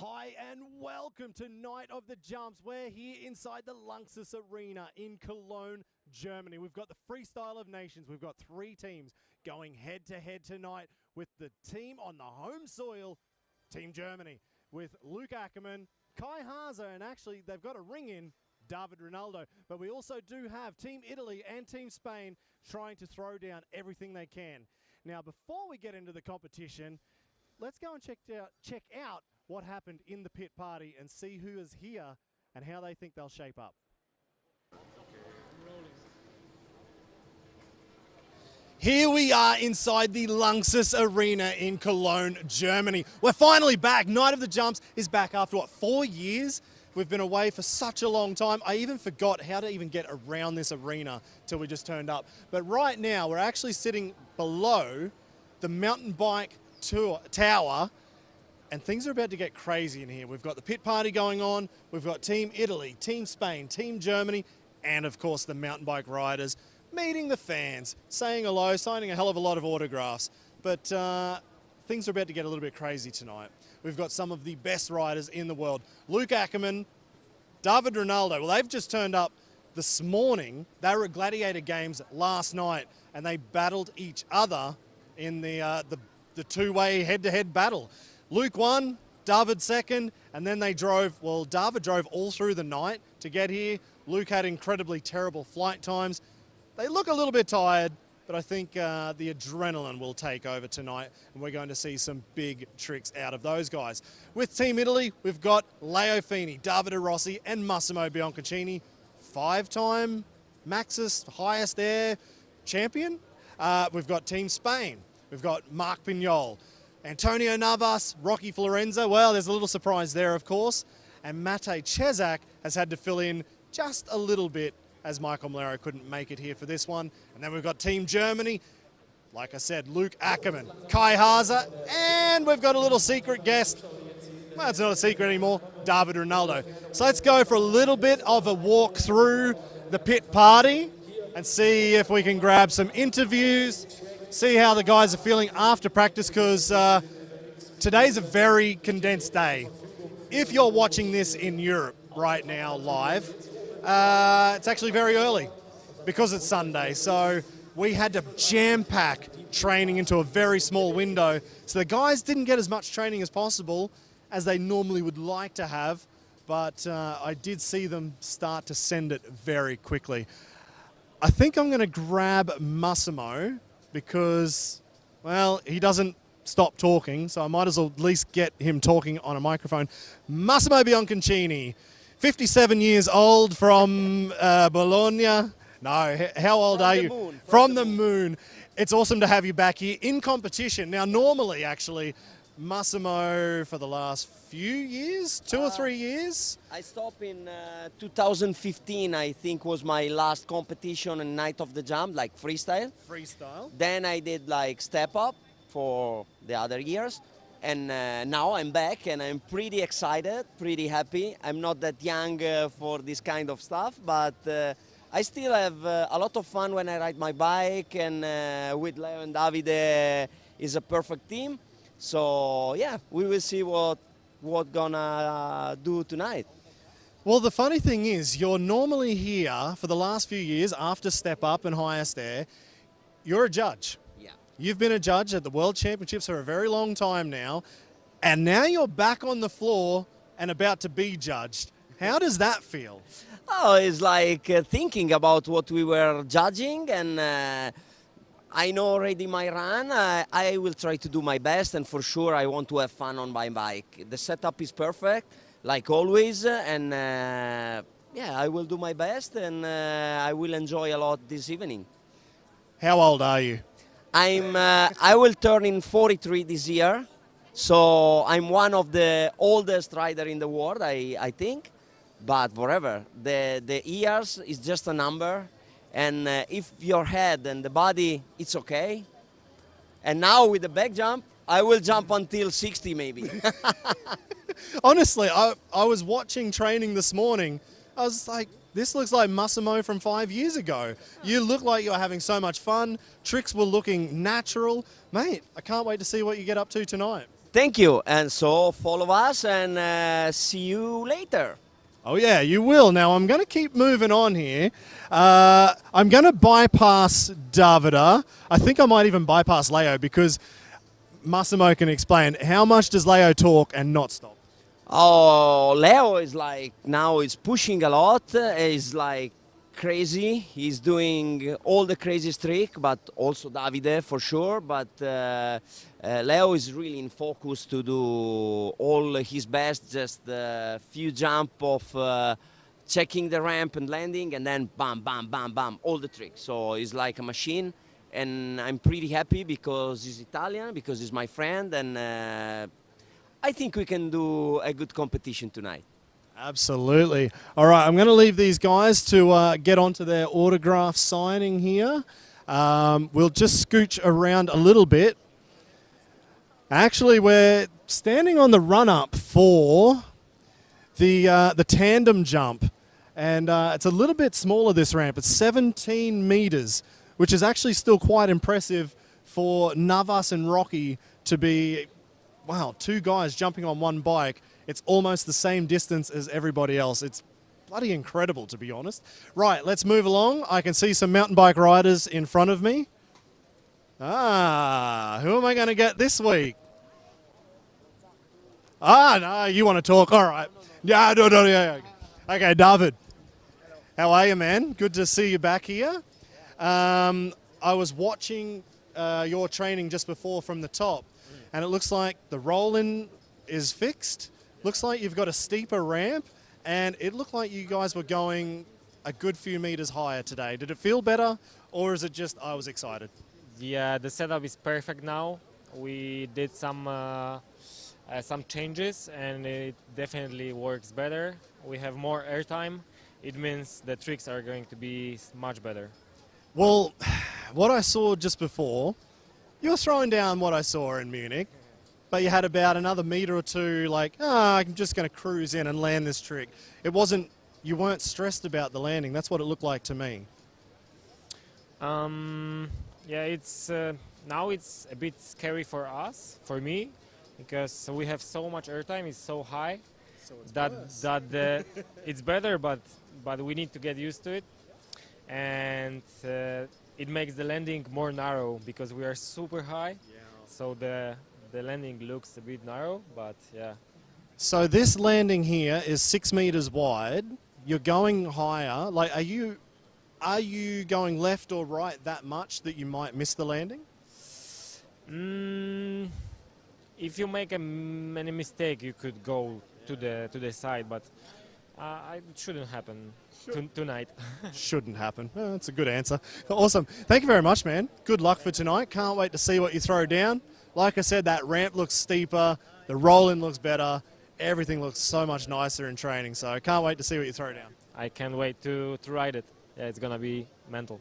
Hi and welcome to Night of the Jumps. We're here inside the Lanxess Arena in Cologne, Germany. We've got the Freestyle of Nations. We've got three teams going head-to-head tonight with the team on the home soil, Team Germany, with Luke Ackermann, Kai Haaser, and actually they've got a ring in, David Ronaldo. But we also do have Team Italy and Team Spain trying to throw down everything they can. Now, before we get into the competition, let's go and check out what happened in the pit party and see who is here and how they think they'll shape up. Here we are inside the Lanxess Arena in Cologne, Germany. We're finally back. Night of the Jumps is back after, what, 4 years? We've been away for such a long time. I even forgot how to even get around this arena till we just turned up. But right now, we're actually sitting below the mountain bike tower, and things are about to get crazy in here. We've got the pit party going on. We've got Team Italy, Team Spain, Team Germany, and of course the mountain bike riders meeting the fans, saying hello, signing a hell of a lot of autographs. But things are about to get a little bit crazy tonight. We've got some of the best riders in the world. Luke Ackermann, David Ronaldo. Well, they've just turned up this morning. They were at Gladiator Games last night, and they battled each other in the two-way head-to-head battle. Luke won, David second, and then they drove, well, David drove all through the night to get here. Luke had incredibly terrible flight times. They look a little bit tired, but I think the adrenaline will take over tonight, and we're going to see some big tricks out of those guys. With Team Italy, we've got Leo Fini, David Rossi, and Massimo Bianconcini, five-time Maxis highest air champion. We've got Team Spain. We've got Mark Pinol, Antonio Navas, Rocky Florenza. Well, there's a little surprise there, of course. And Mate Chesak has had to fill in just a little bit as Michael Malero couldn't make it here for this one. And then we've got Team Germany. Like I said, Luke Ackermann, Kai Haaser, and we've got a little secret guest. Well, it's not a secret anymore, David Ronaldo. So let's go for a little bit of a walk through the pit party and see if we can grab some interviews, see how the guys are feeling after practice, because today's a very condensed day. If you're watching this in Europe right now live, it's actually very early because it's Sunday. So we had to jam-pack training into a very small window. So the guys didn't get as much training as possible as they normally would like to have, but I did see them start to send it very quickly. I think I'm going to grab Massimo because, well, he doesn't stop talking, so I might as well at least get him talking on a microphone. Massimo Bianconcini, 57 years old, from Bologna. No, how old are you? From the moon. It's awesome to have you back here in competition. Now, normally, actually, Massimo, for the last few years, 2 or 3 years? I stopped in 2015, I think was my last competition in Night of the Jump, like freestyle. Freestyle. Then I did like step up for the other years. And now I'm back and I'm pretty excited, pretty happy. I'm not that young for this kind of stuff, but I still have a lot of fun when I ride my bike, and with Leo and Davide is a perfect team. So yeah, we will see what gonna do tonight. Well, the funny thing is, you're normally here for the last few years after Step Up and Highest Air. You're a judge. Yeah. You've been a judge at the World Championships for a very long time now, and now you're back on the floor and about to be judged. How does that feel? Oh, it's like thinking about what we were judging, and I know already my run. I will try to do my best, and for sure I want to have fun on my bike. The setup is perfect, like always, and yeah, I will do my best, and I will enjoy a lot this evening. How old are you? I will turn in 43 this year, so I'm one of the oldest rider in the world, I think. But whatever, the years is just a number. And if your head and the body, it's okay. And now with the back jump, I will jump until 60 maybe. Honestly, I was watching training this morning. I was like, this looks like Massimo from 5 years ago. You look like you're having so much fun. Tricks were looking natural. Mate, I can't wait to see what you get up to tonight. Thank you. And so follow us and see you later. Oh yeah, you will. Now I'm going to keep moving on here. I'm going to bypass Davida. I think I might even bypass Leo because Massimo can explain. How much does Leo talk and not stop? Oh, Leo is like, now he's pushing a lot. He's like crazy. He's doing all the craziest trick, but also Davide for sure. But Leo is really in focus to do all his best, just a few jump of checking the ramp and landing, and then bam, bam, bam, bam, all the tricks. So he's like a machine, and I'm pretty happy because he's Italian, because he's my friend, and I think we can do a good competition tonight. Absolutely. All right, I'm going to leave these guys to get onto their autograph signing here. We'll just scooch around a little bit. Actually, we're standing on the run-up for the tandem jump, and it's a little bit smaller, this ramp. It's 17 meters, which is actually still quite impressive for Navas and Rossi to be, wow, two guys jumping on one bike. It's almost the same distance as everybody else. It's bloody incredible, to be honest. Right, let's move along. I can see some mountain bike riders in front of me. Ah, who am I going to get this week? Ah, no, you want to talk. All right. Yeah, no, yeah. Okay, David. How are you, man? Good to see you back here. I was watching your training just before from the top, and it looks like the roll-in is fixed. Looks like you've got a steeper ramp, and it looked like you guys were going a good few meters higher today. Did it feel better, or is it just I was excited? Yeah, the setup is perfect now. We did some changes, and it definitely works better. We have more airtime. It means the tricks are going to be much better. Well, what I saw just before, you were throwing down what I saw in Munich, but you had about another meter or two like, I'm just going to cruise in and land this trick. It wasn't, you weren't stressed about the landing. That's what it looked like to me. Yeah, it's now it's a bit scary for us, for me, because we have so much airtime. It's so high that it's better, but we need to get used to it, and it makes the landing more narrow because we are super high. Yeah. So the landing looks a bit narrow, but yeah. So this landing here is 6 meters wide. You're going higher. Like, are you going left or right that much that you might miss the landing? If you make any mistake, you could go to the side, but it shouldn't happen tonight. Shouldn't happen. Oh, that's a good answer. Awesome. Thank you very much, man. Good luck for tonight. Can't wait to see what you throw down. Like I said, that ramp looks steeper. The roll-in looks better. Everything looks so much nicer in training. So I can't wait to see what you throw down. I can't wait to ride it. Yeah, it's going to be mental.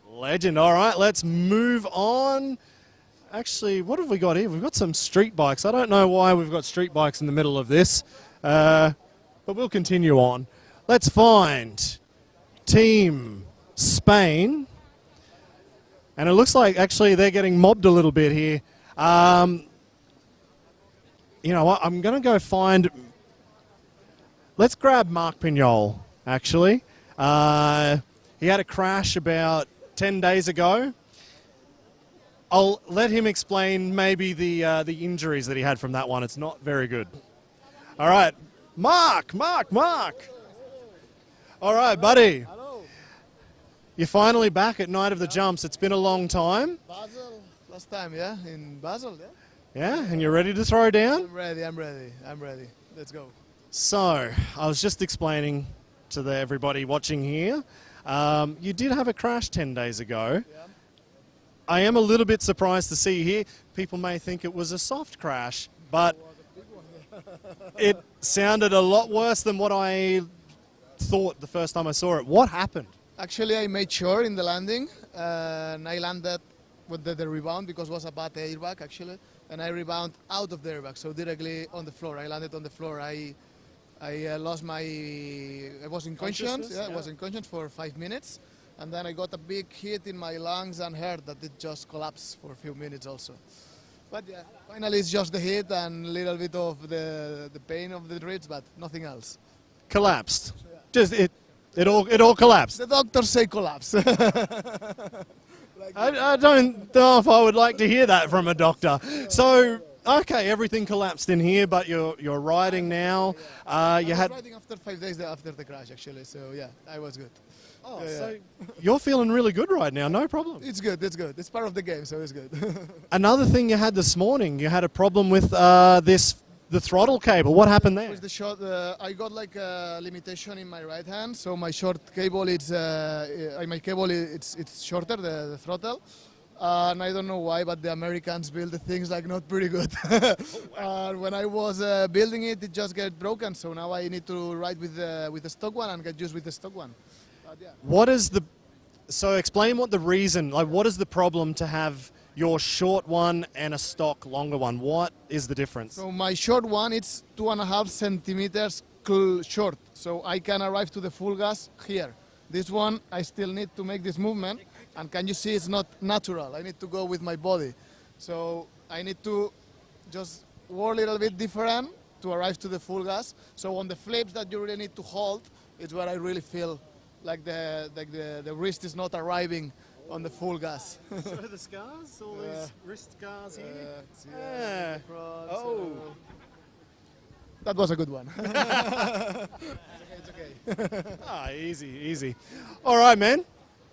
Legend. All right, let's move on. Actually, what have we got here? We've got some street bikes. I don't know why we've got street bikes in the middle of this, but we'll continue on. Let's find Team Spain. And it looks like actually they're getting mobbed a little bit here. You know what? I'm going to go find... Let's grab Mark Pinol, actually. He had a crash about 10 days ago. I'll let him explain maybe the injuries that he had from that one. It's not very good. All right. Mark. All right, buddy. Hello. You're finally back at Night of the Jumps. It's been a long time. Basel, last time, yeah? In Basel, yeah? Yeah, and you're ready to throw down? I'm ready. Let's go. So, I was just explaining to everybody watching here, you did have a crash 10 days ago. Yeah. I am a little bit surprised to see here. People may think it was a soft crash, but it sounded a lot worse than what I thought the first time I saw it. What happened? Actually, I made sure in the landing, and I landed with the rebound because it was a bad airbag, actually, and I rebound out of the airbag, so directly on the floor. I landed on the floor. I lost my... I was unconscious. Yeah, I was unconscious for 5 minutes. And then I got a big hit in my lungs and heart that it just collapsed for a few minutes also. But yeah, finally it's just the heat and a little bit of the pain of the ribs, but nothing else. Collapsed. Just it all collapsed. The doctors say collapse. I don't know if I would like to hear that from a doctor. So, okay, everything collapsed in here, but you're riding now. I was riding after 5 days after the crash, actually. So yeah, I was good. Oh, Yeah, so you're feeling really good right now, no problem. It's good. It's good. It's part of the game, so it's good. Another thing you had this morning, you had a problem with the throttle cable. What happened there? With the short, I got like a limitation in my right hand, so my short cable, it's shorter, the throttle. And I don't know why, but the Americans build the things like not pretty good. When I was building it, it just get broken. So now I need to ride with the stock one and get used with the stock one. But yeah. What is the? So explain what the reason. Like, what is the problem to have your short one and a stock longer one? What is the difference? So my short one, it's 2.5 centimeters short, so I can arrive to the full gas here. This one, I still need to make this movement, and can you see it's not natural? I need to go with my body. So I need to just work a little bit different to arrive to the full gas. So on the flips that you really need to hold, it's where I really feel like the wrist is not arriving on the full gas. So the scars, all these wrist scars here. Yeah. Oh. That was a good one. It's okay. Ah, easy. All right, man.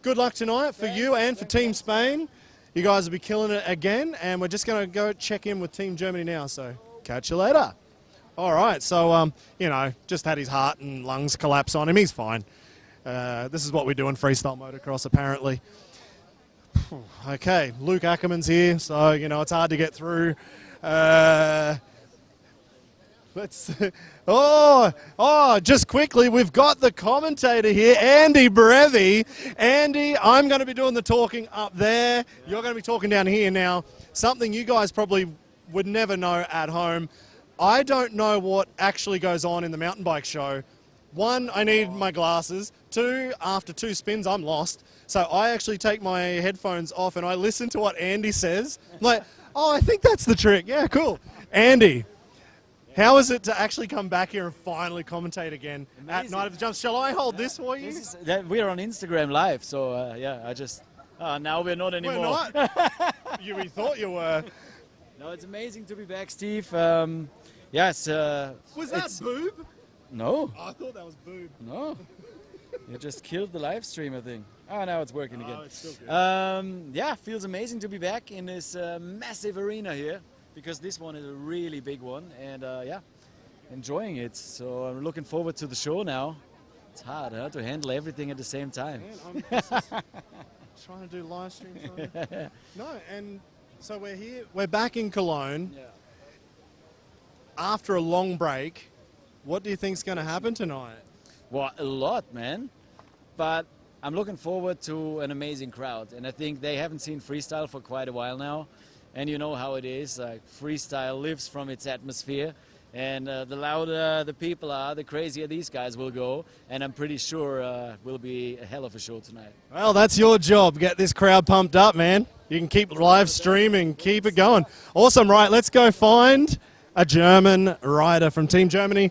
Good luck tonight for you and for Team Spain. You guys will be killing it again, and we're just going to go check in with Team Germany now, so catch you later. All right, so, just had his heart and lungs collapse on him. He's fine. This is what we do in freestyle motocross, apparently. Okay, Luke Ackermann's here, so, it's hard to get through. Just quickly, we've got the commentator here, Andy Brevi. Andy, I'm going to be doing the talking up there. You're going to be talking down here now. Something you guys probably would never know at home. I don't know what actually goes on in the mountain bike show. One, I need my glasses. Two, after 2 spins, I'm lost. So I actually take my headphones off and I listen to what Andy says. I'm like, I think that's the trick. Yeah, cool. Andy, how is it to actually come back here and finally commentate again at Night of the Jumps? Shall I hold this for you? We're on Instagram Live, so I just... now we're not anymore. We're not? We thought you were. No, it's amazing to be back, Steve. Yes. Was that boob? No. Oh, I thought that was boob. No. You just killed the live stream, I think. Oh, now it's working again. It's still good. Feels amazing to be back in this massive arena here, because this one is a really big one, and enjoying it. So I'm looking forward to the show now. It's hard, to handle everything at the same time. Man, I'm trying to do live streams. No, and so we're here. We're back in Cologne. Yeah. After a long break, what do you think's going to happen tonight? Well, a lot, man. But I'm looking forward to an amazing crowd. And I think they haven't seen freestyle for quite a while now. And you know how it is. Freestyle lives from its atmosphere. And the louder the people are, the crazier these guys will go. And I'm pretty sure it will be a hell of a show tonight. Well, that's your job. Get this crowd pumped up, man. You can keep live streaming, keep it going. Awesome, right, let's go find a German rider from Team Germany.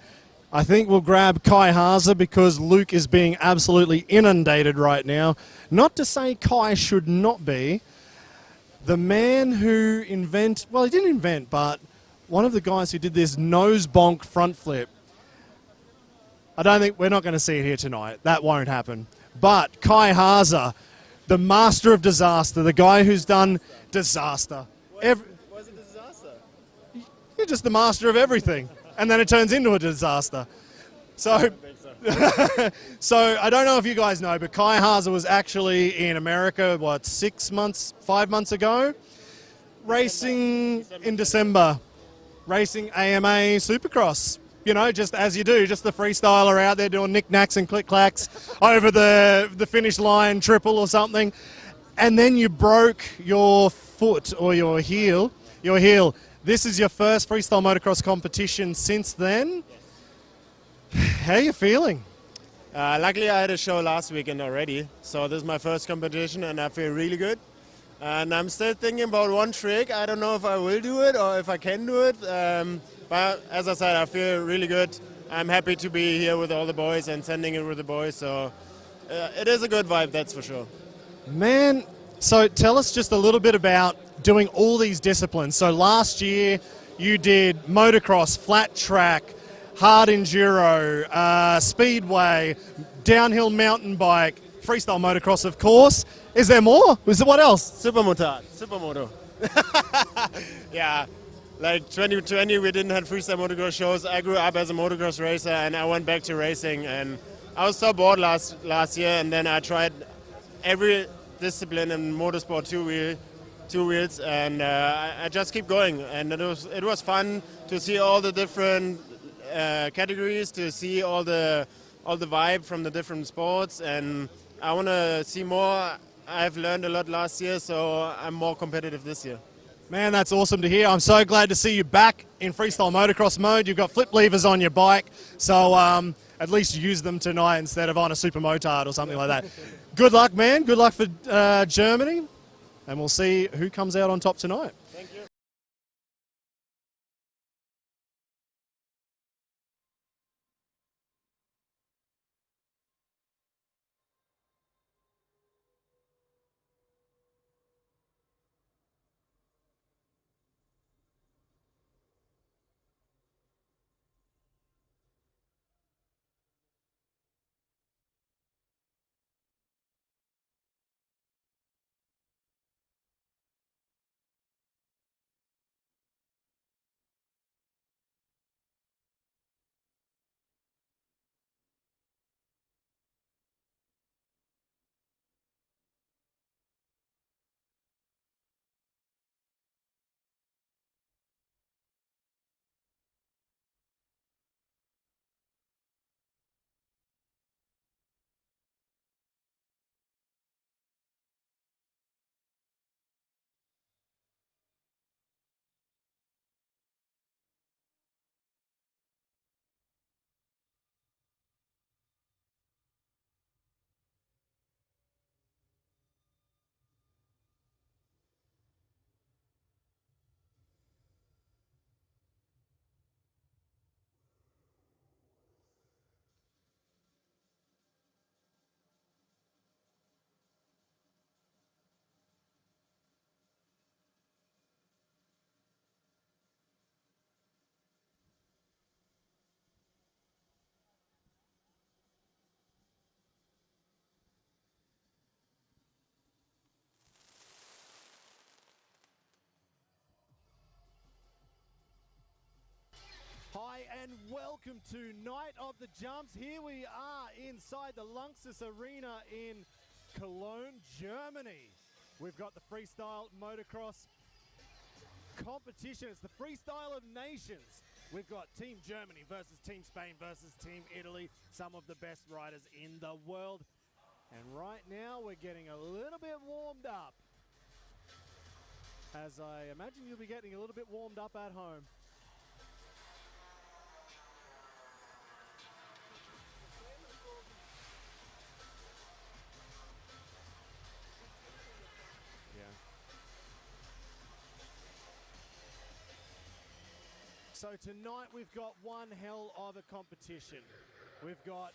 I think we'll grab Kai Haaser because Luke is being absolutely inundated right now. Not to say Kai should not be. The man who he didn't invent, but one of the guys who did this nose bonk front flip. We're not going to see it here tonight. That won't happen. But Kai Haaser, the master of disaster, the guy who's done disaster. Why is it a disaster? You're just the master of everything. And then it turns into a disaster. So, so I don't know if you guys know, but Kai Haaser was actually in America, 5 months ago? Racing in December. Racing AMA Supercross. Just as you do, just the freestyler out there doing knick-knacks and click-clacks over the finish line, triple or something. And then you broke your foot or your heel. This is your first freestyle motocross competition since then. How are you feeling? Luckily, I had a show last weekend already, so this is my first competition, and I feel really good. And I'm still thinking about one trick. I don't know if I will do it or if I can do it. But as I said, I feel really good. I'm happy to be here with all the boys and sending it with the boys. So it is a good vibe, that's for sure. Man, so tell us just a little bit about doing all these disciplines. So last year you did motocross, flat track, hard enduro, speedway, downhill mountain bike, freestyle motocross, of course. Is there more? What else? Supermoto. Yeah, like 2020 we didn't have freestyle motocross shows. I grew up as a motocross racer and I went back to racing, and I was so bored last year, and then I tried every discipline in motorsport two wheels, and I just keep going, and it was fun to see all the different categories, to see all the vibe from the different sports, and I want to see more. I've learned a lot last year, so I'm more competitive this year. Man, that's awesome to hear. I'm so glad to see you back in freestyle motocross mode. You've got flip levers on your bike, so at least use them tonight instead of on a super motard or something like that. Good luck, man. Good luck for Germany, and we'll see who comes out on top tonight. Thank you. Hi and welcome to Night of the Jumps. Here we are inside the Lanxess Arena in Cologne, Germany. We've got the freestyle motocross competition. It's the Freestyle of Nations. We've got Team Germany versus Team Spain versus Team Italy, some of the best riders in the world. And right now we're getting a little bit warmed up, as I imagine you'll be getting a little bit warmed up at home. So tonight we've got one hell of a competition. We've got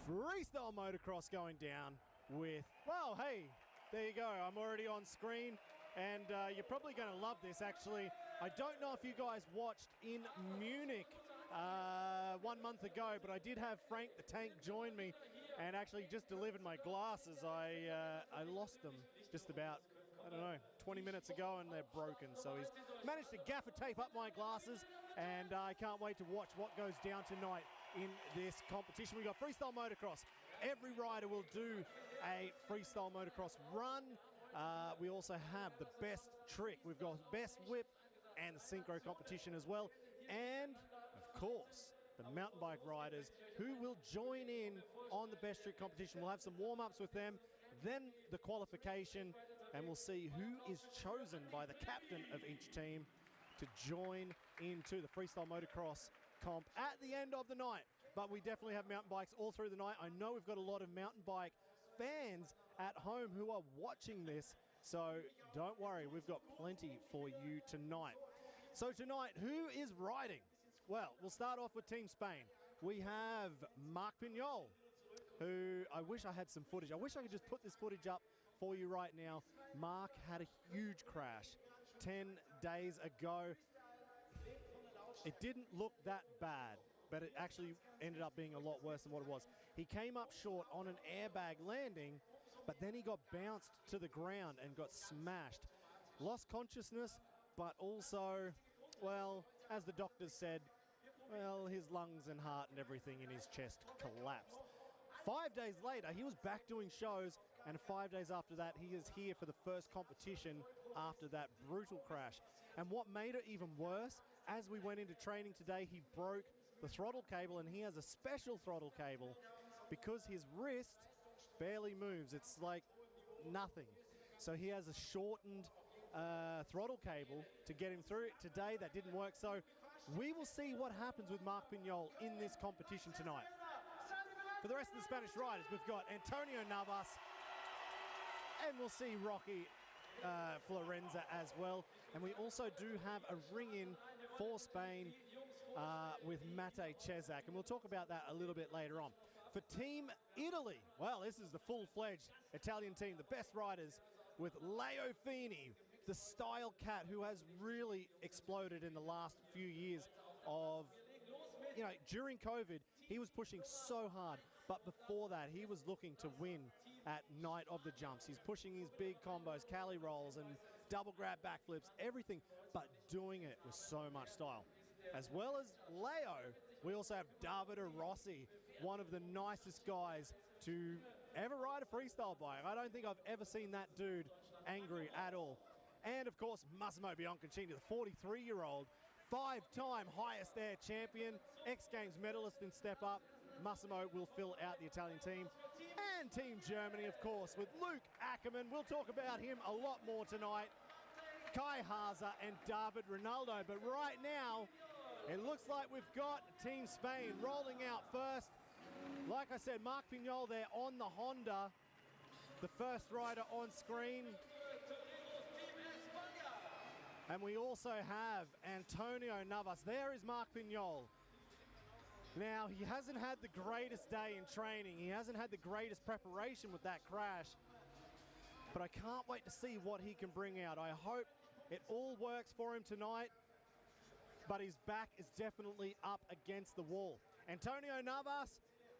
freestyle motocross going down with, well, hey, there you go. I'm already on screen, and you're probably going to love this, actually. I don't know if you guys watched in Munich 1 month ago, but I did have Frank the Tank join me and actually just delivered my glasses. I lost them just about, I don't know, 20 minutes ago, and they're broken. So he's managed to gaffer tape up my glasses, and I can't wait to watch what goes down tonight in this competition. We've got freestyle motocross. Every rider will do a freestyle motocross run. We also have the best trick. We've got best whip and the synchro competition as well. And, of course, the mountain bike riders who will join in on the best trick competition. We'll have some warm-ups with them, then the qualification, and we'll see who is chosen by the captain of each team to join into the freestyle motocross comp at the end of the night. But we definitely have mountain bikes all through the night. I know we've got a lot of mountain bike fans at home who are watching this. So don't worry, we've got plenty for you tonight. So tonight, who is riding? Well, we'll start off with Team Spain. We have Mark Pinol, who I wish I had some footage. I wish I could just put this footage up for you right now. Mark had a huge crash 10 days ago. It didn't look that bad, but it actually ended up being a lot worse than what it was. He came up short on an airbag landing, but then he got bounced to the ground and got smashed. Lost consciousness, but also, well, as the doctors said, well, his lungs and heart and everything in his chest collapsed. 5 days later, he was back doing shows, and 5 days after that, he is here for the first competition after that brutal crash. And what made it even worse, as we went into training today, he broke the throttle cable, and he has a special throttle cable because his wrist barely moves. It's like nothing. So he has a shortened throttle cable to get him through it. Today that didn't work, so we will see what happens with Mark Pinol in this competition tonight. For the rest of the Spanish riders, we've got Antonio Navas, and we'll see Rocky Florenza as well. And we also do have a ring-in for Spain with Mate Cesak, and we'll talk about that a little bit later on. For Team Italy, well, this is the full-fledged Italian team, the best riders, with Leo Fini, the style cat who has really exploded in the last few years of, you know, during COVID, he was pushing so hard, but before that, he was looking to win at Night of the Jumps. He's pushing his big combos, Cali rolls and double grab backflips, everything, but doing it with so much style. As well as Leo, we also have David Rossi, one of the nicest guys to ever ride a freestyle bike. I don't think I've ever seen that dude angry at all. And of course, Massimo Bianconcini, the 43-year-old, five-time highest air champion, X Games medalist in Step Up. Massimo will fill out the Italian team. And Team Germany, of course, with Luke Ackermann. We'll talk about him a lot more tonight. Kai Haaser and David Ronaldo. But right now, it looks like we've got Team Spain rolling out first. Like I said, Mark Pinol there on the Honda, the first rider on screen. And we also have Antonio Navas. There is Mark Pinol. Now, he hasn't had the greatest day in training. He hasn't had the greatest preparation with that crash. But I can't wait to see what he can bring out. I hope it all works for him tonight. But his back is definitely up against the wall. Antonio Navas,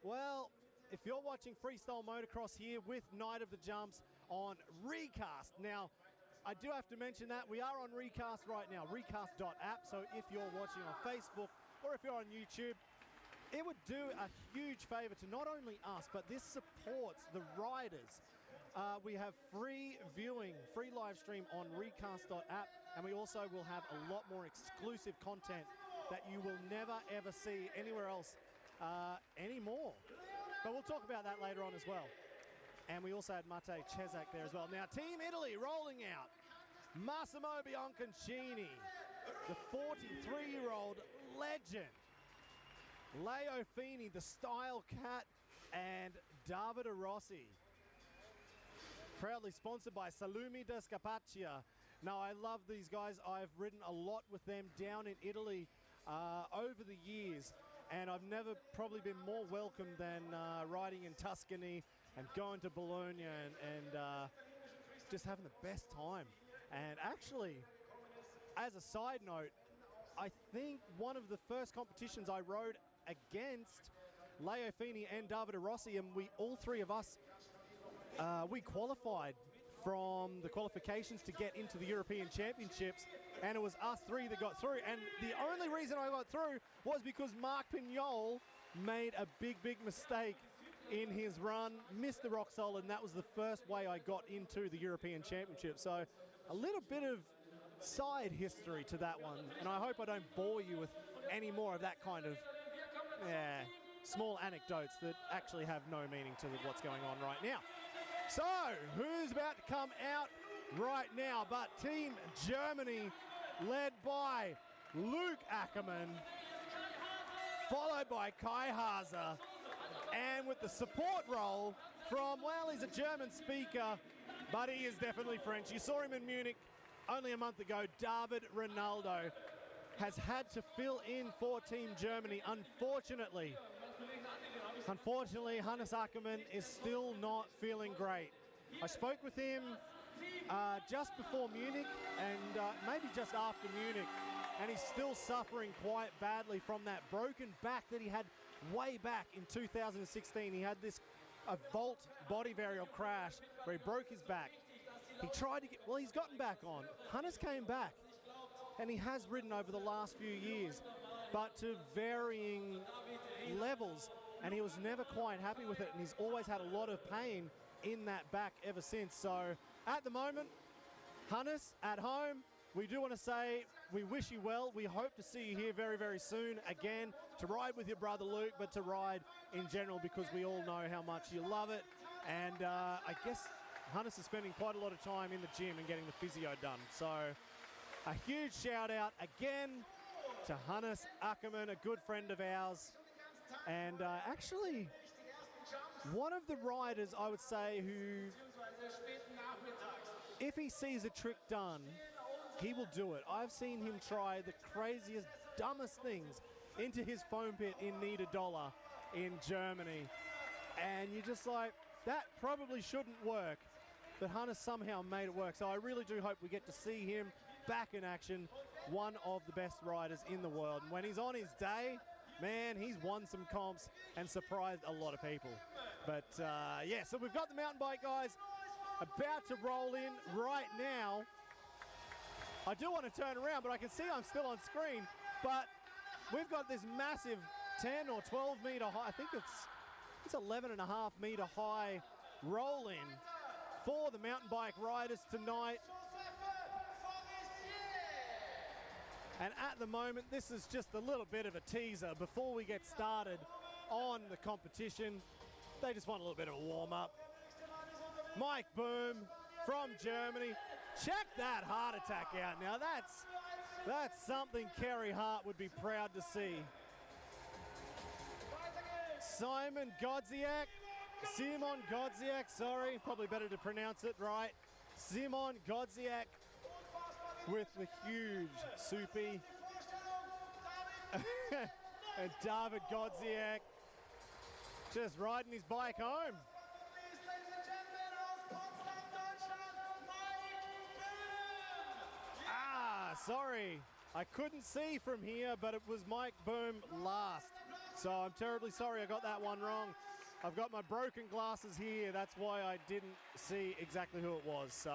well, if you're watching Freestyle Motocross here with Night of the Jumps on Recast. Now, I do have to mention that we are on Recast right now, recast.app. So if you're watching on Facebook or if you're on YouTube, it would do a huge favor to not only us, but this supports the riders. We have free viewing, free live stream on recast.app, and we also will have a lot more exclusive content that you will never ever see anywhere else anymore. But we'll talk about that later on as well. And we also had Mate Cesak there as well. Now, Team Italy rolling out. Massimo Bianconcini, the 43-year-old legend. Leo Fini, the style cat, and David Rossi. Proudly sponsored by Salumi da Scapaccia. Now, I love these guys. I've ridden a lot with them down in Italy over the years, and I've never probably been more welcome than riding in Tuscany and going to Bologna and just having the best time. And actually, as a side note, I think one of the first competitions I rode against Leo Fini and David Rossi, and we, all three of us, we qualified from the qualifications to get into the European Championships, and it was us three that got through. And the only reason I got through was because Mark Pinol made a big mistake in his run, missed the rock solid, and that was the first way I got into the European Championship. So a little bit of side history to that one, and I hope I don't bore you with any more of that kind of small anecdotes that actually have no meaning to what's going on right now. So, who's about to come out right now but Team Germany, led by Luke Ackermann, followed by Kai Haaser, and with the support role, from, well, he's a German speaker, but he is definitely French. You saw him in Munich only a month ago. David Ronaldo has had to fill in for Team Germany. Unfortunately, Hannes Ackermann is still not feeling great. I spoke with him just before Munich and maybe just after Munich, and he's still suffering quite badly from that broken back that he had way back in 2016. He had this vault body varial crash where he broke his back. He tried to get, well, he's gotten back on. Hannes came back, and he has ridden over the last few years, but to varying levels, and he was never quite happy with it, and he's always had a lot of pain in that back ever since. So at the moment, Hannes at home, we do want to say we wish you well. We hope to see you here very, very soon again to ride with your brother Luke, but to ride in general because we all know how much you love it. And I guess Hannes is spending quite a lot of time in the gym and getting the physio done. So a huge shout out again to Hannes Ackermann, a good friend of ours. And actually, one of the riders, I would say, who, if he sees a trick done, he will do it. I've seen him try the craziest, dumbest things into his foam pit in Niederdoller in Germany. And you're just like, that probably shouldn't work. But Hannes somehow made it work. So I really do hope we get to see him back in action, one of the best riders in the world. And when he's on his day, man, he's won some comps and surprised a lot of people. But yeah, so we've got the mountain bike guys about to roll in right now. I do want to turn around, but I can see I'm still on screen. But we've got this massive 10 or 12 meter high, I think it's 11.5 meter high roll in for the mountain bike riders tonight. And at the moment, this is just a little bit of a teaser before we get started on the competition. They just want a little bit of a warm-up. Mike Boom from Germany. Check that heart attack out now. That's something Kerry Hart would be proud to see. Simon Godziak, sorry, probably better to pronounce it right. Simon Godziak with the huge soupy. And David Godziak just riding his bike home. Sorry, I couldn't see from here, but it was Mike Boom last. So I'm terribly sorry I got that one wrong. I've got my broken glasses here. That's why I didn't see exactly who it was. So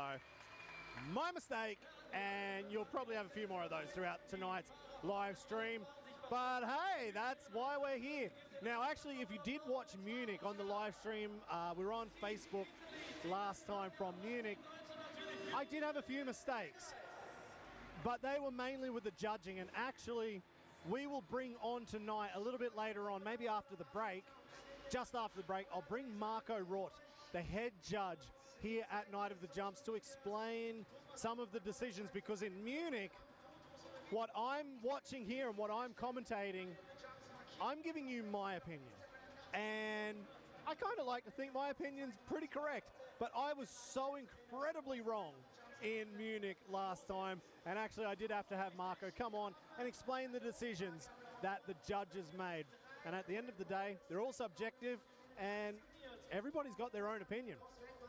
my mistake, and you'll probably have a few more of those throughout tonight's live stream. But hey, that's why we're here. Now, actually, if you did watch Munich on the live stream, we were on Facebook last time from Munich. I did have a few mistakes, but they were mainly with the judging. And actually, we will bring on tonight a little bit later on, maybe after the break, just after the break, I'll bring Marco Rott, the head judge here at Night of the Jumps, to explain some of the decisions, because in Munich, what I'm watching here and what I'm commentating, I'm giving you my opinion. And I kind of like to think my opinion's pretty correct, but I was so incredibly wrong in Munich last time, and actually I did have to have Marco come on and explain the decisions that the judges made. And at the end of the day, they're all subjective, and everybody's got their own opinion.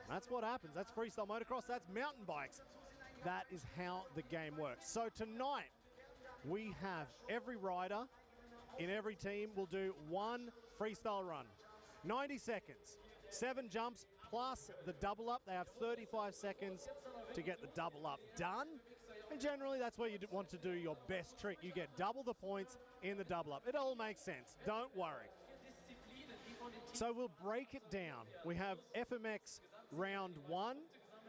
That's what happens. That's freestyle motocross. That's mountain bikes. That is how the game works. So tonight, we have every rider in every team will do one freestyle run. 90 seconds, 7 jumps plus the double up. They have 35 seconds to get the double up done. And generally, that's where you want to do your best trick. You get double the points in the double up. It all makes sense. Don't worry. So we'll break it down. We have FMX round 1,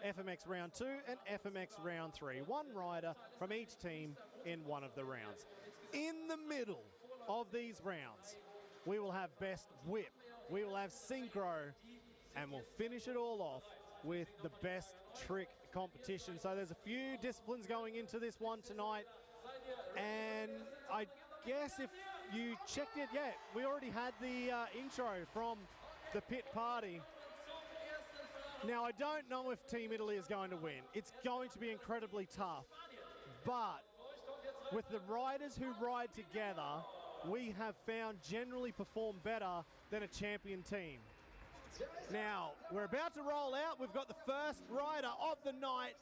FMX round 2, and FMX round 3. One rider from each team in one of the rounds. In the middle of these rounds, we will have best whip, we will have synchro, and we'll finish it all off with the best trick competition. So there's a few disciplines going into this one tonight, and I guess if you checked it, yeah, we already had the intro from the pit party. Now, I don't know if Team Italy is going to win. It's going to be incredibly tough. But with the riders who ride together, we have found generally perform better than a champion team. Now, we're about to roll out. We've got the first rider of the night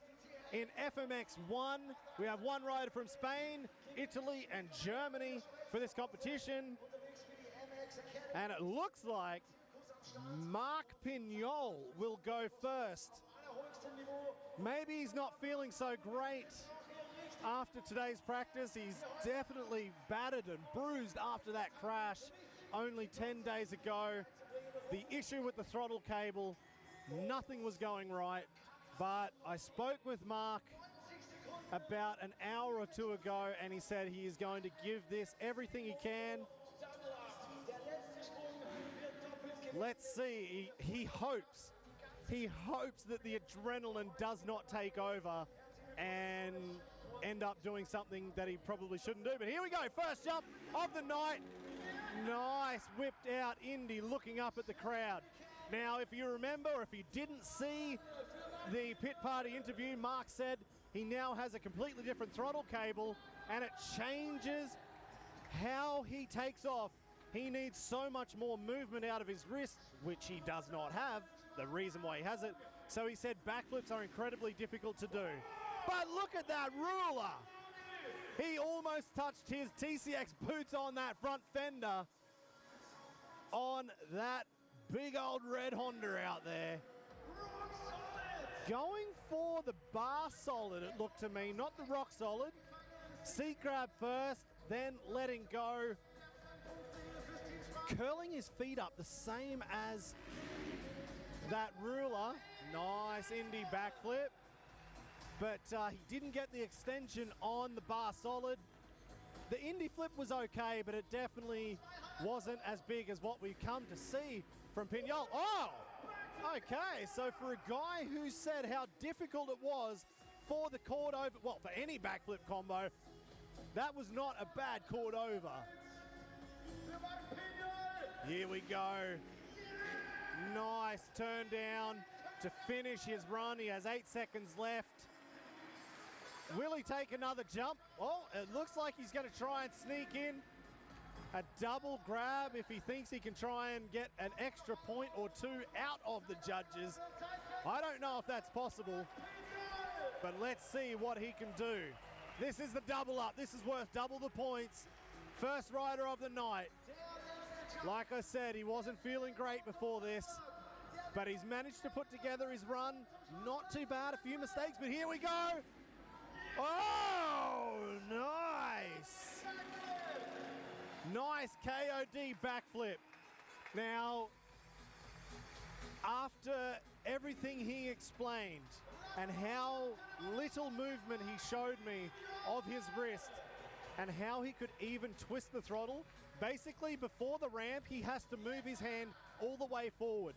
in FMX1. We have one rider from Spain, Italy, and Germany for this competition. And it looks like Mark Pinol will go first. Maybe he's not feeling so great after today's practice. He's definitely battered and bruised after that crash only 10 days ago. The issue with the throttle cable, nothing was going right. But I spoke with Mark about an hour or two ago, and he said he is going to give this everything he can. Let's see. He hopes that the adrenaline does not take over and end up doing something that he probably shouldn't do. But here we go. First jump of the night. Nice whipped out Indy looking up at the crowd. Now, if you remember, or if you didn't see the pit party interview, Mark said he now has a completely different throttle cable and it changes how he takes off. He needs so much more movement out of his wrist, which he does not have, the reason why he has it. So he said backflips are incredibly difficult to do. But look at that ruler. He almost touched his TCX boots on that front fender on that big old red Honda out there. Going for the bar solid, it looked to me, not the rock solid. Seat grab first, then letting go. Curling his feet up the same as that ruler. Nice Indy backflip. But he didn't get the extension on the bar solid. The Indy flip was okay, but it definitely wasn't as big as what we've come to see from Pinol. Oh, okay. So for a guy who said how difficult it was for the chord over, well, for any backflip combo, that was not a bad chord over. Here we go. Nice turn down to finish his run. He has 8 seconds left. Will he take another jump? Oh, it looks like he's going to try and sneak in a double grab if he thinks he can try and get an extra point or two out of the judges. I don't know if that's possible, but let's see what he can do. This is the double up. This is worth double the points. First rider of the night. Like I said, he wasn't feeling great before this, but he's managed to put together his run. Not too bad, a few mistakes, but here we go. Oh, nice. Nice KOD backflip. Now, after everything he explained and how little movement he showed me of his wrist and how he could even twist the throttle, basically before the ramp, he has to move his hand all the way forward,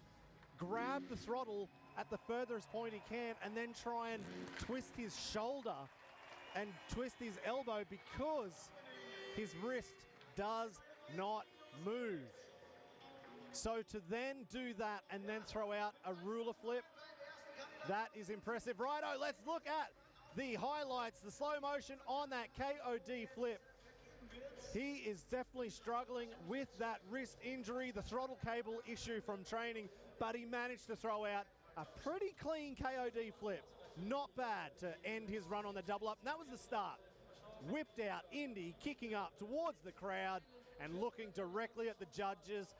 grab the throttle at the furthest point he can, and then try and twist his shoulder and twist his elbow because his wrist does not move. So to then do that and then throw out a ruler flip, that is impressive. Righto, let's look at the highlights, the slow motion on that KOD flip. He is definitely struggling with that wrist injury, the throttle cable issue from training, but he managed to throw out a pretty clean KOD flip. Not bad to end his run on the double up, and that was the start. Whipped out Indy, kicking up towards the crowd and looking directly at the judges.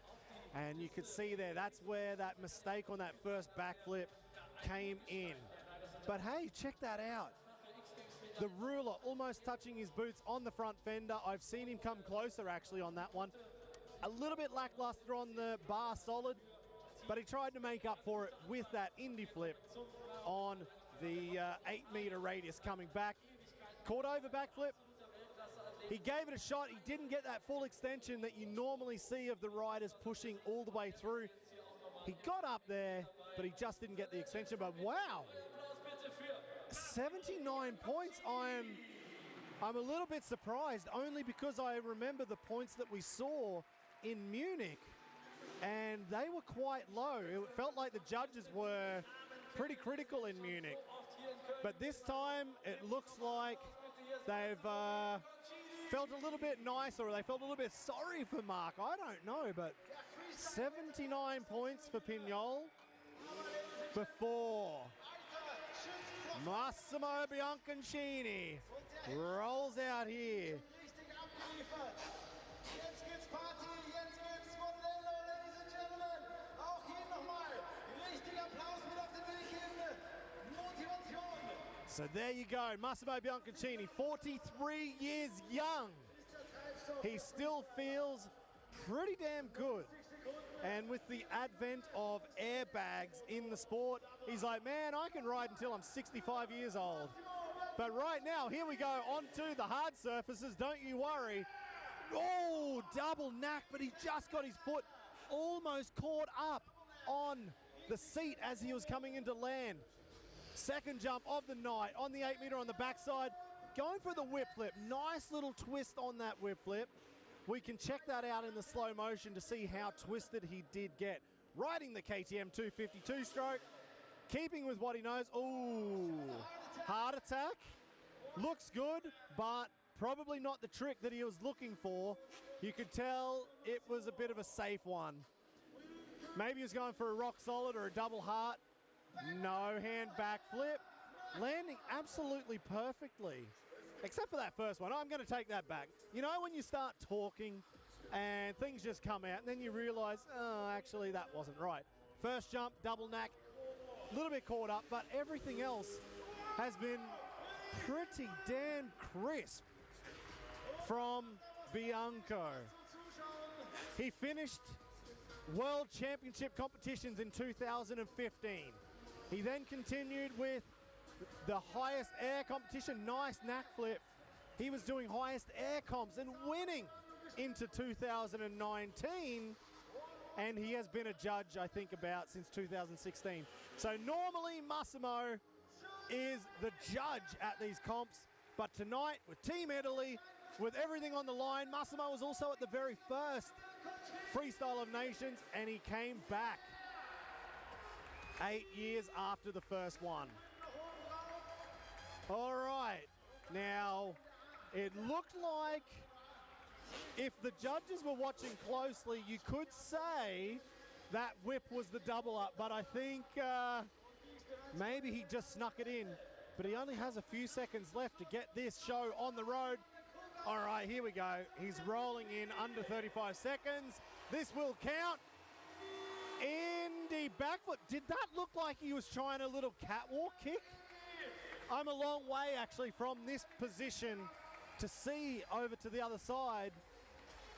And you could see there, that's where that mistake on that first backflip came in. But hey, check that out. The ruler almost touching his boots on the front fender. I've seen him come closer actually on that one. A little bit lackluster on the bar solid, but he tried to make up for it with that Indy flip on the 8-meter radius coming back. Caught over backflip. He gave it a shot. He didn't get that full extension that you normally see of the riders pushing all the way through. He got up there, but he just didn't get the extension. But wow, 79 points. I'm a little bit surprised, only because I remember the points that we saw in Munich, and they were quite low. It felt like the judges were pretty critical in Munich. But this time it looks like they've felt a little bit nice, or they felt a little bit sorry for Mark. I don't know, but 79 points for Pinol before Massimo Bianconcini rolls out here. So there you go, Massimo Bianconcini, 43 years young. He still feels pretty damn good. And with the advent of airbags in the sport, he's like, man, I can ride until I'm 65 years old. But right now, here we go onto the hard surfaces, don't you worry. Oh, double knack, but he just got his foot almost caught up on the seat as he was coming into land. Second jump of the night on the 8 meter on the backside, going for the whip flip. Nice little twist on that whip flip. We can check that out in the slow motion to see how twisted he did get. Riding the KTM 252 stroke, keeping with what he knows. Ooh, heart attack. Looks good, but probably not the trick that he was looking for. You could tell it was a bit of a safe one. Maybe he was going for a rock solid or a double heart. No hand back flip, landing absolutely perfectly, except for that first one. I'm going to take that back. You know when you start talking and things just come out and then you realize, oh, actually that wasn't right. First jump, double knack, a little bit caught up, but everything else has been pretty damn crisp from Bianco. He finished World Championship competitions in 2015. He then continued with the highest air competition, nice knack flip. He was doing highest air comps and winning into 2019. And he has been a judge, I think, about since 2016. So normally Massimo is the judge at these comps. But tonight with Team Italy, with everything on the line, Massimo was also at the very first Freestyle of Nations, and he came back 8 years after the first one. All right, now it looked like if the judges were watching closely, you could say that whip was the double up, but I think maybe he just snuck it in, but he only has a few seconds left to get this show on the road. All right, here we go. He's rolling in under 35 seconds. This will count. Indy backfoot. Did that look like he was trying a little catwalk kick? I'm a long way actually from this position to see over to the other side,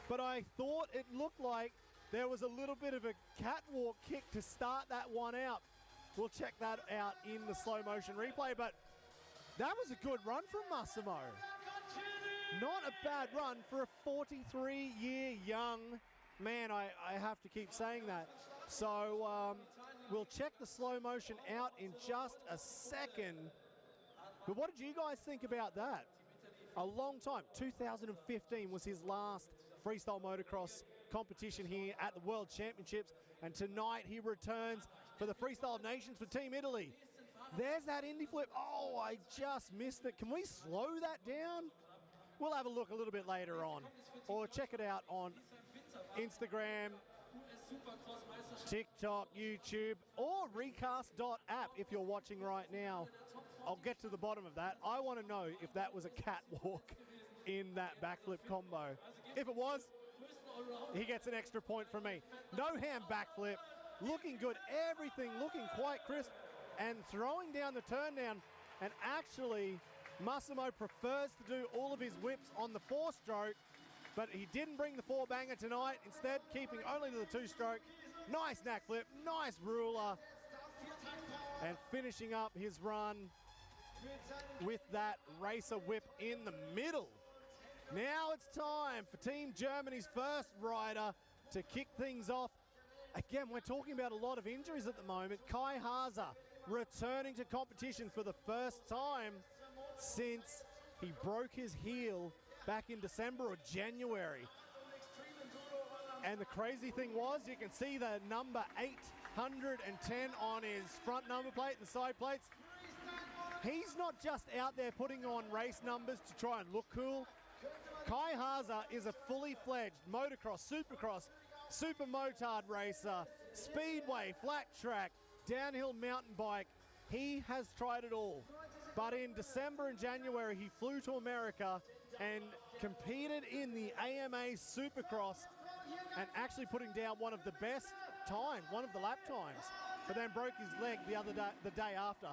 but I thought it looked like there was a little bit of a catwalk kick to start that one out. We'll check that out in the slow motion replay, but that was a good run from Massimo. Not a bad run for a 43-year young man. I have to keep saying that. So we'll check the slow motion out in just a second. But what did you guys think about that? A long time. 2015 was his last freestyle motocross competition here at the World Championships. And tonight he returns for the Freestyle of Nations for Team Italy. There's that Indy flip. Oh, I just missed it. Can we slow that down? We'll have a look a little bit later on, or check it out on Instagram, TikTok, YouTube, or recast.app if you're watching right now. I'll get to the bottom of that. I want to know if that was a catwalk in that backflip combo. If it was, he gets an extra point from me. No hand backflip, looking good, everything looking quite crisp, and throwing down the turn down, and actually Massimo prefers to do all of his whips on the four-stroke, but he didn't bring the four-banger tonight, instead keeping only to the two-stroke. Nice knack flip, nice ruler, and finishing up his run with that racer whip in the middle. Now it's time for Team Germany's first rider to kick things off. Again, we're talking about a lot of injuries at the moment. Kai Haaser returning to competition for the first time since he broke his heel back in December or January. And the crazy thing was, you can see the number 8 110 on his front number plate and the side plates. He's not just out there putting on race numbers to try and look cool. Kai Haaser is a fully fledged motocross, supercross, super motard racer, speedway, flat track, downhill mountain bike. He has tried it all. But in December and January, he flew to America and competed in the AMA Supercross and actually putting down one of the best times, one of the lap times, but then broke his leg the day after.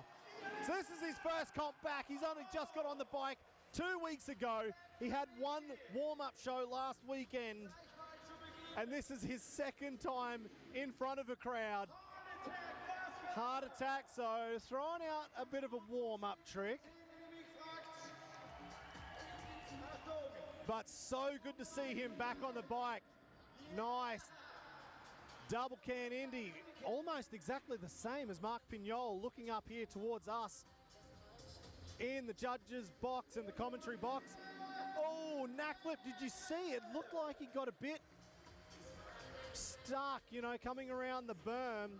So this is his first comp back. He's only just got on the bike 2 weeks ago. He had one warm-up show last weekend, and this is his second time in front of a crowd. Heart attack, so throwing out a bit of a warm-up trick. But so good to see him back on the bike. Nice. Double can Indy, almost exactly the same as Mark Pinol, looking up here towards us in the judges box and the commentary box. Oh, knack flip, did you see? It looked like he got a bit stuck, you know, coming around the berm,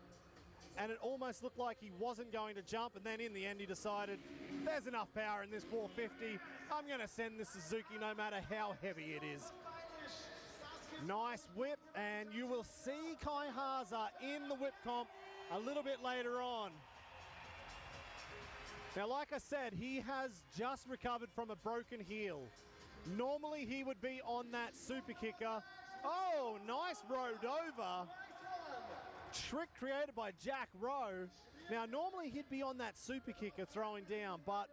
and it almost looked like he wasn't going to jump, and then in the end he decided, there's enough power in this 450, I'm gonna send this Suzuki no matter how heavy it is. Nice whip, and you will see Kai Haaser in the whip comp a little bit later on. Now, like I said, he has just recovered from a broken heel. Normally, he would be on that super kicker. Oh, nice rode over. Trick created by Jack Rowe. Now, normally he'd be on that super kicker throwing down, but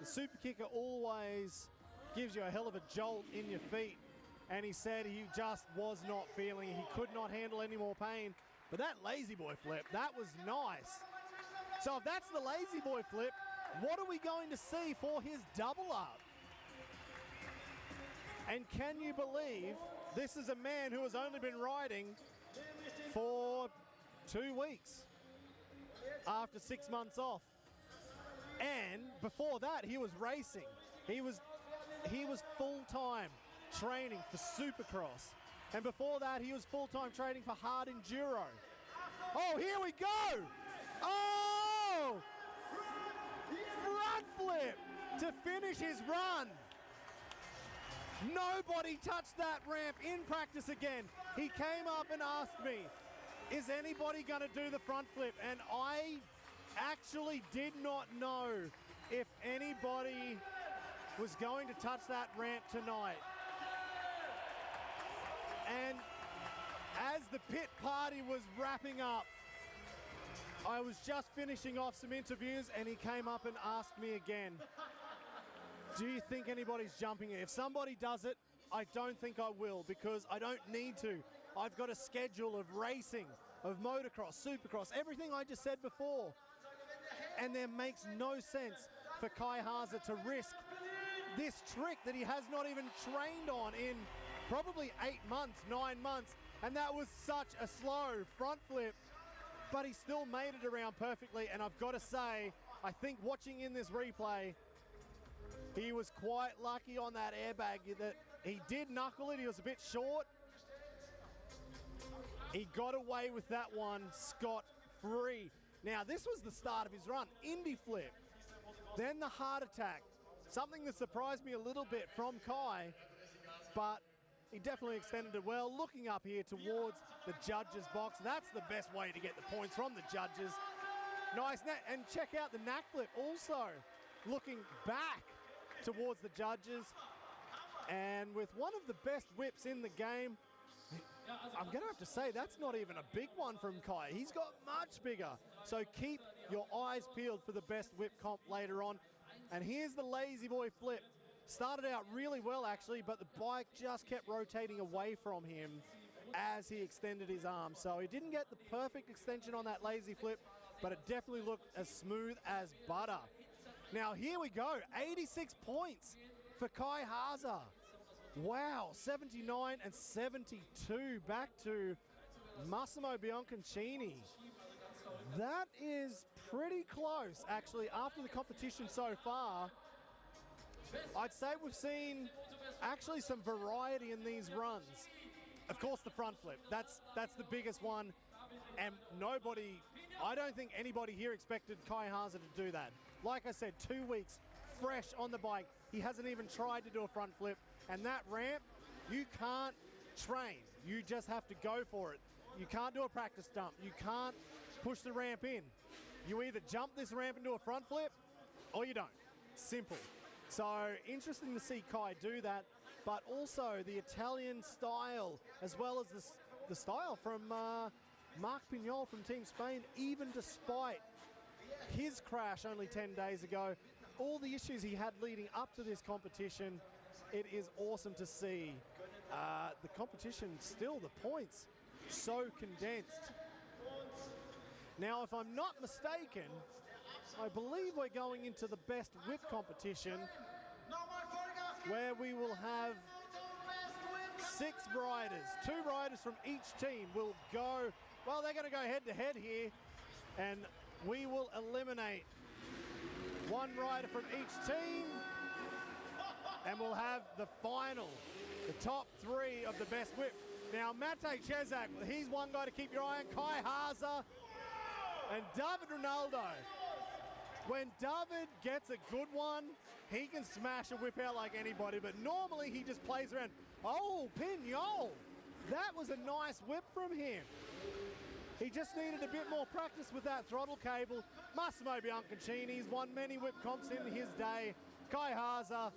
the super kicker always gives you a hell of a jolt in your feet. And he said he just was not feeling it. He could not handle any more pain. But that lazy boy flip, that was nice. So if that's the lazy boy flip, what are we going to see for his double up? And can you believe this is a man who has only been riding for 2 weeks after 6 months off. And before that, he was racing. He was full-time training for Supercross. And before that, he was full-time training for hard enduro. Oh, here we go! Oh! Front flip to finish his run. Nobody touched that ramp in practice again. He came up and asked me, is anybody gonna do the front flip? And I actually did not know if anybody was going to touch that ramp tonight. And as the pit party was wrapping up, I was just finishing off some interviews and he came up and asked me again, do you think anybody's jumping it? If somebody does it, I don't think I will, because I don't need to. I've got a schedule of racing, of motocross, supercross, everything I just said before. And there makes no sense for Kai Haaser to risk this trick that he has not even trained on in probably 8 months, 9 months. And that was such a slow front flip, but he still made it around perfectly. And I've got to say, I think watching in this replay, he was quite lucky on that airbag that he did knuckle it. He was a bit short. He got away with that one scot-free. Now, this was the start of his run. Indy flip, then the heart attack. Something that surprised me a little bit from Kai, but he definitely extended it well. Looking up here towards the judges' box, that's the best way to get the points from the judges. Nice, and check out the knack flip also. Looking back towards the judges, and with one of the best whips in the game, I'm going to have to say that's not even a big one from Kai. He's got much bigger. So keep your eyes peeled for the best whip comp later on. And here's the lazy boy flip. Started out really well actually, but the bike just kept rotating away from him as he extended his arm. So he didn't get the perfect extension on that lazy flip, but it definitely looked as smooth as butter. Now here we go, 86 points for Kai Haaser. Wow, 79 and 72, back to Massimo Bianconcini. That is pretty close, actually, after the competition so far. I'd say we've seen actually some variety in these runs. Of course, the front flip, that's the biggest one. And I don't think anybody here expected Kai Haaser to do that. Like I said, 2 weeks fresh on the bike. He hasn't even tried to do a front flip. And that ramp, you can't train. You just have to go for it. You can't do a practice dump. You can't push the ramp in. You either jump this ramp and do a front flip, or you don't. Simple. So interesting to see Kai do that, but also the Italian style, as well as the style from Mark Pinol from Team Spain, even despite his crash only 10 days ago, all the issues he had leading up to this competition. It is awesome to see the competition still, the points, so condensed. Now, if I'm not mistaken, I believe we're going into the best whip competition where we will have 6 riders. 2 riders from each team will go, well, they're going to go head-to-head here, and we will eliminate 1 rider from each team, and we'll have the final, the top 3 of the best whip. Now, Matej Cezak, he's one guy to keep your eye on. Kai Haaser and David Ronaldo. When David gets a good one, he can smash a whip out like anybody, but normally he just plays around. Oh, Pinol! That was a nice whip from him. He just needed a bit more practice with that throttle cable. Massimo Bianconcini's won many whip comps in his day. Kai Haaser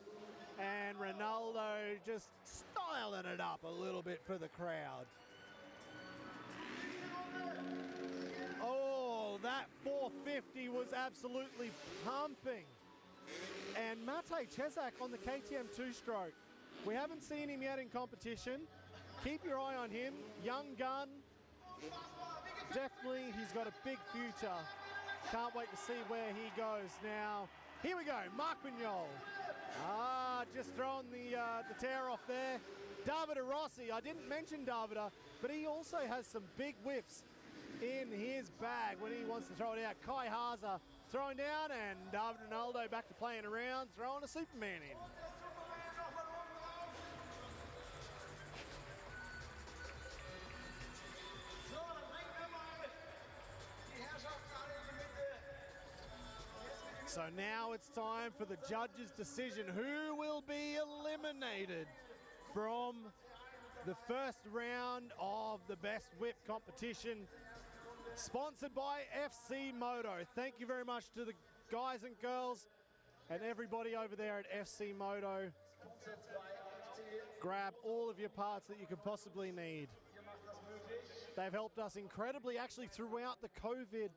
and Ronaldo just styling it up a little bit for the crowd. Oh, that 450 was absolutely pumping. And Matej Cezak on the KTM 2-stroke. We haven't seen him yet in competition. Keep your eye on him. Young gun. Definitely, he's got a big future. Can't wait to see where he goes. Now, here we go, Mark Pinol. Just throwing the tear off there. David Rossi, I didn't mention Davida, but he also has some big whips in his bag when he wants to throw it out. Kai Haaser throwing down, and David Ronaldo back to playing around, throwing a Superman in. So now it's time for the judges' decision. Who will be eliminated from the first round of the best whip competition? Sponsored by FC Moto. Thank you very much to the guys and girls and everybody over there at FC Moto. Grab all of your parts that you could possibly need. They've helped us incredibly actually throughout the COVID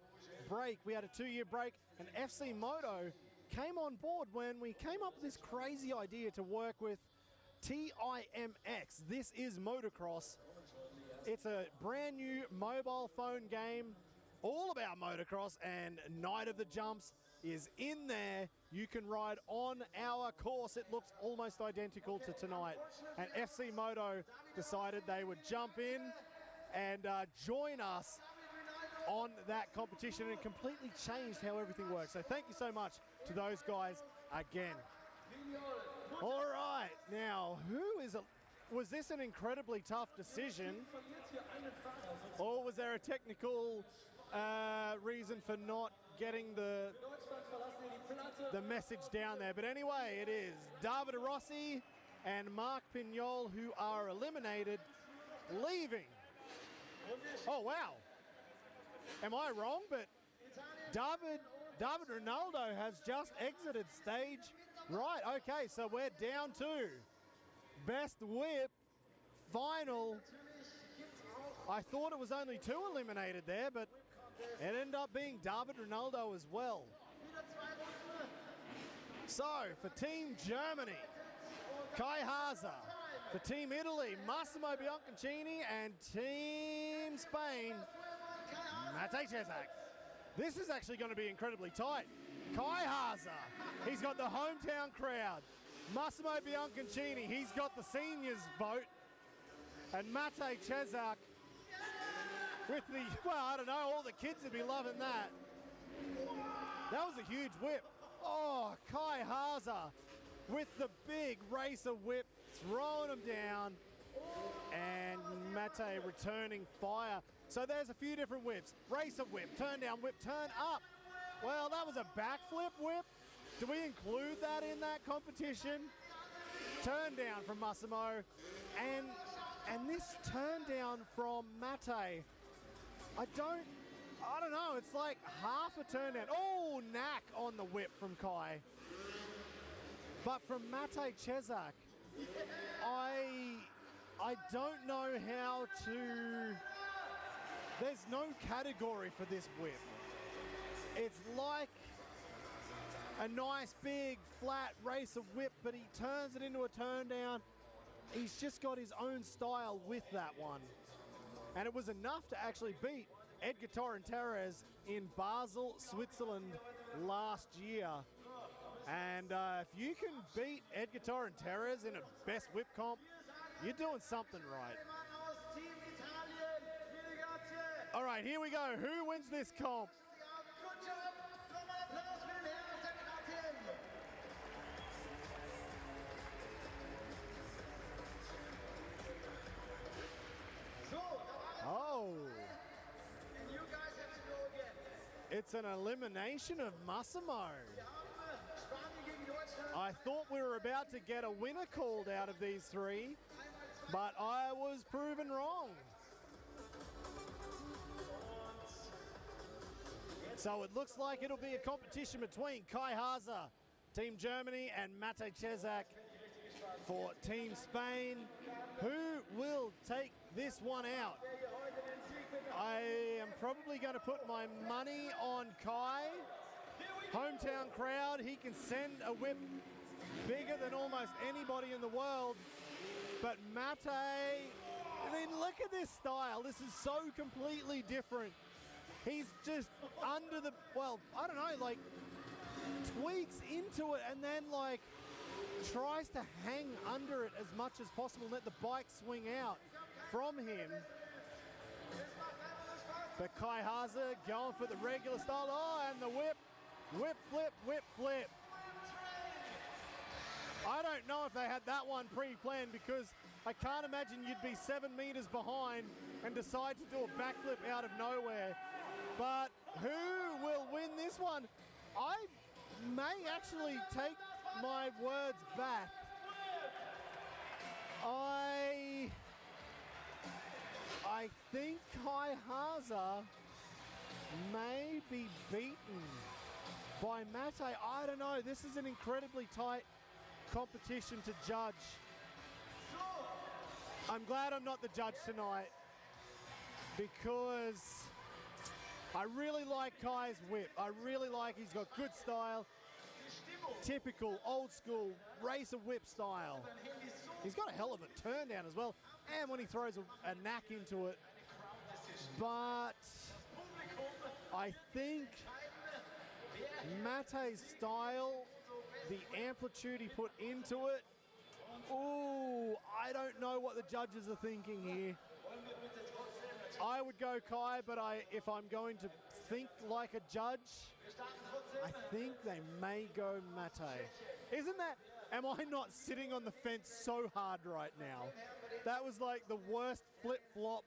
break. We had a 2-year break, and FC Moto came on board when we came up with this crazy idea to work with TIMX. This is motocross. It's a brand new mobile phone game all about motocross, and Night of the Jumps is in there. You can ride on our course. It looks almost identical to tonight. And FC Moto decided they would jump in and join us on that competition, and completely changed how everything works. So thank you so much to those guys again. All right, now was this an incredibly tough decision, or was there a technical reason for not getting the message down there? But anyway, it is David Rossi and Mark Pinol who are eliminated, leaving. Oh, wow. Am I wrong? But David Ronaldo has just exited stage. Right, okay, so we're down to best whip final. I thought it was only 2 eliminated there, but it ended up being David Ronaldo as well. So for Team Germany, Kai Haaser. For Team Italy, Massimo Bianconcini, and Team Spain, Matej Cezak. This is actually going to be incredibly tight. Kai Haaser, he's got the hometown crowd. Massimo Bianconcini, he's got the seniors vote. And Matej Cezak with the, well, I don't know, all the kids would be loving that. That was a huge whip. Oh, Kai Haaser with the big racer whip, throwing him down, and Matej returning fire. So there's a few different whips. Racer whip, turn down whip, turn up. Well, that was a backflip whip. Do we include that in that competition? Turn down from Massimo. And this turn down from Mate. I don't know. It's like half a turn down. Oh, knack on the whip from Kai. But from Mate Cezak, I don't know how to... There's no category for this whip. It's like a nice big flat racer whip, but he turns it into a turn down. He's just got his own style with that one. And it was enough to actually beat Edgar Torrentines in Basel, Switzerland last year. And if you can beat Edgar Torrentines in a best whip comp, you're doing something right. All right, here we go. Who wins this comp? Oh. And you guys have to go again. It's an elimination of Massimo. I thought we were about to get a winner called out of these three, but I was proven wrong. So it looks like it'll be a competition between Kai Haaser, Team Germany, and Mate Cezak for Team Spain. Who will take this one out? I am probably going to put my money on Kai. Hometown crowd, he can send a whip bigger than almost anybody in the world. But Mate, I mean, look at this style. This is so completely different. He's just under the, well, I don't know, like tweaks into it and then like tries to hang under it as much as possible and let the bike swing out from him. But Kai Haaser going for the regular style. Oh, and the whip, whip, flip, whip, flip. I don't know if they had that one pre-planned because I can't imagine you'd be 7 meters behind and decide to do a backflip out of nowhere. But who will win this one? I may actually take my words back. I think Kai Haaser may be beaten by Mate. I don't know. This is an incredibly tight competition to judge. I'm glad I'm not the judge tonight because I really like Kai's whip. I really like he's got good style. Typical old school racer whip style. He's got a hell of a turn down as well. And when he throws a knack into it. But I think Mate's style, the amplitude he put into it. Ooh, I don't know what the judges are thinking here. I would go Kai, but if I'm going to think like a judge, I think they may go Mate. Isn't that, am I not sitting on the fence so hard right now? That was like the worst flip-flop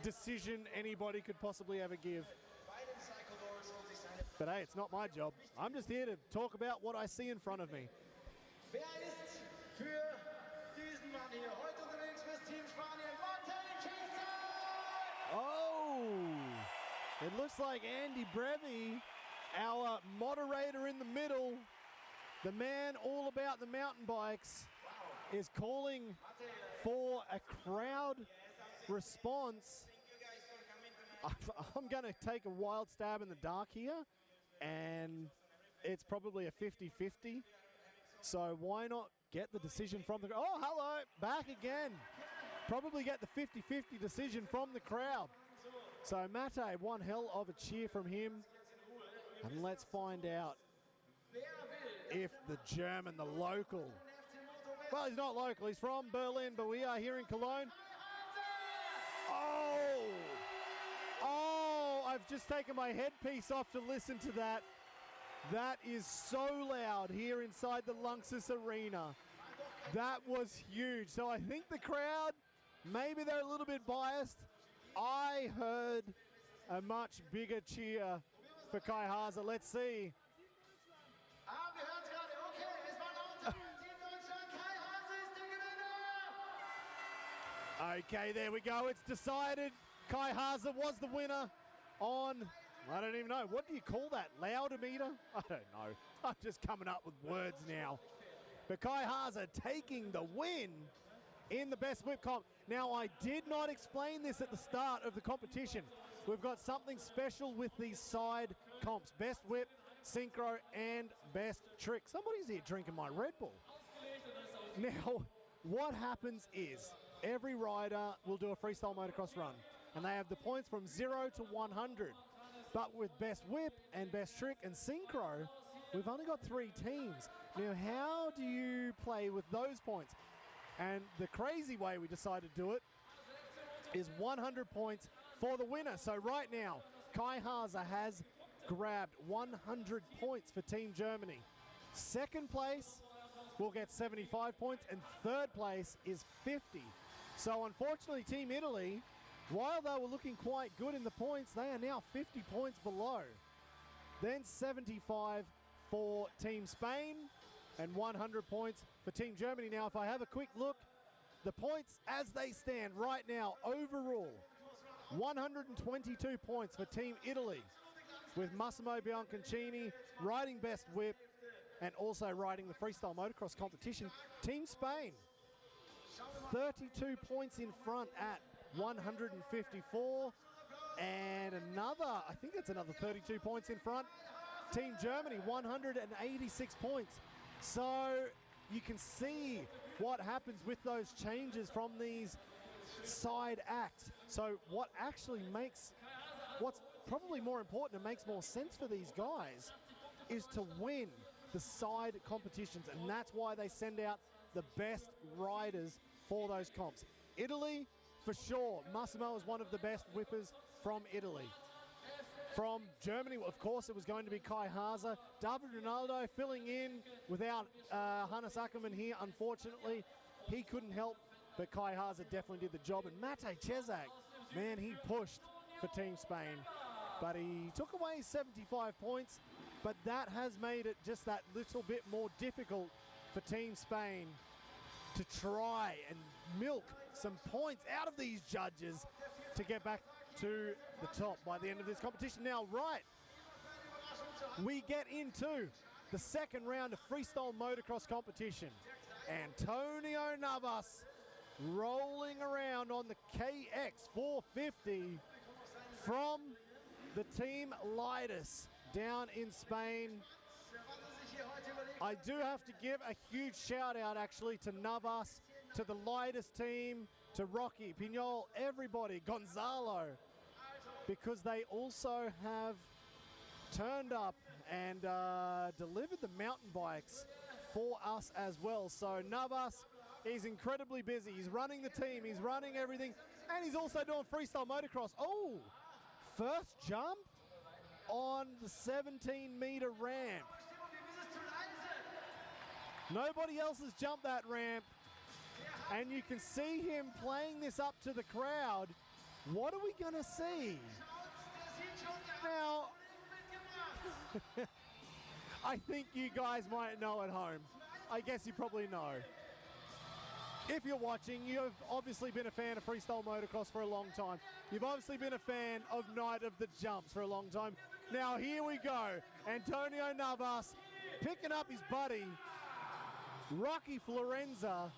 decision anybody could possibly ever give. But hey, it's not my job. I'm just here to talk about what I see in front of me. Wer ist für diesen Mann hier heute unterwegs fürs Team Spanien? Oh, it looks like Andy Brevi, our moderator in the middle, the man all about the mountain bikes, is calling for a crowd response. I'm going to take a wild stab in the dark here, and it's probably a 50-50. So why not get the decision from the... Oh, hello, back again. Probably get the 50-50 decision from the crowd. So Mate, one hell of a cheer from him. And let's find out if the German, the local, well, he's not local, he's from Berlin, but we are here in Cologne. Oh, I've just taken my headpiece off to listen to that. That is so loud here inside the Lanxess Arena. That was huge. So I think the crowd, maybe they're a little bit biased, I heard a much bigger cheer for Kai Haaser. Let's see. Ah, wir hören es gerade. Okay, es war laut. Team Deutschland, Kai Haaser ist der Gewinner. Okay, there we go. It's decided. Kai Haaser was the winner on, I don't even know, what do you call that? Loudometer? I don't know. I'm just coming up with words now. But Kai Haaser taking the win in the best whip comp. Now, I did not explain this at the start of the competition. We've got something special with these side comps. Best whip, synchro, and best trick. Somebody's here drinking my Red Bull. Now, what happens is every rider will do a freestyle motocross run, and they have the points from 0 to 100. But with best whip and best trick and synchro, we've only got 3 teams. Now, how do you play with those points? And the crazy way we decided to do it is 100 points for the winner. So right now, Kai Haaser has grabbed 100 points for Team Germany. Second place will get 75 points, and third place is 50. So unfortunately, Team Italy, while they were looking quite good in the points, they are now 50 points below. Then 75 for Team Spain, and 100 points for Team Germany. Now, if I have a quick look, the points as they stand right now, overall, 122 points for Team Italy, with Massimo Bianconcini riding best whip and also riding the freestyle motocross competition. Team Spain, 32 points in front at 154, and another, I think it's another 32 points in front. Team Germany, 186 points. So you can see what happens with those changes from these side acts. So what actually makes, what's probably more important and makes more sense for these guys is to win the side competitions, and that's why they send out the best riders for those comps. Italy, for sure, Massimo is one of the best whippers from Italy. From Germany, of course, it was going to be Kai Haaser. David Ronaldo filling in without Hannes Ackermann here, unfortunately. He couldn't help, but Kai Haaser definitely did the job. And Mate Cezak, man, he pushed for Team Spain, but he took away 75 points, but that has made it just that little bit more difficult for Team Spain to try and milk some points out of these judges to get back to the top by the end of this competition. Now, right, we get into the second round of freestyle motocross competition. Antonio Navas rolling around on the KX 450 from the Team Lightus down in Spain. I do have to give a huge shout out actually to Navas, to the Lightus team, to Rocky, Pinol, everybody, Gonzalo, because they also have turned up and delivered the mountain bikes for us as well. So Navas, he's incredibly busy. He's running the team, he's running everything, and he's also doing freestyle motocross. Oh, first jump on the 17-meter ramp. Nobody else has jumped that ramp, and you can see him playing this up to the crowd. What are we going to see? Now, I think you guys might know at home. I guess you probably know. If you're watching, you've obviously been a fan of freestyle motocross for a long time. You've obviously been a fan of Night of the Jumps for a long time. Now here we go. Antonio Navas picking up his buddy, Rocky Florenza,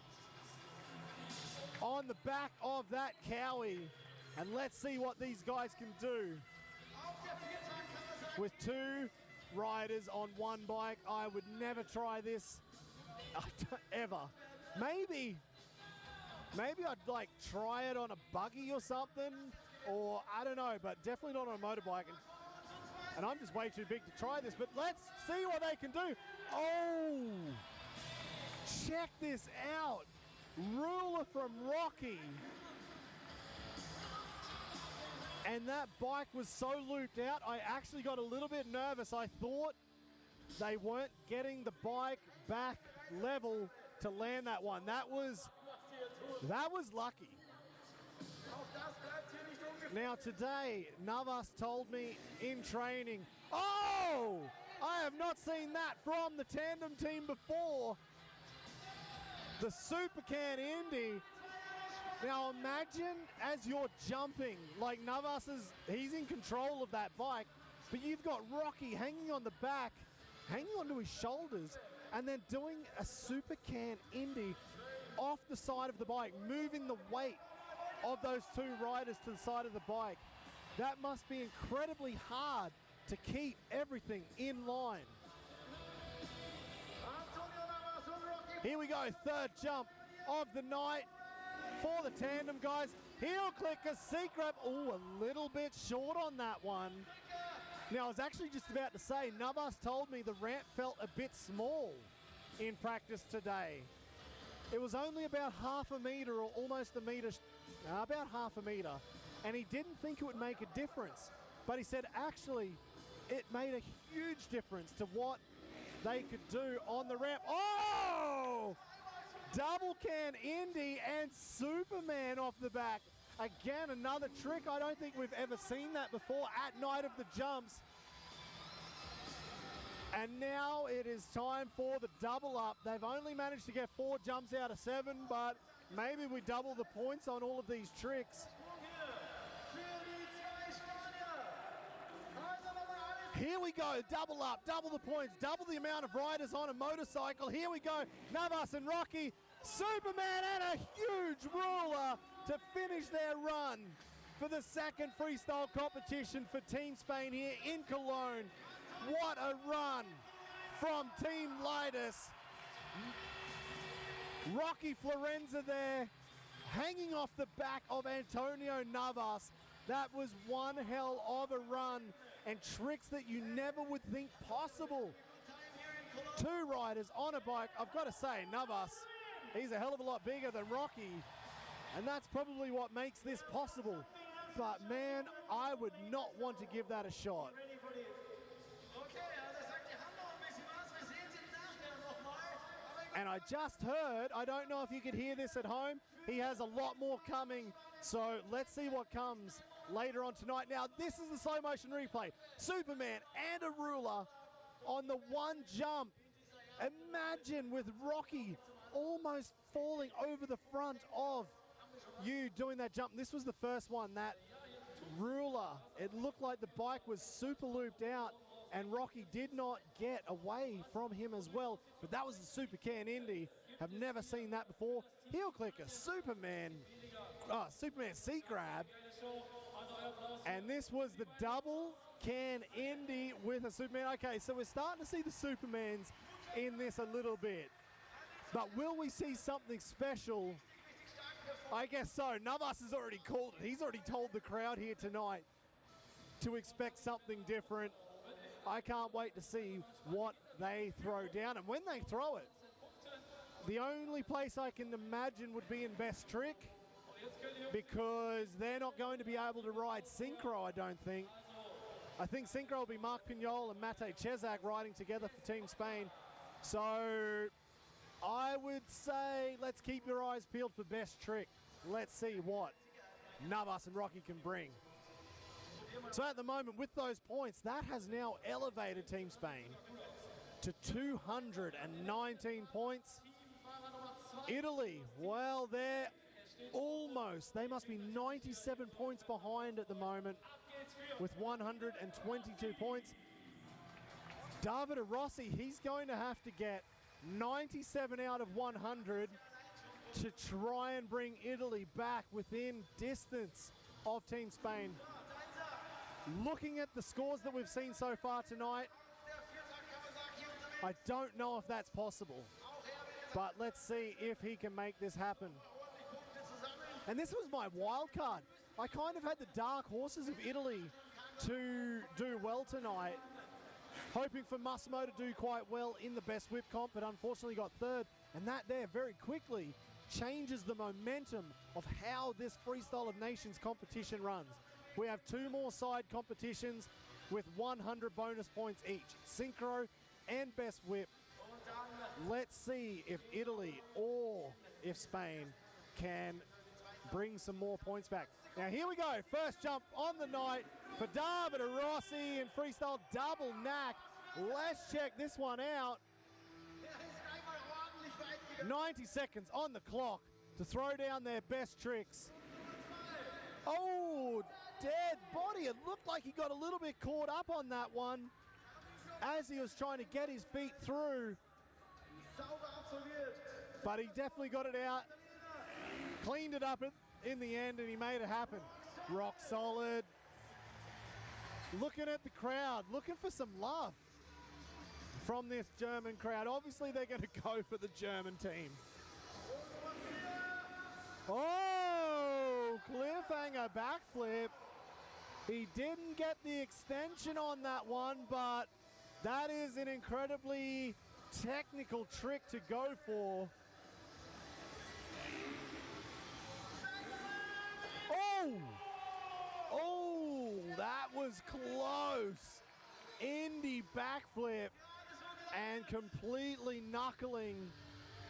on the back of that Cowie. And let's see what these guys can do. With two riders on one bike, I would never try this, ever. Maybe I'd like try it on a buggy or something, or I don't know, but definitely not on a motorbike. And I'm just way too big to try this, but let's see what they can do. Oh, check this out. Ruler from Rocky. And that bike was so looped out, I actually got a little bit nervous. I thought they weren't getting the bike back level to land that one. That was lucky. Now today, Navas told me in training, oh, I have not seen that from the Tandem team before. The Supercan Indy. Now imagine as you're jumping, like Navas he's in control of that bike, but you've got Rocky hanging on the back, hanging onto his shoulders, and then doing a Supercan Indy off the side of the bike, moving the weight of those two riders to the side of the bike. That must be incredibly hard to keep everything in line. Here we go, third jump of the night for the Tandem guys. Heel clicker, seat grab. Oh, a little bit short on that one. Now, I was actually just about to say, Navas told me the ramp felt a bit small in practice today. It was only about half a meter or almost a meter, about half a meter, and he didn't think it would make a difference. But he said, actually, it made a huge difference to what they could do on the ramp. Oh! Double can Indy and Superman off the back. Again, another trick. I don't think we've ever seen that before at Night of the Jumps. And now it is time for the double up. They've only managed to get 4 jumps out of 7, but maybe we double the points on all of these tricks. Here we go, double up, double the points, double the amount of riders on a motorcycle. Here we go, Navas and Rocky, Superman and a huge ruler to finish their run for the second freestyle competition for Team Spain here in Cologne. What a run from Team Lightus. Rocky Florenza there, hanging off the back of Antonio Navas. That was one hell of a run, and tricks that you never would think possible. 2 riders on a bike. I've got to say, Navas, he's a hell of a lot bigger than Rocky, and that's probably what makes this possible. But man, I would not want to give that a shot. And I just heard, I don't know if you could hear this at home, he has a lot more coming, so let's see what comes later on tonight. Now, this is the slow motion replay. Superman and a ruler on the one jump. Imagine with Rocky almost falling over the front of you doing that jump. This was the first one, that ruler. It looked like the bike was super looped out, and Rocky did not get away from him as well. But that was the Supercan Indy. Have never seen that before. Heel clicker, Superman seat grab. And this was the double can Indy with a Superman. Okay, so we're starting to see the Supermans in this a little bit. But will we see something special? I guess so. Navas has already called it. He's already told the crowd here tonight to expect something different. I can't wait to see what they throw down. And when they throw it, the only place I can imagine would be in best trick, because they're not going to be able to ride Synchro, I don't think. I think Synchro will be Mark Pinol and Matej Cezak riding together for Team Spain. So I would say let's keep your eyes peeled for best trick. Let's see what Navas and Rocky can bring. So at the moment, with those points, that has now elevated Team Spain to 219 points. Italy, well, they're almost, they must be 97 points behind at the moment with 122 points. David Rossi, he's going to have to get 97 out of 100 to try and bring Italy back within distance of Team Spain. Looking at the scores that we've seen so far tonight, I don't know if that's possible, but let's see if he can make this happen. And this was my wild card. I kind of had the dark horses of Italy to do well tonight, hoping for Massimo to do quite well in the best whip comp, but unfortunately got third. And that there very quickly changes the momentum of how this Freestyle of Nations competition runs. We have 2 more side competitions with 100 bonus points each, Synchro and best whip. Let's see if Italy or if Spain can bring some more points back. Now here we go, first jump on the night for David Rossi in freestyle double knack. Let's check this one out. 90 seconds on the clock to throw down their best tricks. Oh, dead body. It looked like he got a little bit caught up on that one as he was trying to get his feet through. But he definitely got it out, cleaned it up in the end, and he made it happen. Rock solid. Looking at the crowd, looking for some love from this German crowd. Obviously, they're going to go for the German team. Oh, cliffhanger backflip. He didn't get the extension on that one, but that is an incredibly technical trick to go for. Oh, that was close. Indie backflip and completely knuckling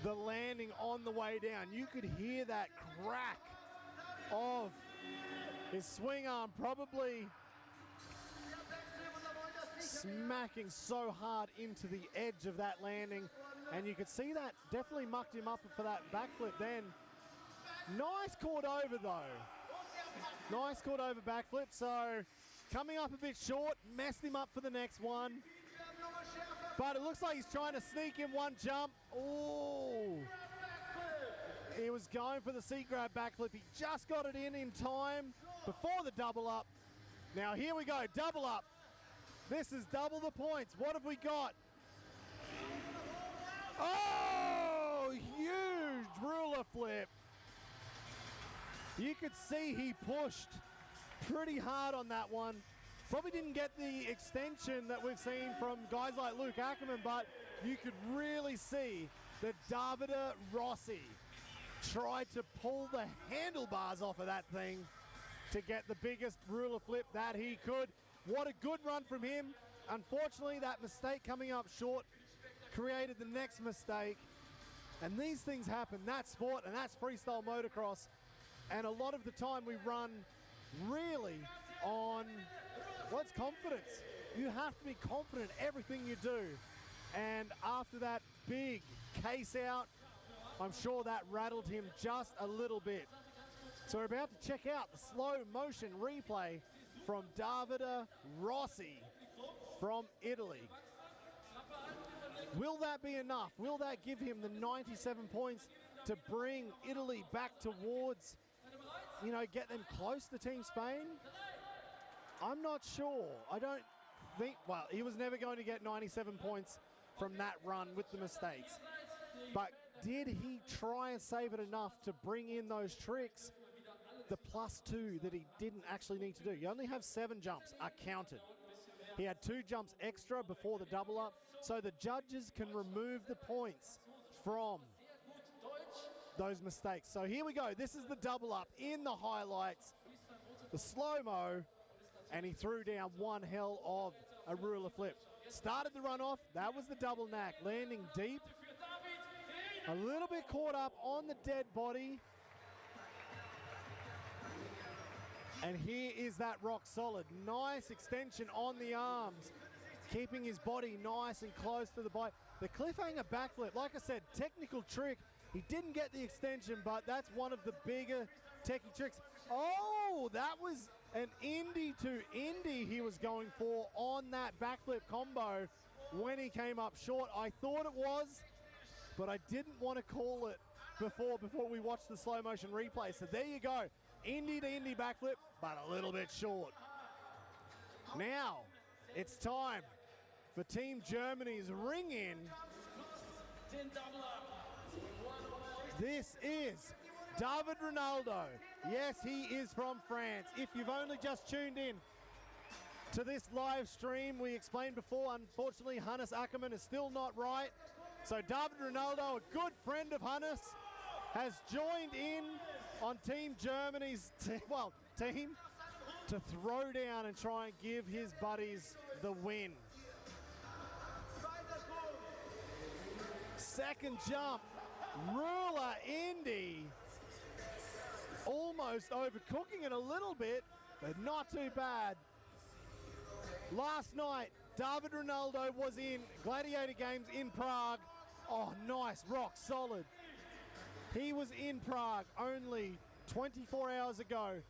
the landing on the way down. You could hear that crack of his swing arm probably smacking so hard into the edge of that landing, and you could see that definitely mucked him up for that backflip then. Nice caught over though. Nice caught over backflip, so coming up a bit short, messed him up for the next one. But it looks like he's trying to sneak in one jump. Oh, he was going for the seat grab backflip. He just got it in time before the double up. Now here we go, double up. This is double the points. What have we got? Oh, huge ruler flip. You could see he pushed pretty hard on that one. Probably didn't get the extension that we've seen from guys like Luke Ackermann, but you could really see that David Rossi tried to pull the handlebars off of that thing to get the biggest ruler flip that he could. What a good run from him. Unfortunately, that mistake coming up short created the next mistake. And these things happen. That's sport, and that's freestyle motocross. And a lot of the time we run really on, well, it's confidence. You have to be confident in everything you do. And after that big case out, I'm sure that rattled him just a little bit. So we're about to check out the slow motion replay from David Rossi from Italy. Will that be enough? Will that give him the 97 points to bring Italy back towards, you know, get them close to Team Spain? I'm not sure. I don't think, well, he was never going to get 97 points from that run with the mistakes. But did he try and save it enough to bring in those tricks? The +2 that he didn't actually need to do. You only have 7 jumps are counted. He had 2 jumps extra before the double up, so the judges can remove the points from those mistakes. So here we go. This is the double up in the highlights, the slow-mo, and he threw down one hell of a ruler flip. Started the run off. That was the double knack, landing deep. A little bit caught up on the dead body. And here is that rock solid. Nice extension on the arms, keeping his body nice and close to the bike. The cliffhanger backflip, like I said, technical trick. He didn't get the extension, but that's one of the bigger techie tricks. Oh, that was an indie to indie he was going for on that backflip combo when he came up short. I thought it was, but I didn't want to call it before we watched the slow motion replay. So there you go. Indie to indie backflip, but a little bit short. Now, it's time for Team Germany's ring in. This is David Ronaldo. Yes, he is from France. If you've only just tuned in to this live stream, we explained before, unfortunately, Hannes Ackermann is still not right. So David Ronaldo, a good friend of Hannes, has joined in on Team Germany's team to throw down and try and give his buddies the win. Second jump, ruler indie. Almost overcooking it a little bit, but not too bad. Last night, David Ronaldo was in Gladiator Games in Prague. Oh, nice, rock solid. He was in Prague only 24 hours ago.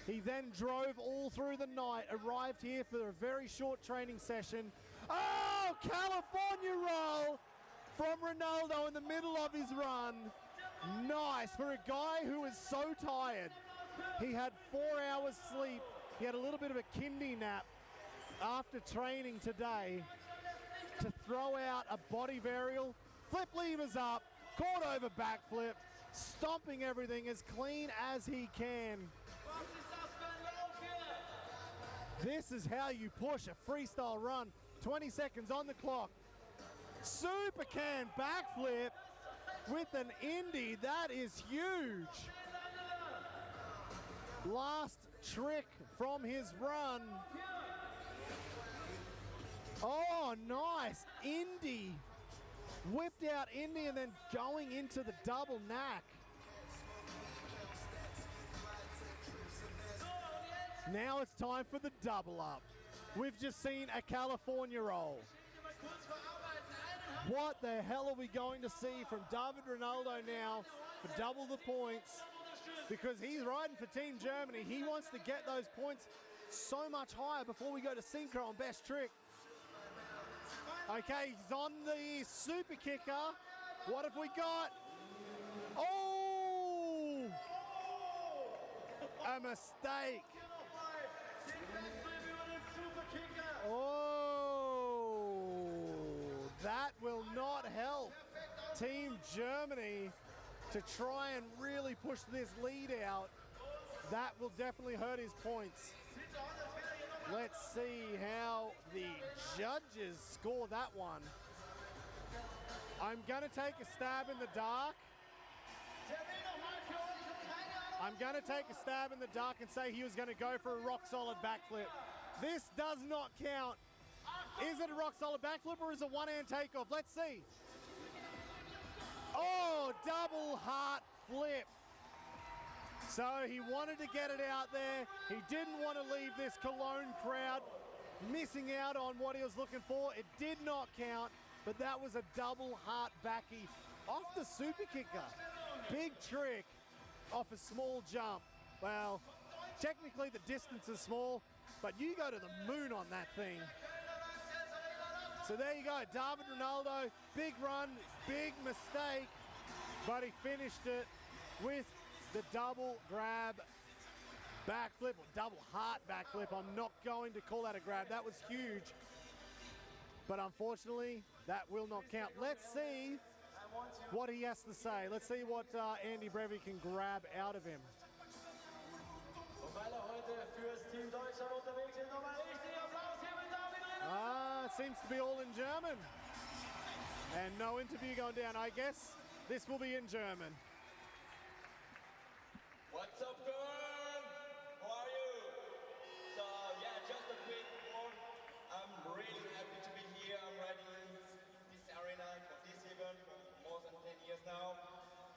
He then drove all through the night, arrived here for a very short training session. Oh, California roll from Ronaldo in the middle of his run. Nice for a guy who is so tired. He had 4 hours sleep. He had a little bit of a kindy nap after training today to throw out a body varial. Flip levers up, caught over backflip, stomping everything as clean as he can. This is how you push a freestyle run. 20 seconds on the clock. Super can backflip with an Indy. That is huge. Last trick from his run. Oh, nice. Indy. Whipped out Indy and then going into the double knack. Now it's time for the double up. We've just seen a California roll. What the hell are we going to see from David Ronaldo now for double the points? Because he's riding for Team Germany. He wants to get those points so much higher before we go to Synchro on best trick. Okay, he's on the super kicker. What have we got? Oh! A mistake. Oh! That will not help Team Germany to try and really push this lead out. That will definitely hurt his points. Let's see how the judges score that one. I'm gonna take a stab in the dark. I'm gonna take a stab in the dark and say he was gonna go for a rock solid backflip. This does not count. Is it a rock solid backflip or is it one-hand takeoff? Let's see. Oh, double heart flip. So he wanted to get it out there. He didn't want to leave this Cologne crowd missing out on what he was looking for. It did not count, but that was a double heart backy off the super kicker. Big trick off a small jump. Well, technically the distance is small, but you go to the moon on that thing. So there you go, David Ronaldo, big run, big mistake, but he finished it with the double grab backflip, or double heart backflip. I'm not going to call that a grab. That was huge. But unfortunately, that will not count. Let's see what he has to say. Let's see what Andy Brevi can grab out of him. It seems to be all in German. And no interview going down. I guess this will be in German. What's up, Cologne? How are you? So yeah, just a quick one. I'm really happy to be here. I'm riding this arena for this event for more than 10 years now.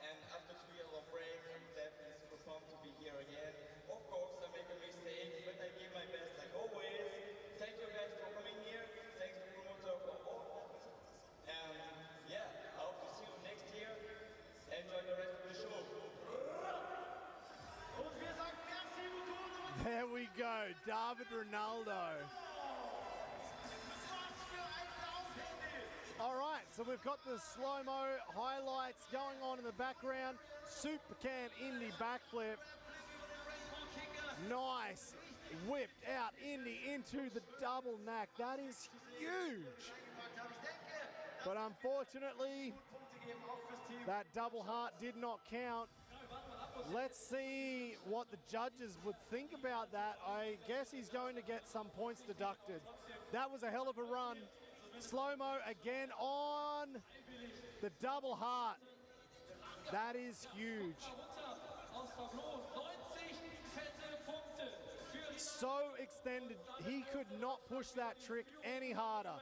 And after 2 years of break, I'm definitely super pumped to be here again. Of course, I make a mistake, but I give my best like always. Thank you guys for coming here. Thanks to promoter for all. And yeah, I hope to see you next year. Enjoy the rest of the show. There we go, David Ronaldo. All right, so we've got the slow-mo highlights going on in the background. Super can Indy backflip. Nice. Whipped out Indy into the double knack. That is huge. But unfortunately, that double heart did not count. Let's see what the judges would think about that. I guess he's going to get some points deducted. That was a hell of a run. Slow-mo again on the double heart. That is huge. So extended, he could not push that trick any harder.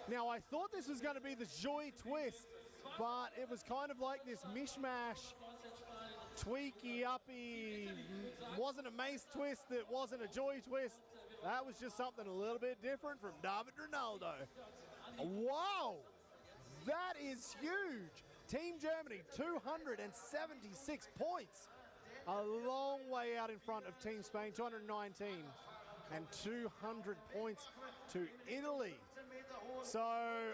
Now, I thought this was going to be the Joy twist, but it was kind of like this mishmash tweaky uppy, wasn't a mace twist, it wasn't a joy twist. That was just something a little bit different from David Ronaldo. Wow, that is huge. Team Germany, 276 points. A long way out in front of Team Spain, 219. And 200 points to Italy. So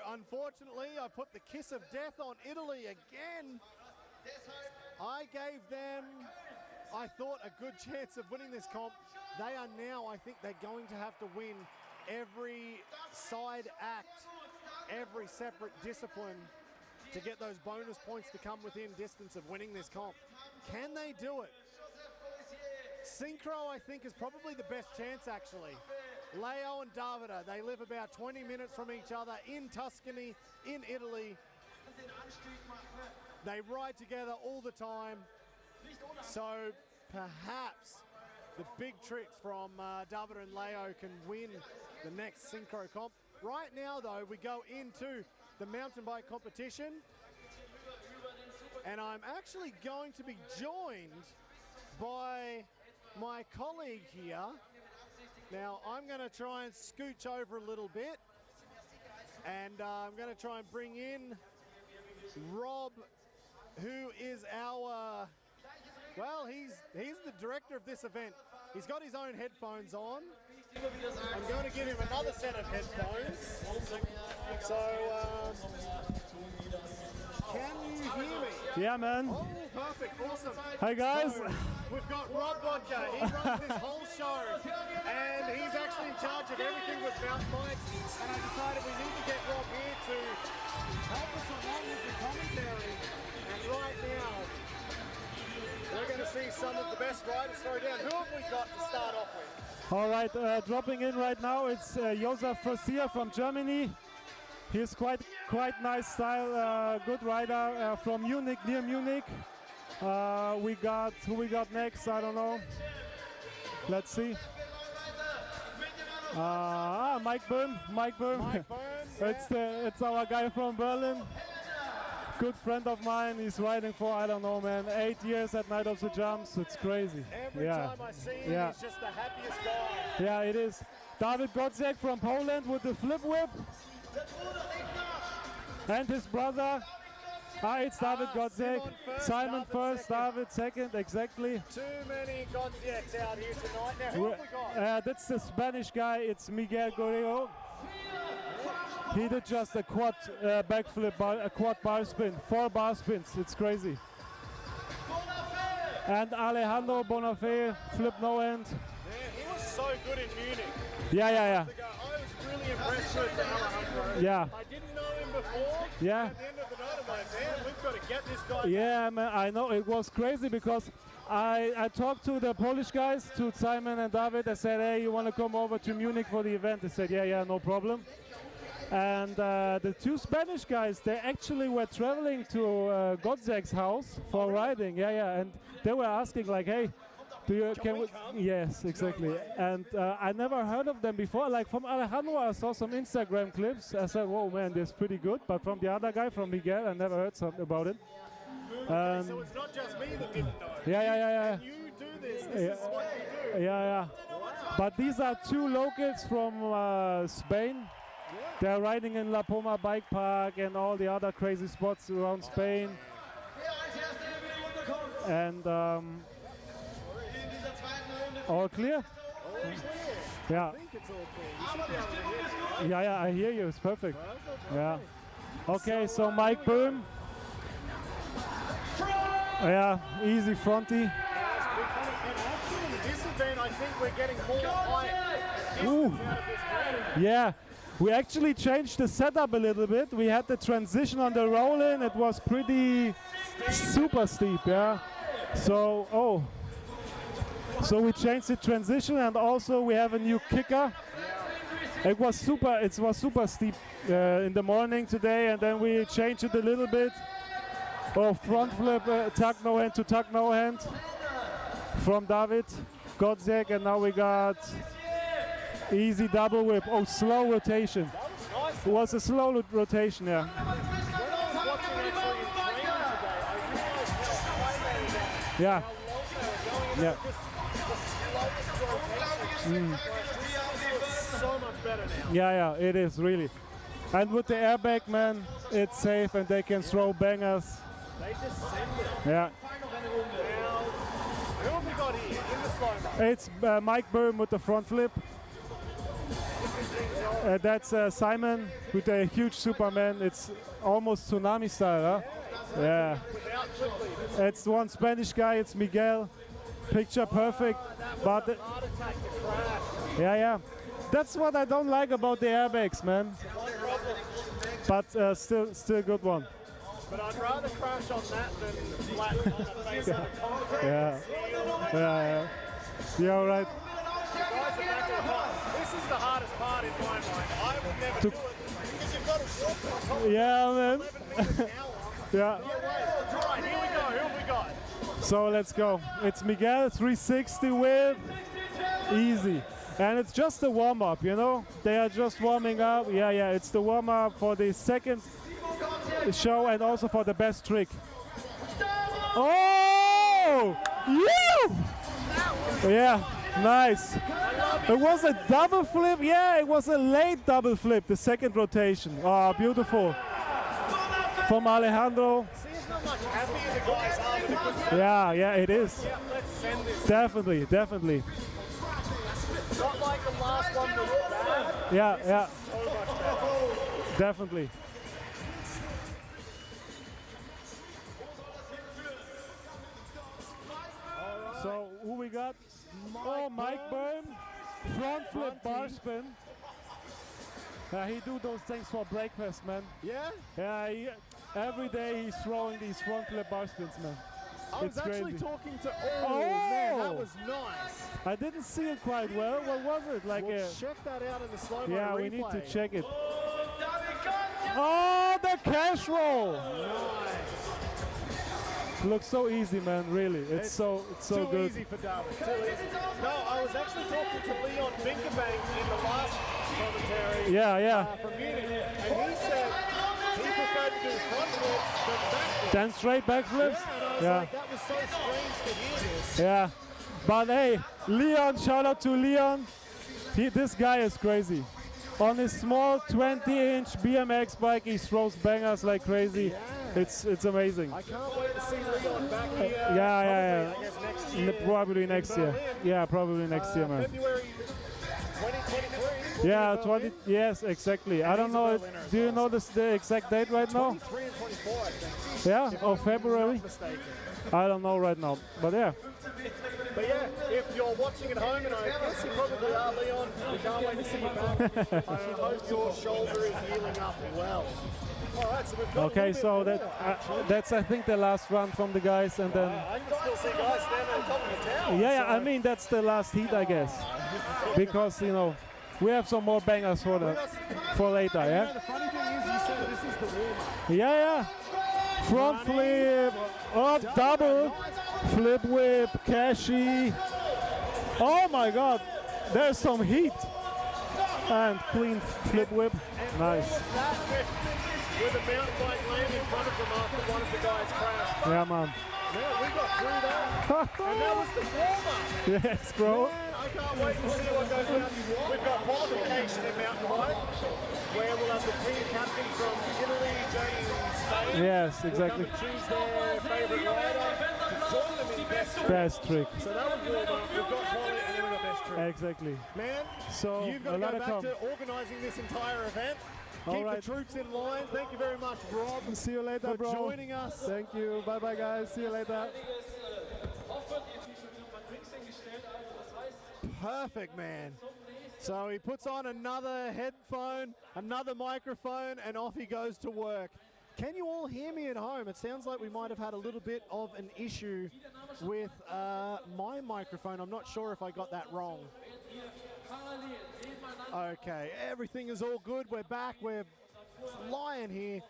unfortunately, I put the kiss of death on Italy again. I gave them, I thought, a good chance of winning this comp. They are now, I think they're going to have to win every side act, every separate discipline to get those bonus points to come within distance of winning this comp. Can they do it? Synchro, I think, is probably the best chance, actually. Leo and Davide, they live about 20 minutes from each other in Tuscany, in Italy. They ride together all the time. So perhaps the big tricks from Davide and Leo can win the next Synchro comp. Right now, though, we go into the mountain bike competition. And I'm actually going to be joined by my colleague here. Now I'm going to try and scooch over a little bit, and I'm going to try and bring in Rob, who is our, well, he's the director of this event. He's got his own headphones on. I'm going to give him another set of headphones. So can you hear me? Yeah, man. Oh, perfect, awesome. Hi, guys. So, we've got Rob Vodka. He runs this whole show, and he's actually in charge of everything with mountain bikes. And I decided we need to get Rob here to help us along with the commentary. And right now, we're going to see some of the best riders throw down. Who have we got to start off with? All right, dropping in right now, it's Josef Fossier from Germany. He's quite nice style, good rider from Munich, near Munich. We got, who we got next, I don't know. Let's see. Mike Böhm. Mike Böhm, yeah. It's our guy from Berlin. Good friend of mine. He's riding for, I don't know, man, 8 years at Night of the Jumps. It's crazy. Every time I see him, he's just the happiest guy. Yeah, it is. David Ronaldo from Poland with the flip whip. And his brother. It's David Ronaldo. Simon first, David second, exactly. Too many Gonzieks out here tonight. Now, who have we got? That's the Spanish guy. It's Miguel Guerrero. He did just a quad backflip, a quad bar spin, 4 bar spins. It's crazy. And Alejandro Bonafé, flip no end. Yeah, he was so good in Munich. Yeah. I was really impressed with Alejandro. Yeah. I didn't know him before. Yeah. At the end of the night, I'm like, man, we've got to get this guy. Yeah, man, I know. It was crazy because I talked to the Polish guys, to Simon and David. I said, hey, you want to come over to Munich for the event? They said, yeah, no problem. And the 2 Spanish guys, they actually were traveling to Godzek's house for riding. Yeah, and they were asking like, hey, can we come? Yes, exactly. No, and I never heard of them before. Like from Alejandro, I saw some Instagram clips. I said, whoa, man, this is pretty good. But from the other guy, from Miguel, I never heard something about it. Okay, so it's not just me that didn't know. Yeah. And you do this. This is what you do. Yeah. Wow. But these are 2 locals from Spain. Yeah. They're riding in La Poma Bike Park and all the other crazy spots around Spain. And all clear? Yeah. I think it's all clear. You should be able to hear me. Yeah, I hear you. It's perfect. Yeah. Okay, so Mike Böhm. Yeah, easy fronty. And actually, in this event, I think we're getting more height. Ooh. Out of this road. Yeah. We actually changed the setup a little bit. We had the transition on the roll-in. It was pretty super steep, yeah. So we changed the transition, and also we have a new kicker. It was super steep in the morning today, and then we changed it a little bit. Front flip, tuck no hand to tuck no hand from David Godzek, and now we got easy double whip. Slow rotation. That was nice. It was a slow rotation, yeah. When I was watching actually in training today, I realized how high they were. Yeah. Yeah. So much better now. Yeah, it is really. And with the airbag, man, it's safe and they can throw bangers. They just send it. Yeah. Now, who have we got here in the slow-mo? It's Mike Böhm with the front flip. That's Simon with a huge Superman. It's almost tsunami style, huh? Yeah. Without flip leaders. It's one Spanish guy, it's Miguel. Picture perfect. But Heart attack to crash. yeah. That's what I don't like about the airbags, man. But still good one. But I'd rather crash on that than flat on the face of the concrete. Yeah. Yeah, all right. Guys are back on top. This is the hardest part in my mind. I would never do it because you've got to walk on top of Yeah, man. 11 meters an hour. Yeah. All right, here we go. Who have we got? So let's go. It's Miguel 360 with easy. And it's just a warm-up, you know? They are just warming up. Yeah, it's the warm-up for the second show and also for the best trick. Oh! Yeah, nice. It was a double flip. Yeah, it was a late double flip, the second rotation. Oh, beautiful. From Alejandro. See, it's not much happier the guys are with a good set. Yeah, it is. Yeah, let's send this. Definitely. Not like the last one was bad. Yeah, So much better. definitely. So who we got? Mike Böhm, front flip bar spin. He do those things for breakfast, man. Yeah? Yeah, every day he's throwing these front flip bar spins, man. I was It's actually crazy. talking to. Oh, man, that Oh! was nice. I didn't see it quite well. What was it? Like We'll a check that out in the slow-mo yeah, replay. we need to check it. Oh, the cash roll! Looks so easy, man. Really, it's so Too good. easy for David. Too easy. No, I was actually talking to Leon Binkerbank in the last commentary. Yeah. From Munich, and he said he preferred to do front flips than back flips. 10 straight backflips. Yeah, and I was Yeah. like, that was so strange to hear this. Yeah, but hey, Leon, shout out to Leon. This guy is crazy. On his small 20-inch BMX bike, he throws bangers like crazy. It's amazing. I can't wait to see Leon back here. Yeah. Probably, I guess next year. Probably next year. Berlin. Yeah, probably next year, man. February 2023. Yeah, Berlin. 20. Yes, exactly. I don't he's a know. Berliner as Do you well, know the exact date right now? 23 and 24, I think. Yeah, If of I'm February. not mistaken. I don't know right now, but yeah. But yeah, if you're watching at home, and I guess you probably are, Leon, we can't wait to see you back. I hope your shoulder is healing up well. All right, so we've got Okay, a so little bit more, that's I think the last run from the guys, and then I can still see guys standing on top of the tower. yeah, so I mean that's the last heat, I guess, because we have some more bangers for later, You know, yeah. the funny thing is, you said this is the warm-up. Yeah. Front flip, up double, flip whip, cashy. Oh my God, there's some heat, and clean flip whip, nice. That with a mountain bike laying in front of them after one of the guys crashed. Yeah, man. Yeah, we got through that. And that was the warm-up. Yes, bro. Man, I can't wait to see what goes down. We've got qualification in mountain bike, where we'll have the team captain from Italy, Germany, and Spain. Yes, exactly. Will come and choose their favourite rider to join them in best trick. Best trick. So that was warm-up. We've got quality and then we've got best trick. Exactly. Man, So you've got a to lot go of back come. to organising this entire event. All Keep right. the troops in line. Thank you very much, Rob, See you later, for bro. joining us. Thank you. Bye, bye, guys. See you later. Perfect, man. So he puts on another headphone, another microphone, and off he goes to work. Can you all hear me at home? It sounds like we might have had a little bit of an issue with my microphone. I'm not sure if I got that wrong. Okay, everything is all good. We're back. We're flying here.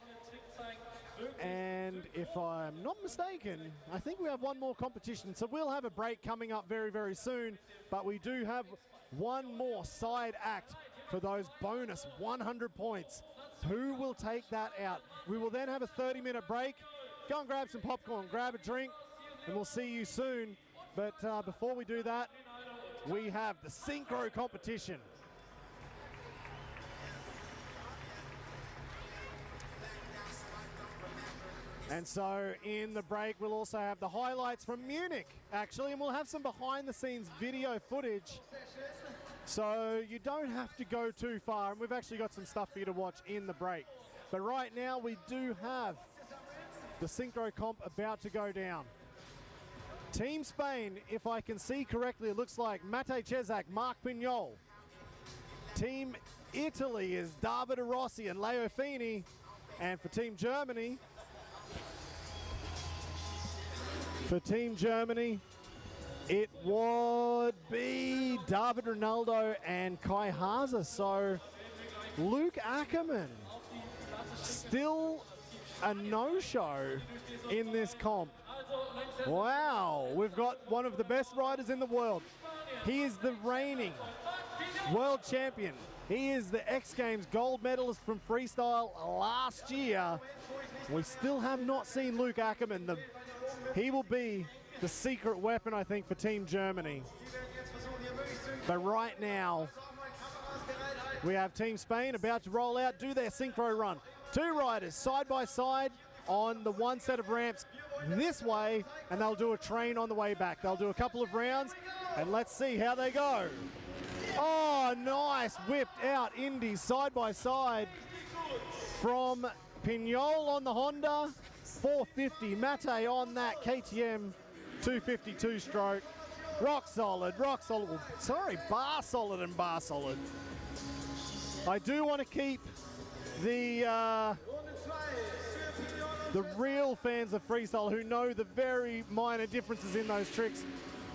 And if I'm not mistaken, I think we have one more competition. So we'll have a break coming up very, very soon. But we do have one more side act for those bonus 100 points. Who will take that out? We will then have a 30-minute break. Go and grab some popcorn, grab a drink, and we'll see you soon. But before we do that, we have the Synchro competition. And so in the break, we'll also have the highlights from Munich, actually, and we'll have some behind-the-scenes video footage. So you don't have to go too far, and we've actually got some stuff for you to watch in the break. But right now, we do have the Synchro comp about to go down. Team Spain, if I can see correctly, it looks like Matej Cezak, Mark Pinol. Team Italy is David Rossi and Leo Fini. And for Team Germany, it would be David Ronaldo and Kai Haaser. So Luke Ackermann, still a no-show in this comp. Wow, we've got one of the best riders in the world. He is the reigning world champion. He is the X Games gold medalist from freestyle last year. We still have not seen Luke Ackermann. He will be the secret weapon, I think, for Team Germany. But right now, we have Team Spain about to roll out, do their synchro run. Two riders side by side on the one set of ramps this way, and they'll do a train on the way back. They'll do a couple of rounds, and let's see how they go. Oh, nice whipped out Indy side by side from Pinol on the Honda 450, Mate on that KTM 252 stroke. Rock solid, sorry, bar solid and bar solid. I do want to keep the real fans of freestyle who know the very minor differences in those tricks.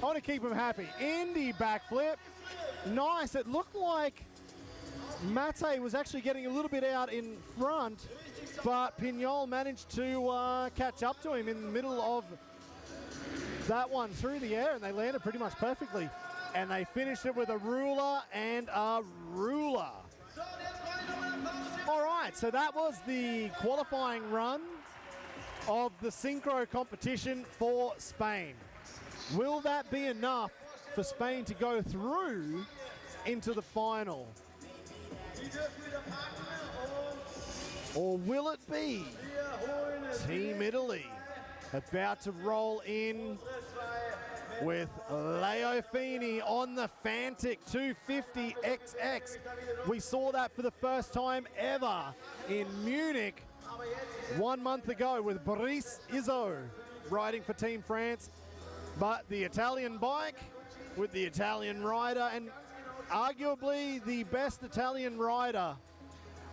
I want to keep them happy. Indy backflip, nice. It looked like Mate was actually getting a little bit out in front, but Pinol managed to catch up to him in the middle of that one through the air, and they landed pretty much perfectly. And they finished it with a ruler and a ruler. All right, so that was the qualifying run of the Synchro competition for Spain. Will that be enough for Spain to go through into the final? Or will it be Team Italy about to roll in with Leo Fini on the Fantic 250 XX? We saw that for the first time ever in Munich 1 month ago with Brice Izzo riding for Team France. But the Italian bike with the Italian rider, and arguably the best Italian rider,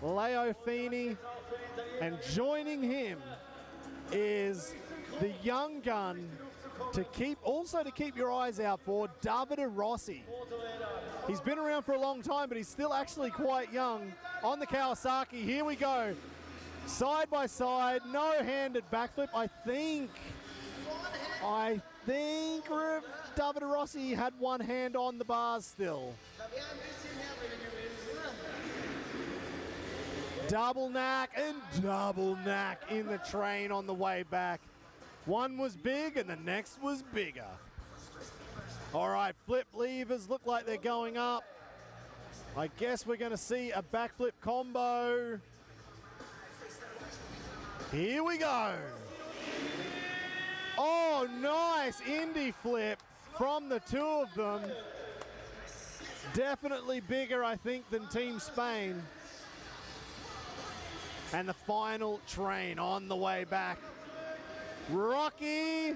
Leo Fini, and joining him is the young gun to keep your eyes out for, David Rossi. He's been around for a long time, but he's still actually quite young on the Kawasaki. Here we go, side by side, no-handed backflip. I think David Rossi had one hand on the bars still. Double knack and double knack in the train on the way back. One was big and the next was bigger. All right, flip levers look like they're going up. I guess we're going to see a backflip combo. Here we go. Oh, nice Indy flip from the two of them. Definitely bigger, I think, than Team Spain. And the final train on the way back. Rocky.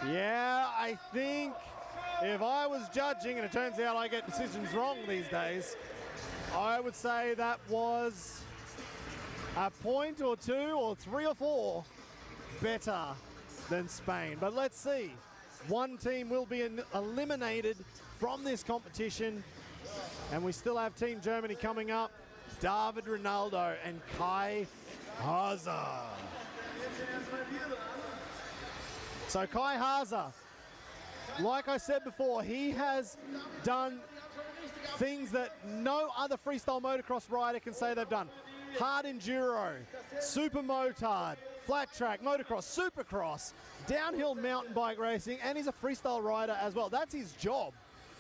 Yeah, I think if I was judging, and it turns out I get decisions wrong these days, I would say that was a point or two or three or four better than Spain. But let's see. One team will be eliminated from this competition, and we still have Team Germany coming up. David Ronaldo and Kai Haaser. So Kai Haaser, like I said before, he has done things that no other freestyle motocross rider can say they've done. Hard enduro, super motard, flat track, motocross, supercross, downhill mountain bike racing, and he's a freestyle rider as well. That's his job.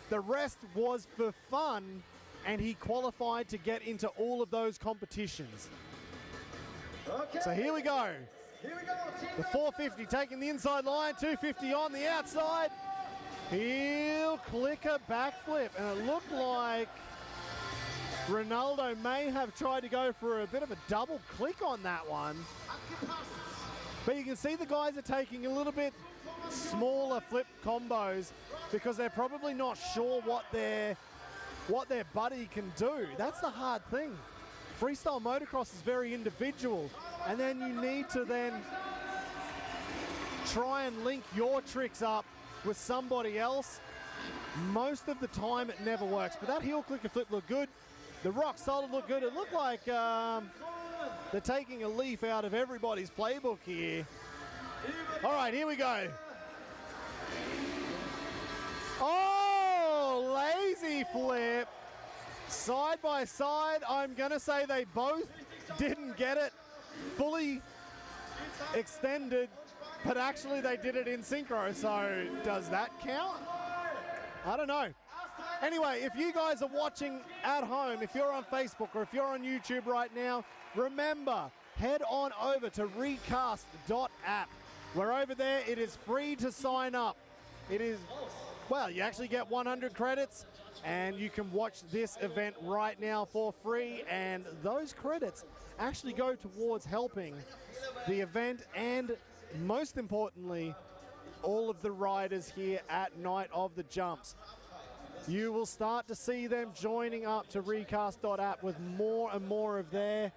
The rest was for fun, and he qualified to get into all of those competitions. So here we go. The 450 taking the inside line, 250 on the outside. He'll click a backflip, and it looked like Ronaldo may have tried to go for a bit of a double click on that one. But you can see the guys are taking a little bit smaller flip combos because they're probably not sure what their buddy can do. That's the hard thing. Freestyle motocross is very individual, and then you need to then try and link your tricks up with somebody else. Most of the time it never works, but that heel clicker flip looked good. The rock solid looked good. It looked like they're taking a leaf out of everybody's playbook here. All right, here we go. Oh, lazy flip. Side by side, I'm gonna say they both didn't get it fully extended, but actually they did it in synchro, so does that count? I don't know. Anyway, if you guys are watching at home, if you're on Facebook or if you're on YouTube right now, remember, head on over to recast.app. We're over there. It is free to sign up. It is, well, you actually get 100 credits, and you can watch this event right now for free, and those credits actually go towards helping the event and, most importantly, all of the riders here at Night of the Jumps. You will start to see them joining up to recast.app with more and more of their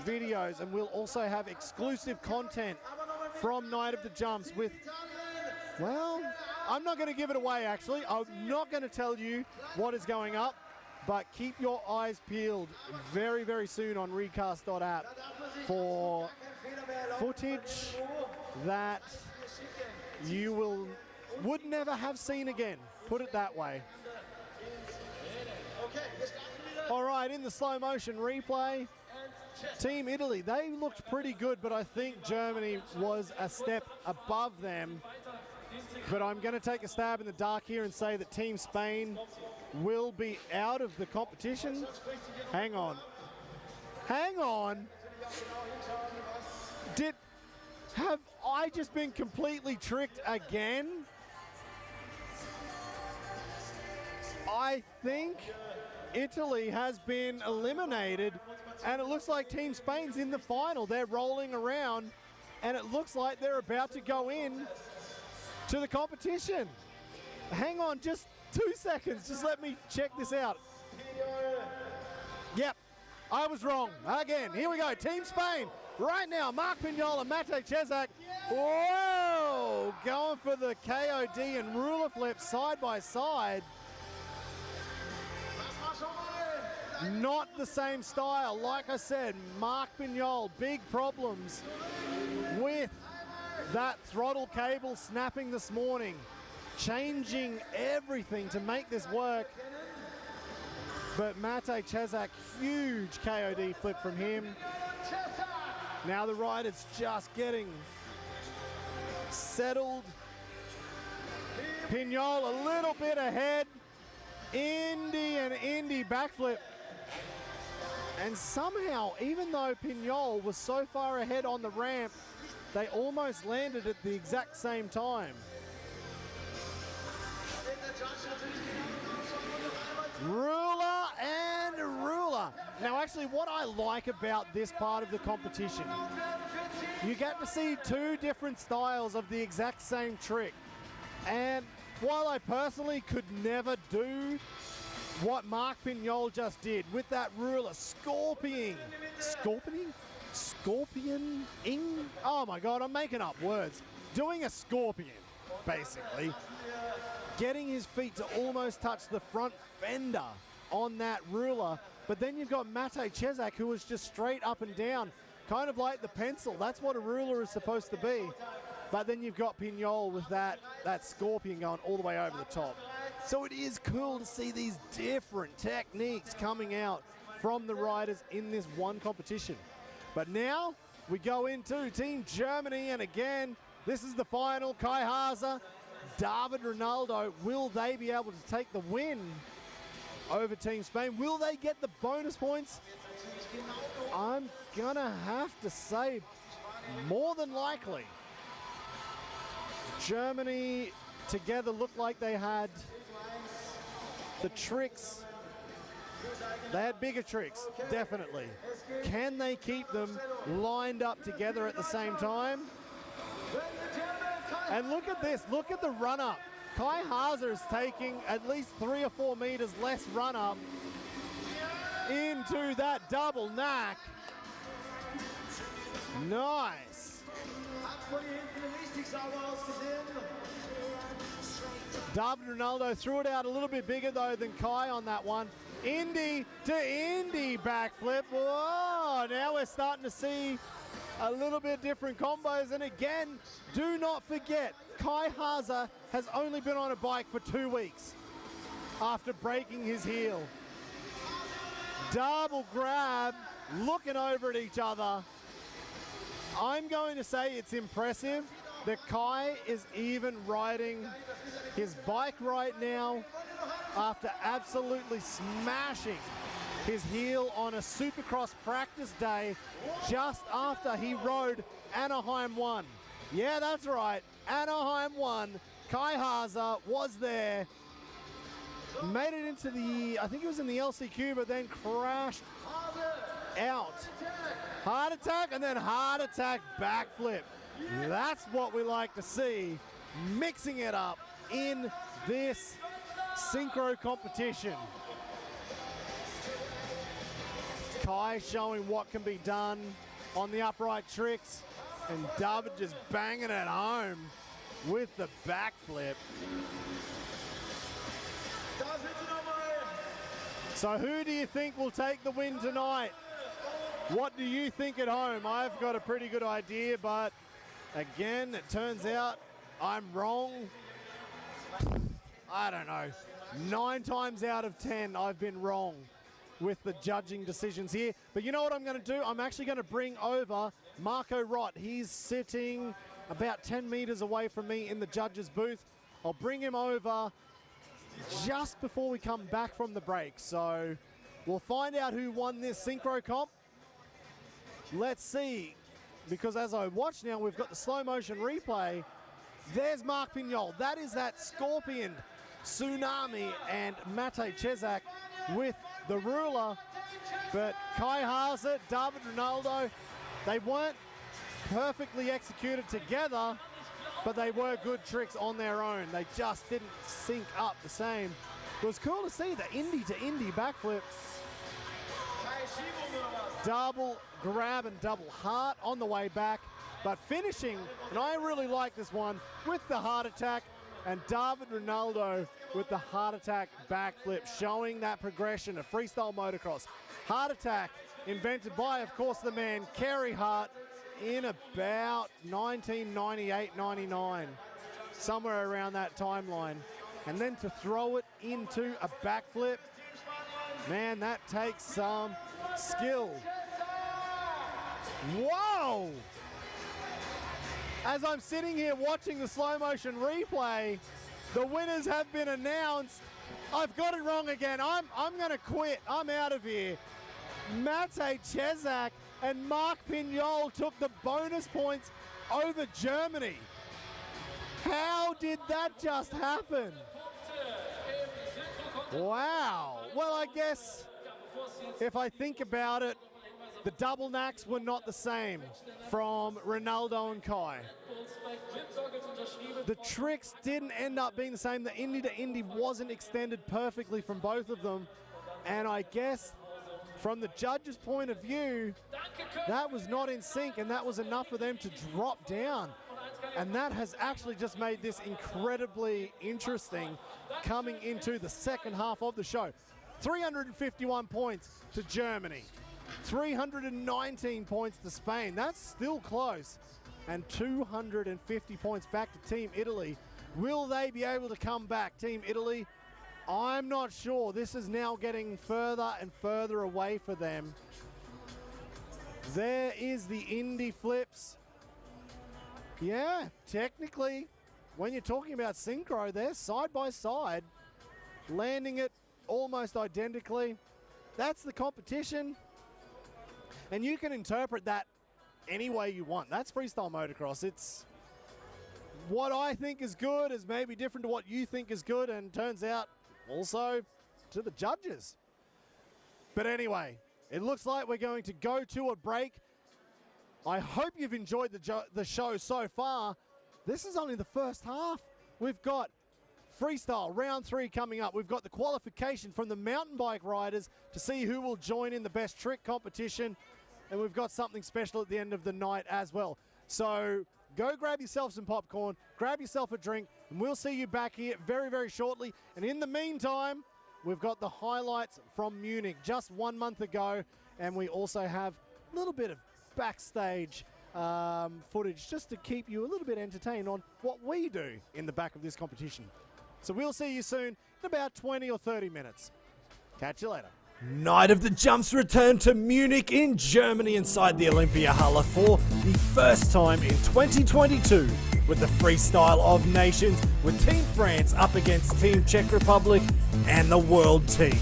videos, and we'll also have exclusive content from Night of the Jumps with, well, I'm not going to give it away actually. I'm not going to tell you what is going up, but keep your eyes peeled very, very soon on recast.app for footage that you would never have seen again, put it that way. All right, in the slow motion replay, Team Italy, they looked pretty good, but I think Germany was a step above them. But I'm going to take a stab in the dark here and say that Team Spain will be out of the competition. Hang on. Hang on. Have I just been completely tricked again? I think Italy has been eliminated, and it looks like Team Spain's in the final. They're rolling around, and it looks like they're about to go in to the competition. Hang on just 2 seconds. Just let me check this out. Yep, I was wrong. Again, here we go. Team Spain right now. Mark Pinol and Mate Cezak. Whoa! Going for the KOD and ruler flip side by side. Not the same style. Like I said, Mark Pinol, big problems with that throttle cable snapping this morning, changing everything to make this work. But Mate Cezak, huge KOD flip from him. Now the rider's just getting settled. Pinol a little bit ahead. Indy backflip. And somehow, even though Pinol was so far ahead on the ramp, they almost landed at the exact same time. Ruler and ruler. Now actually what I like about this part of the competition, you get to see two different styles of the exact same trick. And while I personally could never do what Mark Pinol just did with that ruler, scorpioning? Oh my God, I'm making up words. Doing a scorpion, basically. Getting his feet to almost touch the front fender on that ruler. But then you've got Mate Cezak, who was just straight up and down, kind of like the pencil. That's what a ruler is supposed to be. But then you've got Pinol with that scorpion going all the way over the top. So it is cool to see these different techniques coming out from the riders in this one competition. But now we go into Team Germany, and again, this is the final. Kai Haaser, David Ronaldo, will they be able to take the win over Team Spain? Will they get the bonus points? I'm gonna have to say more than likely. Germany together looked like they had the tricks. They had bigger tricks, definitely. Can they keep them lined up together at the same time? And look at this, look at the run-up. Kai Haaser is taking at least 3 or 4 meters less run-up into that double knack. Nice. David Ronaldo threw it out a little bit bigger though than Kai on that one. Indy to Indy backflip. Whoa, now we're starting to see a little bit different combos. And again, do not forget, Kai Haaser has only been on a bike for 2 weeks after breaking his heel. Double grab, looking over at each other. I'm going to say it's impressive that Kai is even riding his bike right now after absolutely smashing his heel on a Supercross practice day just after he rode Anaheim 1. Yeah, that's right, Anaheim 1. Kai Haaser was there, made it into the, I think it was in the LCQ, but then crashed out. Heart attack and then heart attack backflip. That's what we like to see, mixing it up in this synchro competition. Kai showing what can be done on the upright tricks, and David just banging it home with the backflip. So who do you think will take the win tonight? What do you think at home? I've got a pretty good idea, but again, it turns out I'm wrong. I don't know. 9 times out of 10, I've been wrong with the judging decisions here. But you know what I'm going to do? I'm actually going to bring over Marco Rott. He's sitting about 10 meters away from me in the judges booth. I'll bring him over just before we come back from the break. So we'll find out who won this synchro comp. Let's see, because as I watch now, we've got the slow motion replay. There's Mark Pinol. That is that Scorpion, Tsunami, and Matej Cezak with the ruler. But Kai Haaser, David Ronaldo, they weren't perfectly executed together, but they were good tricks on their own. They just didn't sync up the same. It was cool to see the Indy to Indy backflip. Double grab and double heart on the way back, but finishing, and I really like this one, with the heart attack, and David Ronaldo with the heart attack backflip, showing that progression of freestyle motocross. Heart attack invented by, of course, the man Kerry Hart in about 1998-99, somewhere around that timeline. And then to throw it into a backflip, man, that takes some skill. Whoa! As I'm sitting here watching the slow motion replay, the winners have been announced. I've got it wrong again. I'm gonna quit. I'm out of here. Matej Cezak and Mark Pinol took the bonus points over Germany. How did that just happen? Wow. Well, I guess if I think about it, the double knacks were not the same from Ronaldo and Kai. The tricks didn't end up being the same. The Indy to Indy wasn't extended perfectly from both of them. And I guess from the judge's point of view, that was not in sync, and that was enough for them to drop down. And that has actually just made this incredibly interesting coming into the second half of the show. 351 points to Germany. 319 points to Spain. That's still close. And 250 points back to Team Italy. Will they be able to come back, Team Italy? I'm not sure. This is now getting further and further away for them. There is the Indy flips. Yeah, technically, when you're talking about synchro, they're side by side, landing it almost identically. That's the competition. And you can interpret that any way you want. That's freestyle motocross. It's what I think is good is maybe different to what you think is good, and turns out also to the judges. But anyway, it looks like we're going to go to a break. I hope you've enjoyed the show so far. This is only the first half. We've got freestyle round 3 coming up. We've got the qualification from the mountain bike riders to see who will join in the best trick competition. And we've got something special at the end of the night as well. So go grab yourself some popcorn, grab yourself a drink, and we'll see you back here very, very shortly. And in the meantime, we've got the highlights from Munich just 1 month ago. And we also have a little bit of backstage footage just to keep you a little bit entertained on what we do in the back of this competition. So we'll see you soon in about 20 or 30 minutes. Catch you later. Night of the Jumps returned to Munich in Germany inside the Olympia Halle for the first time in 2022 with the Freestyle of Nations, with Team France up against Team Czech Republic and the World Team.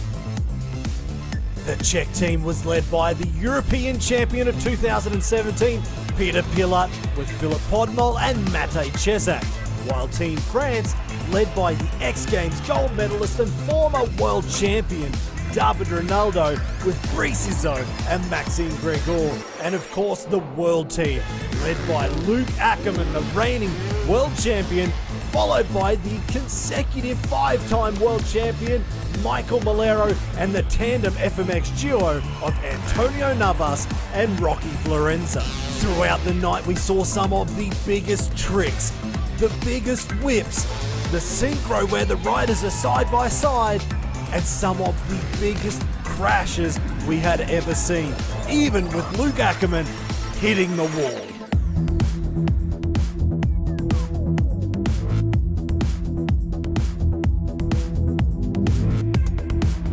The Czech team was led by the European champion of 2017, Peter Pilat, with Philip Podmol and Matej Česak, while Team France, led by the X Games gold medalist and former world champion, David Ronaldo, with Brizizo and Maxime Gregor. And of course the world team, led by Luke Ackermann, the reigning world champion, followed by the consecutive 5-time world champion, Michael Malero, and the Tandem FMX duo of Antonio Navas and Rocky Florenza. Throughout the night we saw some of the biggest tricks, the biggest whips, the synchro where the riders are side by side, and some of the biggest crashes we had ever seen, even with Luke Ackermann hitting the wall.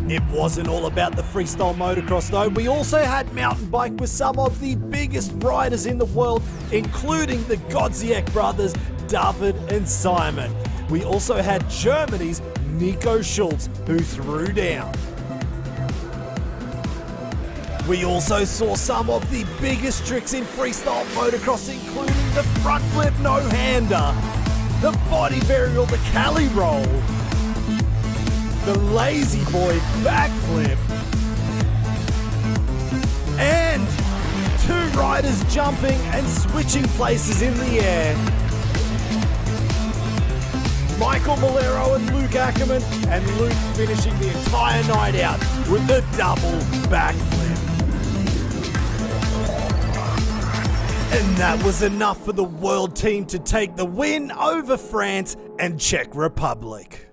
It wasn't all about the freestyle motocross though. We also had mountain bike with some of the biggest riders in the world, including the Godziak brothers, David and Simon. We also had Germany's Nico Schultz, who threw down. We also saw some of the biggest tricks in freestyle motocross, including the front flip no-hander, the body burial, the Cali roll, the lazy boy backflip, and 2 riders jumping and switching places in the air. Michael Malero and Luke Ackermann, and Luke finishing the entire night out with the double backflip. And that was enough for the world team to take the win over France and Czech Republic.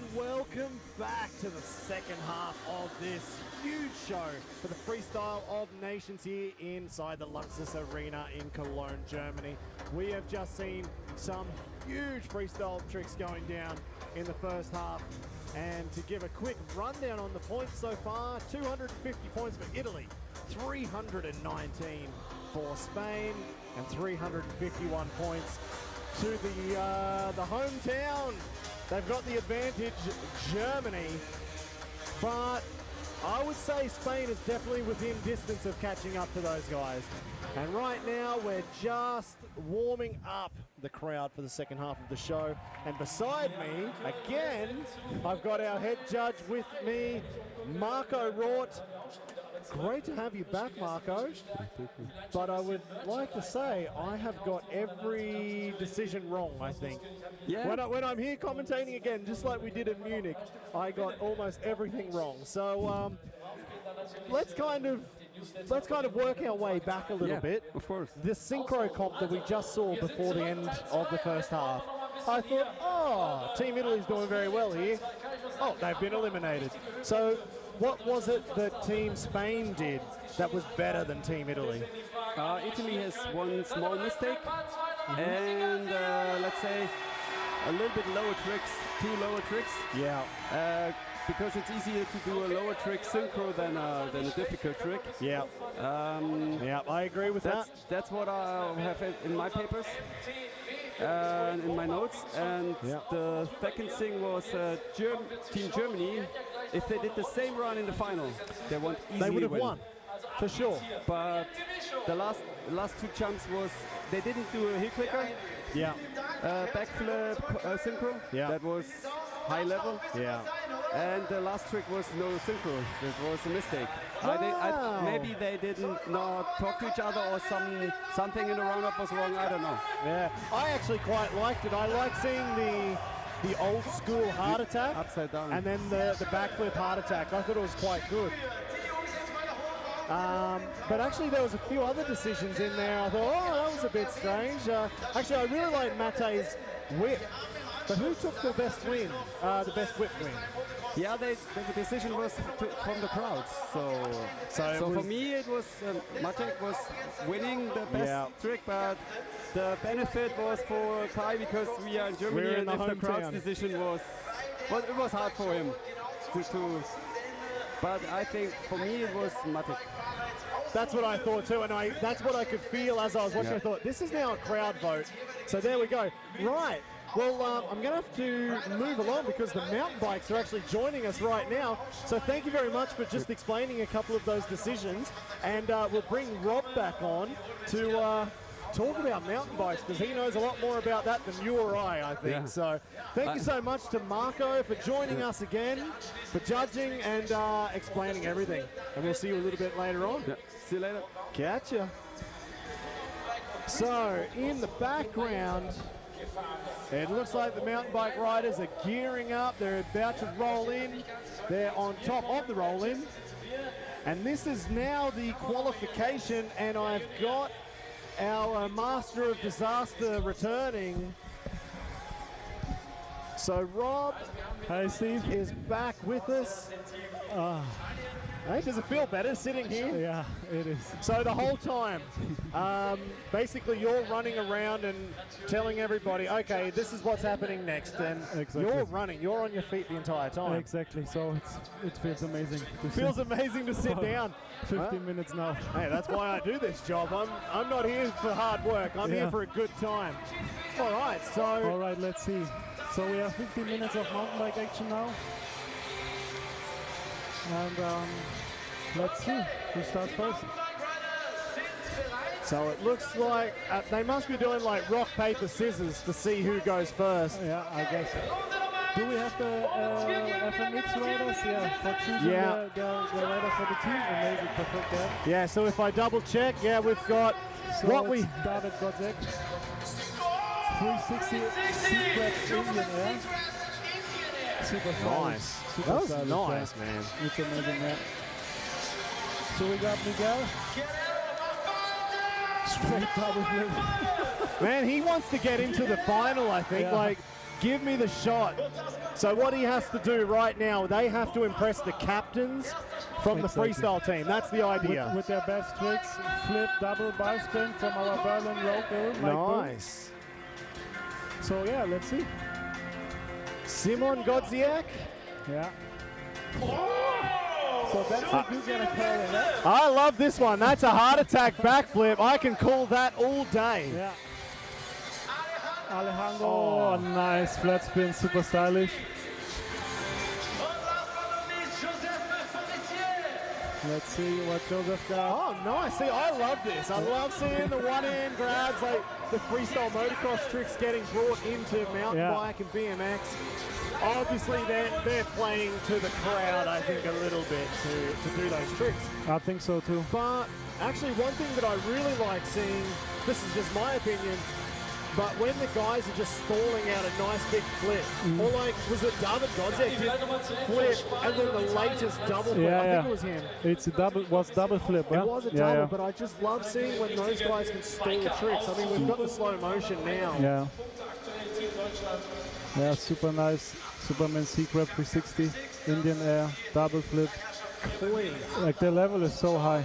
and welcome back to the second half of this huge show for the Freestyle of Nations here inside the Luxus Arena in Cologne, Germany. We have just seen some huge freestyle tricks going down in the first half. And to give a quick rundown on the points so far, 250 points for Italy, 319 for Spain, and 351 points to the hometown. They've got the advantage, Germany, but I would say Spain is definitely within distance of catching up to those guys. And right now we're just warming up the crowd for the second half of the show. And beside me, again, I've got our head judge with me, Marco Rort. Great to have you back, Marco. But I would like to say I have got every decision wrong, I think. Yeah. When I'm here commentating again, just like we did in Munich, I got almost everything wrong. So let's kind of work our way back a little bit. Of course. The synchro comp that we just saw before the end of the first half, I thought, oh, Team Italy's doing very well here. Oh, they've been eliminated. So what was it that Team Spain did that was better than Team Italy? Italy has one small mistake, and let's say a little bit lower tricks, 2 lower tricks. Yeah. Because it's easier to do a lower trick synchro than a difficult trick. Yeah. Yeah, I agree with that. That's what I have in my papers and in my notes. And the second thing was Team Germany. If they did the same run in the final, they would easily They would have win. won, for sure. But the last 2 jumps was they didn't do a heel clicker. Yeah. Backflip synchro. Yeah. That was high level. Yeah. And the last trick was no synchro. That was a mistake. Wow. Maybe they didn't not talk to each other, or something in the roundup was wrong. I don't know. Yeah. I actually quite liked it. I like seeing the old school heart attack. Upside down. And then the backflip heart attack. I thought it was quite good. But actually there was a few other decisions in there. I thought, oh, that was a bit strange. Actually, I really like Mate's whip. But who took the best win? The best whip win? Yeah, the decision was from the crowds. So for me, it was Matek was winning the best trick, but the benefit was for Kai because we are in Germany, and if the crowd's decision was, well, it was hard for him to. But I think for me it was Matek. That's what I thought too, and that's what I could feel as I was watching. I thought, this is now a crowd vote. So there we go. Right. Well, I'm going to have to move along because the mountain bikes are actually joining us right now. So thank you very much for just explaining a couple of those decisions. And we'll bring Rob back on to talk about mountain bikes because he knows a lot more about that than you or I think. Yeah. So thank you so much to Marco for joining us again, for judging and explaining everything. And we'll see you a little bit later on. Yeah. See you later. Catch ya. So in the background, it looks like the mountain bike riders are gearing up. They're about to roll in. They're on top of the roll in. And this is now the qualification, and I've got our Master of Disaster returning. So Rob, hi Steve, is back with us. Hey, does it feel better sitting here? Yeah, it is. So the whole time, basically you're running around and telling everybody, okay, this is what's happening next, and you're running, you're on your feet the entire time. Exactly, so it feels amazing. It feels amazing to sit down. 15 minutes now. Hey, that's why I do this job. I'm not here for hard work, I'm here for a good time. All right, so... All right, let's see. So we have 15 minutes of mountain bike action now. And let's see who starts first. So it looks like they must be doing like rock, paper, scissors to see who goes first. Yeah, I guess. Do we have the FMX riders? Yeah, for choosing the rider for the team, and maybe perfect that. Yeah, so if I double check, we've got David Gonzek, 360 secret Indian air. Super nice. That was nice, man. It's amazing, man. So we got Miguel. Straight double flip. Man, he wants to get into the final, I think. Yeah. Like, Give me the shot. So what he has to do right now, they have to impress the captains from the freestyle team. That's the idea. With their best tricks, flip, double bar spin from our Berlin local. Nice. So yeah, let's see. Simon Godziak. Yeah. So that's what you're gonna call it. Eh? I love this one. That's a heart attack backflip. I can call that all day. Yeah. Alejandro, oh, nice flat spin, super stylish. Let's see what Joseph got. Oh, nice. See, I love this. I love seeing the one-hand grabs, like the freestyle motocross tricks getting brought into mountain bike and BMX. Obviously, they're playing to the crowd, I think, a little bit to do those tricks. I think so, too. But actually, one thing that I really like seeing, this is just my opinion, but when the guys are just stalling out a nice big flip, or like, was it David Godziak did flip, and then the latest double flip, I think it was him. It's a double, was double flip, It was a double, but I just love seeing when those guys can stall tricks. I mean, we've got the slow motion now. Yeah. Yeah, super nice. Superman C-Grab 360, Indian air, double flip. Clean. Like the level is so high.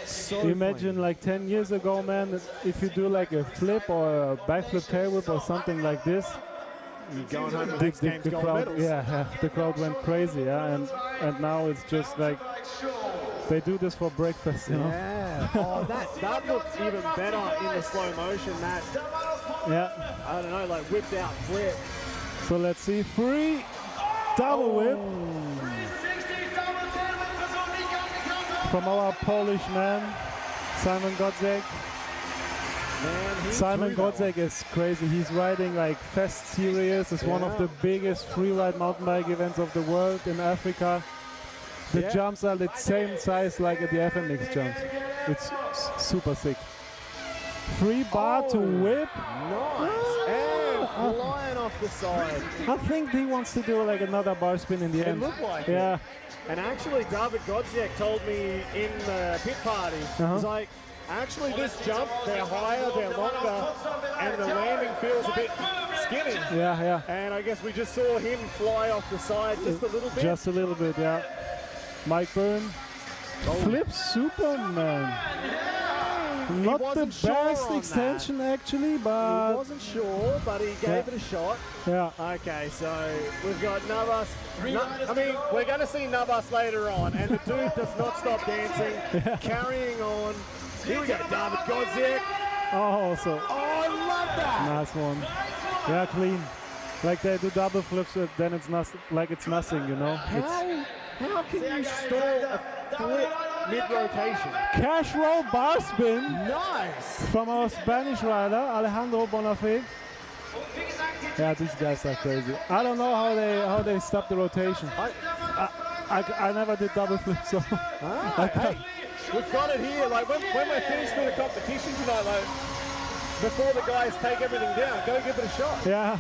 So imagine like 10 years ago, man, if you do like a flip or a backflip tail whip or something like this, you're going home with next game's gold crowd, medals. the crowd went crazy, and now it's just like they do this for breakfast, you know? Yeah. Oh, that looked even better in the slow motion. That, I don't know, like whipped out flip. So let's see, free double whip from our Polish man, Simon Godziak. Simon Godziak is crazy. He's riding like Fest Series. It's one of the biggest freeride mountain bike events of the world in Africa. The jumps are the same size like at the FMX jumps. It's super sick. Free bar to whip. Nice. And flying off the side. I think he wants to do like another bar spin in the end. It looked like it. Yeah. And actually, David Godziak told me in the pit party, he's like, actually this jump, they're higher, they're longer, and the landing feels a bit skinny. Yeah. And I guess we just saw him fly off the side just a little bit. Just a little bit, yeah. Mike Byrne. Flip Superman. Not the best extension actually, but... He wasn't sure, but he gave it a shot. Yeah. Okay, so we've got Navas. I mean, we're going to see Navas later on, and the dude does not stop dancing, carrying on. Here we go, David Godziak. Oh, I love that. Nice one. Yeah, clean. Like they do double flips, then it's not like it's nothing, you know. How can you stall a flip mid-rotation? Cash roll bar spin. Nice. From our Spanish rider, Alejandro Bonafé. Yeah, these guys are crazy. I don't know how they stop the rotation. I never did double flip, so. Hey, we've got it here. Like when we're finished with the competition tonight, like before the guys take everything down, go give it a shot. Yeah.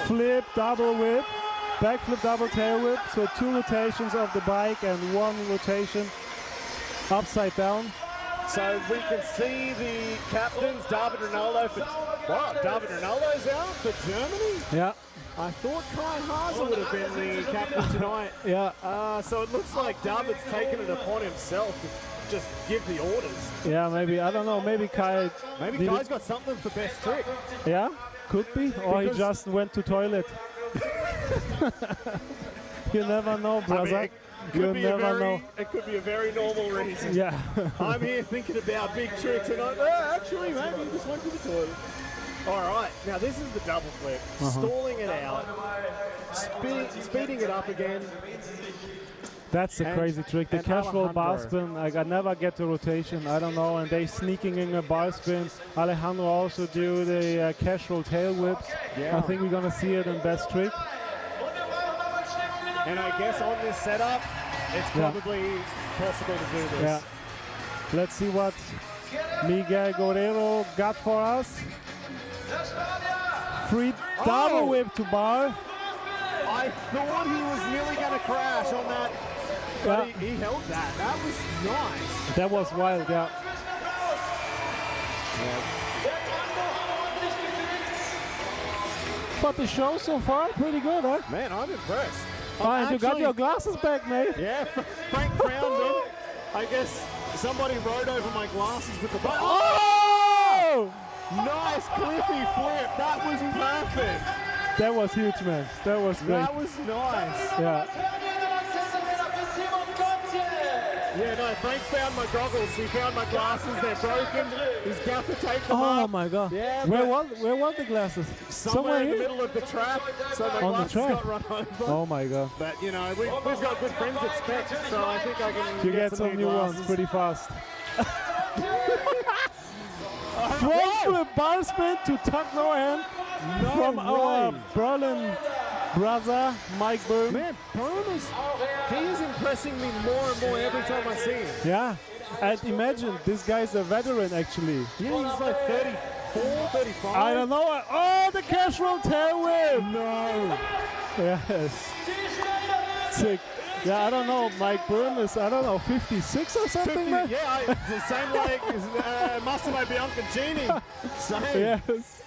Flip, double whip. Backflip, double tail whip, so 2 rotations of the bike and 1 rotation upside down. So we can see the captains, David Ronaldo David Ronaldo's out for Germany? Yeah. I thought Kai Haaser would have been the captain tonight. Yeah. So it looks like David's taken it upon himself to just give the orders. Yeah, maybe, I don't know, maybe Kai... Maybe Kai's got something for best trick. Yeah, could be, or he just went to toilet. You never know, brother. I mean, you never know. It could be a very normal reason. Yeah. I'm here thinking about big tricks, and actually, maybe he just went to the toilet. All right, now this is the double flip. Stalling it out, speeding it up again. That's a crazy trick. The cash roll bar spin, like I never get the rotation. I don't know, and they sneaking in a bar spin. Alejandro also do the cash roll tail whips. Yeah. I think we're gonna see it in best trick. And I guess on this setup, it's probably possible to do this. Yeah. Let's see what Miguel Guerrero got for us. Free double whip to bar. I thought he was nearly going to crash on that, but he held that. That was nice. That was wild, yeah. But the show so far, pretty good, huh? Man, I'm impressed. And you got your glasses back, mate. Yeah, Frank found them. I guess somebody rode over my glasses with the bike. Oh! Nice cliffy flip. That was perfect. That was huge, man. That was great. That was nice. Yeah. Yeah, no, Frank found my goggles. He found my glasses. They're broken. His gaffer taped them up. Oh my God. Yeah, where was the glasses? Somewhere in the here? middle of the track. So my On the glasses track? got run over. Oh my God. But, you know, we've got good friends at Spec, so I think I can You get some new ones pretty fast. From the bar spin to Tuck Nohan from our Berlin brother, Mike Boom. Man, Boom he is impressing me more and more every time I see him. Yeah, and imagine, this guy's a veteran actually. Yeah, he's like 34, 35. I don't know. Oh, the casual tailwhip! No. Yes. Sick. Yeah, I don't know. Mike Boom is, I don't know, 56 or something, 50, man? yeah, it's the same like Massimo Bianconcini. Same. Yes.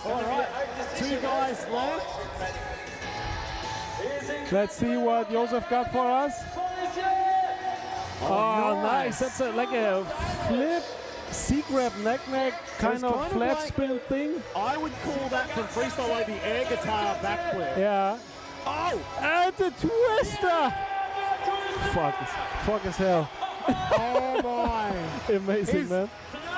All right, 2 guys left. Let's see what Josef got for us. Oh, nice. That's like a flip, C-grab neck kind of flat like, spin thing. I would call that from freestyle like the air guitar backflip. Yeah. Oh! And the twister! Fuck as hell. Oh my! Amazing, man.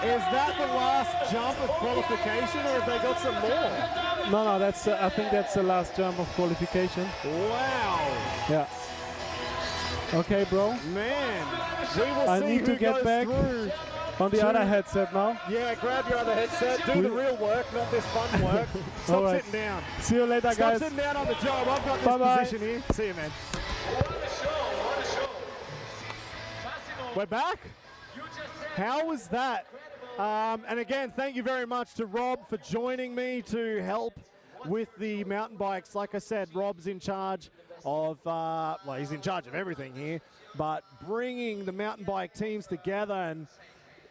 Is that the last jump of qualification, or have they got some more? No, that's. I think that's the last jump of qualification. Wow! Yeah. Okay, bro. Man, we will I see need to who get goes back through. on the other headset now. Yeah, grab your other headset. Do the real work, not this fun work. Stop All right. sitting down. See you later, Stop guys. sitting down on the job. I've got this Bye-bye. position here. See you, man. We're back. How was that? And again, thank you very much to Rob for joining me to help with the mountain bikes. Like I said, Rob's in charge of, well, he's in charge of everything here, but bringing the mountain bike teams together. And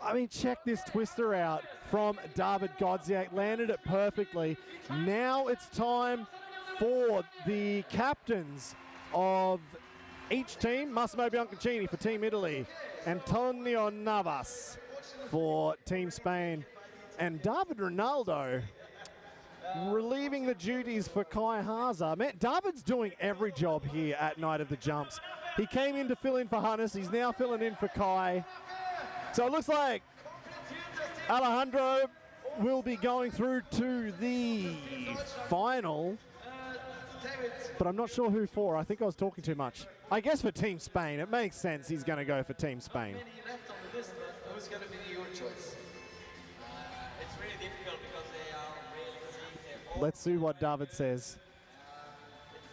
I mean, check this twister out from David Godziak. Landed it perfectly. Now it's time for the captains of each team. Massimo Bianconcini for Team Italy, Antonio Navas for Team Spain, and David Ronaldo relieving the duties for Kai Haaser. Man, David's doing every job here at Night of the Jumps. He came in to fill in for Hannes. He's now filling in for Kai. So it looks like Alejandro will be going through to the final, but I'm not sure who for. I think I was talking too much. I guess for Team Spain. It makes sense he's going to go for Team Spain. Who's going to be your choice? It's really difficult because they are really seeing Let's see what David says.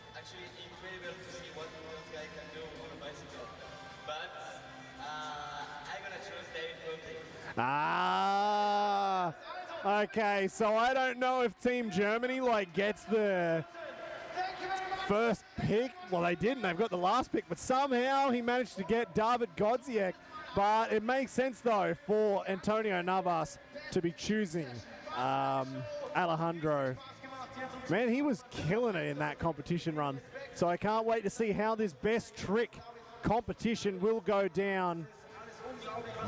It's actually incredible to see what those guys can do on a bicycle. But I'm going to choose David Ronaldo. Ah, okay. So I don't know if Team Germany gets the first pick. Well, they didn't. They've got the last pick, but somehow he managed to get David Godziak. But it makes sense, though, for Antonio Navas to be choosing Alejandro. Man, he was killing it in that competition run. So I can't wait to see how this best trick competition will go down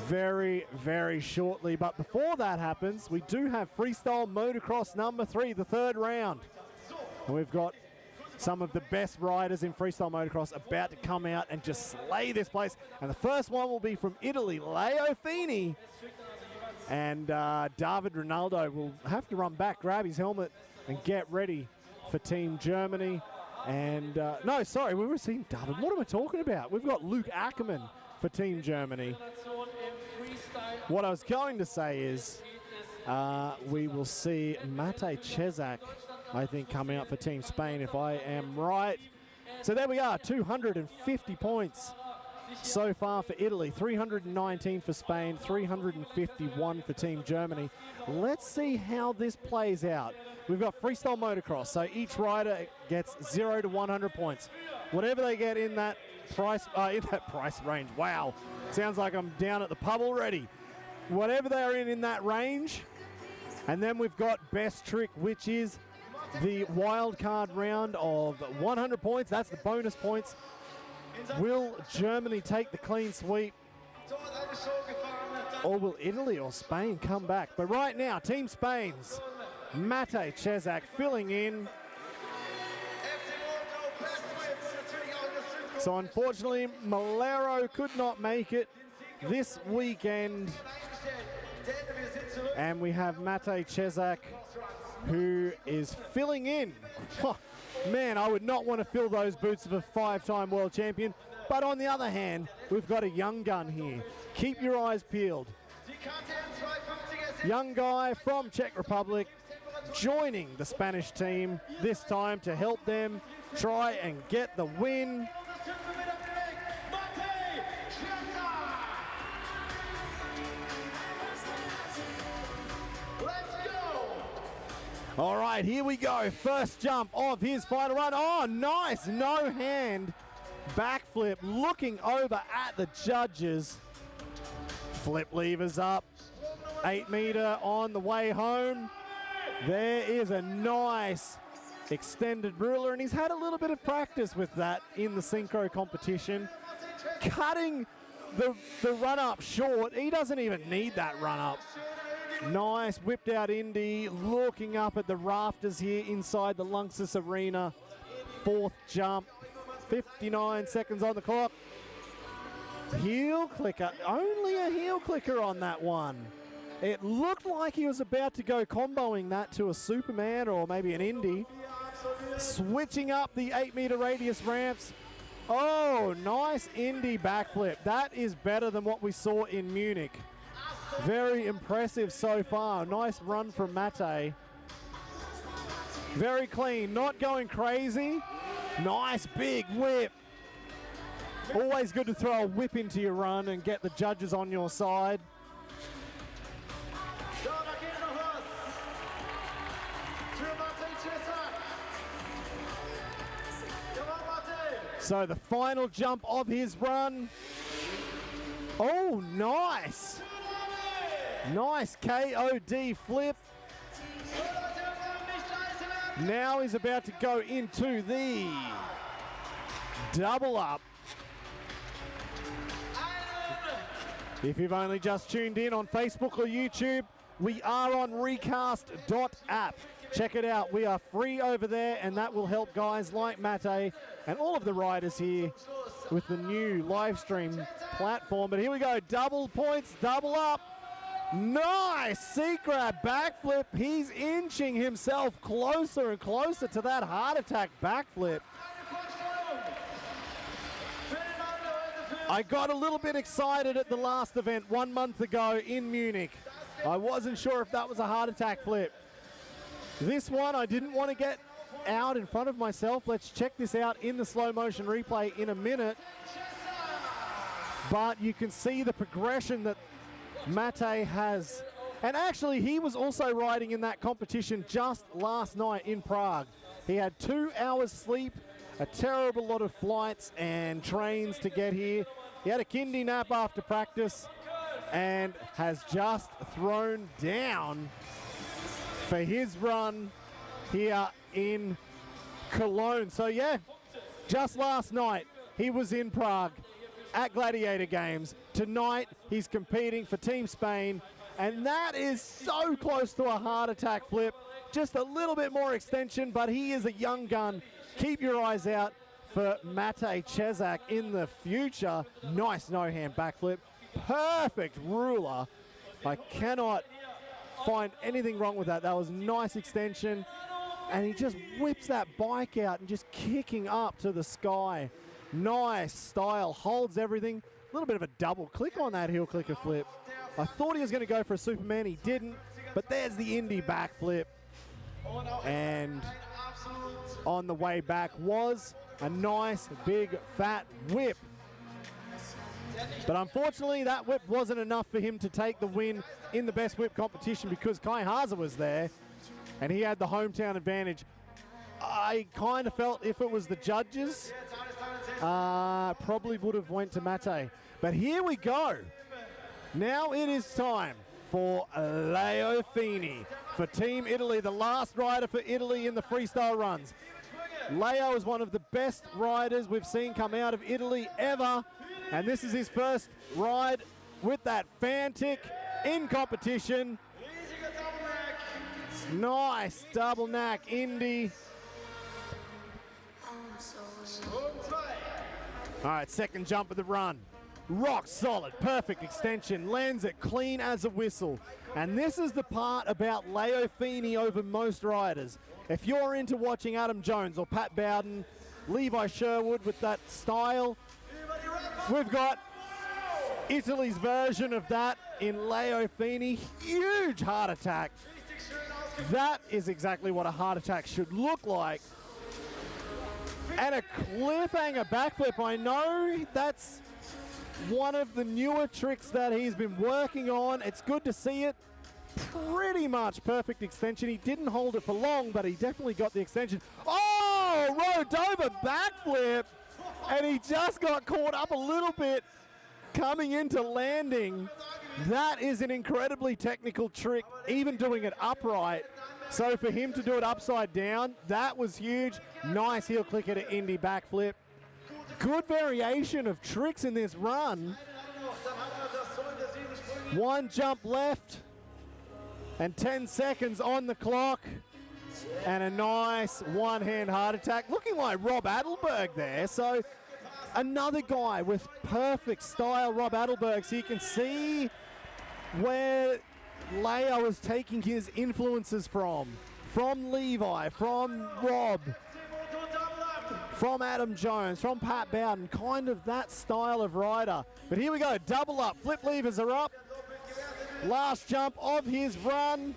very, very shortly. But before that happens, we do have Freestyle Motocross number 3, the 3rd round. And we've got some of the best riders in freestyle motocross about to come out and just slay this place. And the first one will be from Italy, Leo Fini. And David Ronaldo will have to run back, grab his helmet, and get ready for Team Germany. And no, sorry, we were seeing David. What am I talking about? We've got Luke Ackermann for Team Germany. What I was going to say is we will see Matej Cezak, I think, coming out for Team Spain, if I am right. So there we are, 250 points so far for Italy, 319 for Spain, 351 for Team Germany. Let's see how this plays out. We've got freestyle motocross, so each rider gets 0 to 100 points. Whatever they get in that price range. Wow, sounds like I'm down at the pub already. Whatever they're in that range. And then we've got best trick, which is the wild card round of 100 points. That's the bonus points. Will Germany take the clean sweep? Or will Italy or Spain come back? But right now, Team Spain's Matej Cezak filling in. So unfortunately, Malero could not make it this weekend. And we have Matej Cezak, who is filling in. Man, I would not want to fill those boots of a 5-time world champion. But on the other hand, we've got a young gun here. Keep your eyes peeled. Young guy from Czech Republic joining the Spanish team this time to help them try and get the win. All right, here we go. First jump of his final run. Oh, nice. No hand backflip. Looking over at the judges. Flip levers up. 8 meter on the way home. There is a nice extended ruler, and he's had a little bit of practice with that in the synchro competition. Cutting the run up short. He doesn't even need that run up. Nice whipped out Indy, looking up at the rafters here inside the Lanxess Arena. Fourth jump, 59 seconds on the clock. Heel clicker, only a heel clicker on that one. It looked like he was about to go comboing that to a Superman or maybe an Indy. Switching up the 8 meter radius ramps. Oh, nice Indy backflip. That is better than what we saw in Munich. Very impressive so far. Nice run from Matej. Very clean, not going crazy. Nice big whip. Always good to throw a whip into your run and get the judges on your side. So the final jump of his run. Oh, nice. Nice KOD flip. Now he's about to go into the double up. If you've only just tuned in on Facebook or YouTube, we are on recast.app. Check it out. We are free over there, and that will help guys like Matej and all of the riders here with the new live stream platform. But here we go. Double points, double up. Nice C-grab backflip. He's inching himself closer and closer to that heart attack backflip. I got a little bit excited at the last event 1 month ago in Munich. I wasn't sure if that was a heart attack flip. This one I didn't want to get out in front of myself. Let's check this out in the slow motion replay in a minute. But you can see the progression that Matej has. And actually, he was also riding in that competition just last night in Prague. He had 2 hours sleep, a terrible lot of flights and trains to get here. He had a kidney nap after practice and has just thrown down for his run here in Cologne. So yeah, just last night he was in Prague at Gladiator Games. Tonight he's competing for Team Spain, and that is so close to a heart attack flip. Just a little bit more extension, but he is a young gun. Keep your eyes out for Matej Cezak in the future. Nice no-hand backflip. Perfect ruler. I cannot find anything wrong with that. That was nice extension. And he just whips that bike out and just kicking up to the sky. Nice style, holds everything. A little bit of a double click on that heel clicker flip. I thought he was going to go for a Superman, he didn't. But there's the Indy backflip. And on the way back was a nice big fat whip. But unfortunately, that whip wasn't enough for him to take the win in the best whip competition because Kai Haaser was there and he had the hometown advantage. I kind of felt if it was the judges, probably would have went to Matej. But here we go. Now it is time for Leo Feeney for Team Italy, the last rider for Italy in the freestyle runs. Leo is one of the best riders we've seen come out of Italy ever, and this is his first ride with that Fantic in competition. Nice double knack Indy. All right, second jump of the run. Rock solid, perfect extension, lands it clean as a whistle. And this is the part about Leo Feeney over most riders. If you're into watching Adam Jones or Pat Bowden, Levi Sherwood with that style, we've got Italy's version of that in Leo Feeney. Huge heart attack. That is exactly what a heart attack should look like. And a cliffhanger backflip. I know that's one of the newer tricks that he's been working on. It's good to see it. Pretty much perfect extension. He didn't hold it for long, but he definitely got the extension. Oh, Rodova backflip. And he just got caught up a little bit coming into landing. That is an incredibly technical trick, even doing it upright. So for him to do it upside down, that was huge. Nice heel clicker to Indy backflip. Good variation of tricks in this run. One jump left and 10 seconds on the clock. And a nice one-hand heart attack, looking like Rob Adelberg there. So another guy with perfect style, Rob Adelberg. So you can see where Leo is taking his influences from Levi, from Rob, from Adam Jones, from Pat Bowden, kind of that style of rider. But here we go, double up, flip levers are up. Last jump of his run.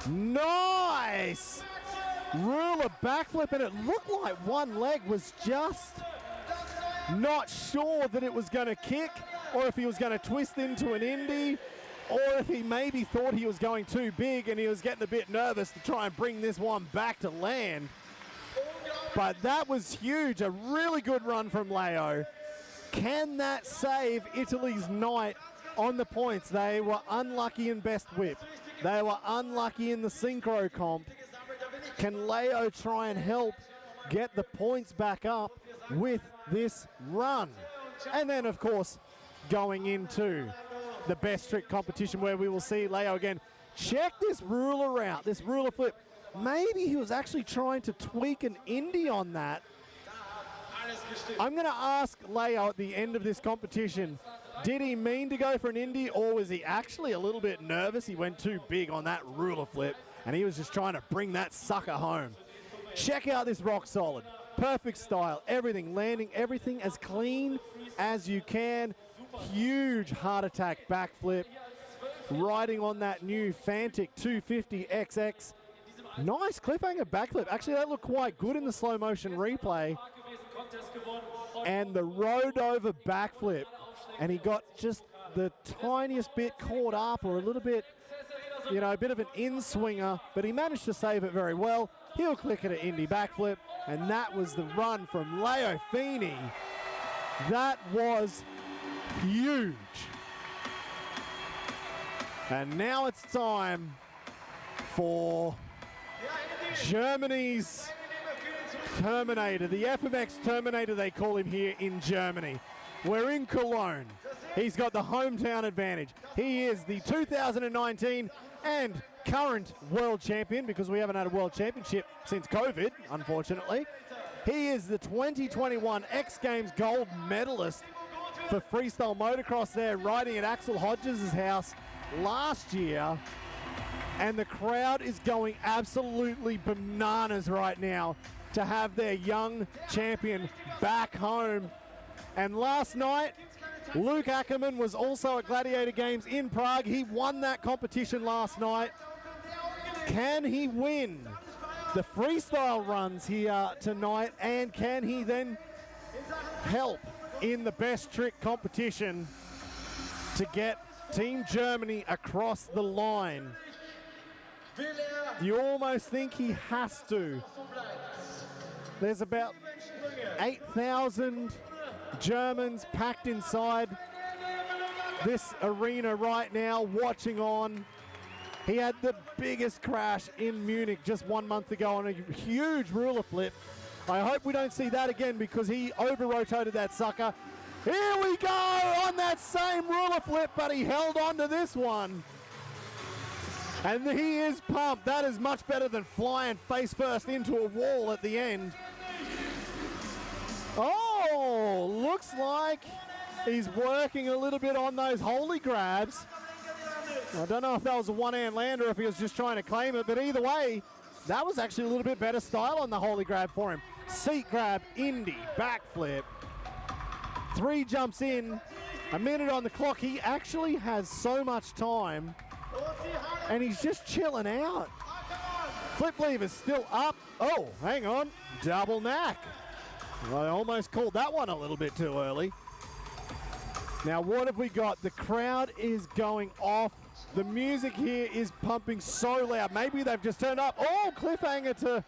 Nice! Ruler backflip, and it looked like one leg was just not sure that it was going to kick, or if he was going to twist into an Indy, or if he maybe thought he was going too big and he was getting a bit nervous to try and bring this one back to land. But that was huge, a really good run from Leo. Can that save Italy's night on the points? They were unlucky in best whip. They were unlucky in the synchro comp. Can Leo try and help get the points back up with this run? And then, of course, going into the best trick competition where we will see Leo again. Check this ruler out, this ruler flip. Maybe he was actually trying to tweak an Indy on that. I'm going to ask Leo at the end of this competition, did he mean to go for an Indy, or was he actually a little bit nervous? He went too big on that ruler flip and he was just trying to bring that sucker home. Check out this rock solid. Perfect style, everything, landing everything as clean as you can. Huge heart attack backflip. Riding on that new Fantic 250 XX. Nice cliffhanger backflip. Actually, that looked quite good in the slow motion replay. And the Rodova backflip. And he got just the tiniest bit caught up, or a little bit, you know, a bit of an in-swinger, but he managed to save it very well. Heel clicker to Indy backflip, and that was the run from Leo Feeney. That was huge. And now it's time for Germany's Terminator, the FMX Terminator they call him here in Germany. We're in Cologne. He's got the hometown advantage. He is the 2019 and current world champion, because we haven't had a world championship since COVID, unfortunately. He is the 2021 X Games gold medalist for freestyle motocross there, riding at Axel Hodges' house last year. And the crowd is going absolutely bananas right now to have their young champion back home. And last night, Luke Ackermann was also at Gladiator Games in Prague. He won that competition last night. Can he win the freestyle runs here tonight, and can he then help in the best trick competition to get Team Germany across the line? You almost think he has to. There's about 8,000 Germans packed inside this arena right now, watching on. He had the biggest crash in Munich just 1 month ago on a huge ruler flip. I hope we don't see that again because he over-rotated that sucker. Here we go on that same ruler flip, but he held on to this one. And he is pumped. That is much better than flying face first into a wall at the end. Oh, looks like he's working a little bit on those holy grabs. I don't know if that was a one-hand lander or if he was just trying to claim it, but either way, that was actually a little bit better style on the holy grab for him. Seat grab, Indy, backflip. 3 jumps in, a minute on the clock. He actually has so much time, and he's just chilling out. Flip lever still up. Oh, hang on, double knack. I almost called that one a little bit too early. Now what have we got? The crowd is going off. The music here is pumping so loud. Maybe they've just turned up. Oh, cliffhanger to,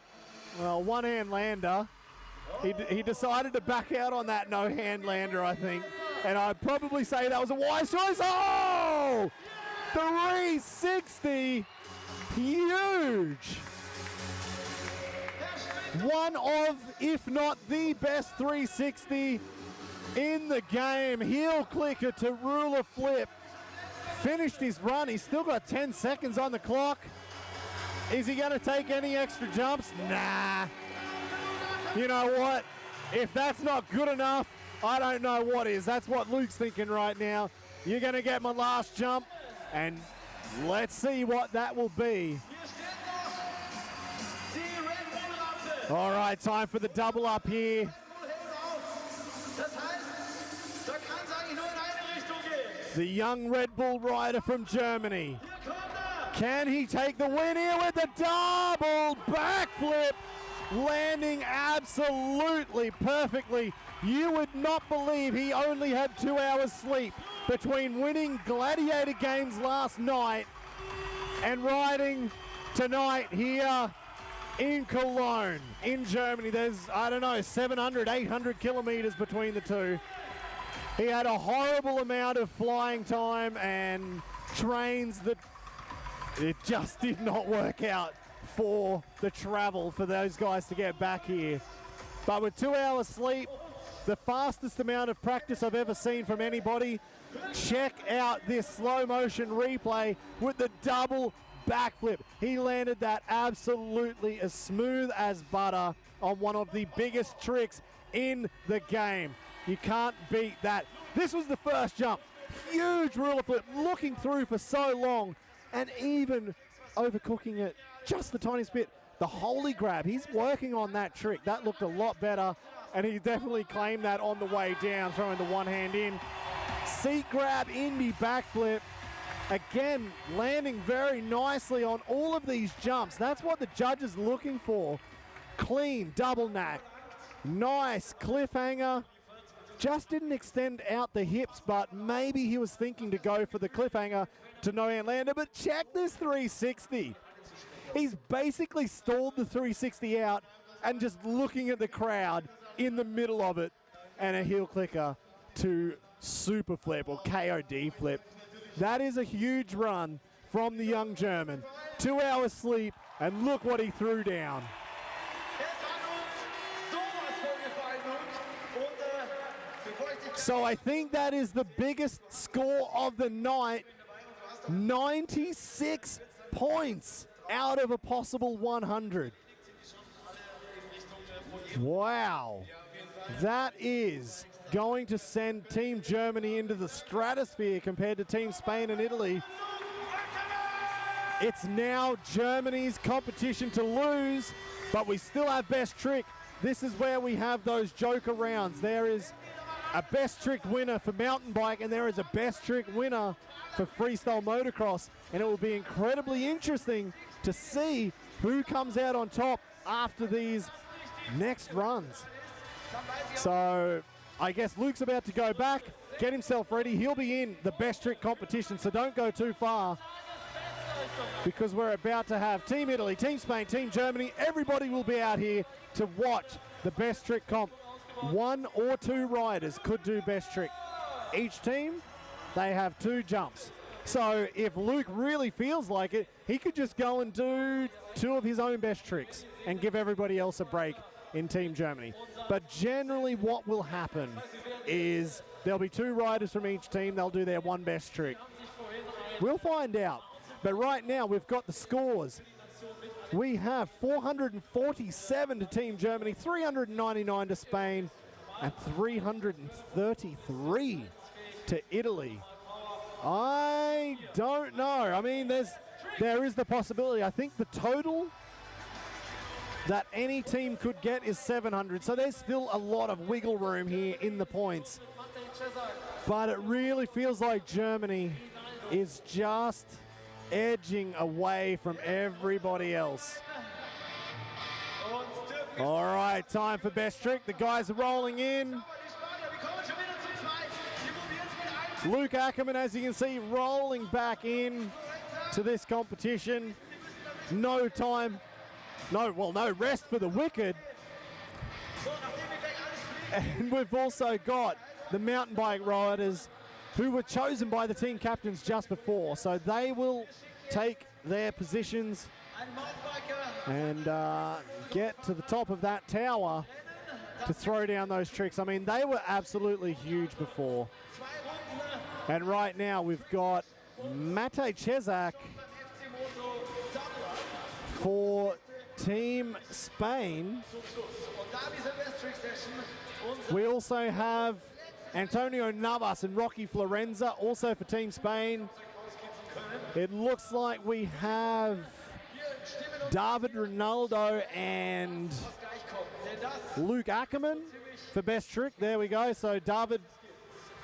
well, one-hand lander. He decided to back out on that no-hand lander, I think. And I'd probably say that was a wise choice. Oh! 360. Huge. One of, if not the best 360 in the game. Heel clicker to ruler flip. Finished his run. He's still got 10 seconds on the clock. Is he going to take any extra jumps? Nah. You know what? If that's not good enough, I don't know what is. That's what Luke's thinking right now. You're going to get my last jump, and let's see what that will be. All right, time for the double up here. The young Red Bull rider from Germany. Can he take the win here with the double backflip? Landing absolutely perfectly. You would not believe he only had 2 hours sleep between winning Gladiator Games last night and riding tonight here in Cologne, in Germany. There's, I don't know, 700, 800 kilometers between the two. He had a horrible amount of flying time and trains that it just did not work out for the travel for those guys to get back here. But with 2 hours sleep, the fastest amount of practice I've ever seen from anybody. Check out this slow motion replay with the double backflip. He landed that absolutely as smooth as butter on one of the biggest tricks in the game. You can't beat that. This was the first jump. Huge ruler flip, looking through for so long and even overcooking it just the tiniest bit. The holy grab, he's working on that trick. That looked a lot better, and he definitely claimed that on the way down, throwing the one hand in. Seat grab, Indy backflip. Again, landing very nicely on all of these jumps. That's what the judge is looking for. Clean double knack. Nice cliffhanger. Just didn't extend out the hips, but maybe he was thinking to go for the cliffhanger to no-hand lander. But check this 360. He's basically stalled the 360 out and just looking at the crowd in the middle of it. And a heel clicker to super flip or KOD flip. That is a huge run from the young German. 2 hours sleep, and look what he threw down. So I think that is the biggest score of the night. 96 points out of a possible 100. Wow. That is going to send Team Germany into the stratosphere compared to Team Spain and Italy. It's now Germany's competition to lose, but we still have best trick. This is where we have those joker rounds. There is a best trick winner for mountain bike, and there is a best trick winner for freestyle motocross, and it will be incredibly interesting to see who comes out on top after these next runs. So I guess Luke's about to go back, get himself ready. He'll be in the best trick competition, so don't go too far, because we're about to have Team Italy, Team Spain, Team Germany. Everybody will be out here to watch the best trick comp. 1 or 2 riders could do best trick. Each team, they have 2 jumps. So if Luke really feels like it, he could just go and do 2 of his own best tricks and give everybody else a break in Team Germany. But generally what will happen is there'll be 2 riders from each team. They'll do their 1 best trick. We'll find out. But right now we've got the scores. We have 447 to Team Germany, 399 to Spain, and 333 to Italy. I don't know. I mean, there is the possibility. I think the total that any team could get is 700. So there's still a lot of wiggle room here in the points. But it really feels like Germany is just edging away from everybody else. All right, time for best trick. The guys are rolling in. Luke Ackermann, as you can see, rolling back in to this competition. No time, no rest for the wicked. And we've also got the mountain bike riders who were chosen by the team captains just before. So they will take their positions and get to the top of that tower to throw down those tricks. I mean, they were absolutely huge before. And right now we've got Matej Cezak for Team Spain. We also have Antonio Navas and Rocky Florenza also for Team Spain. It looks like we have David Ronaldo and Luke Ackermann for best trick. There we go. So David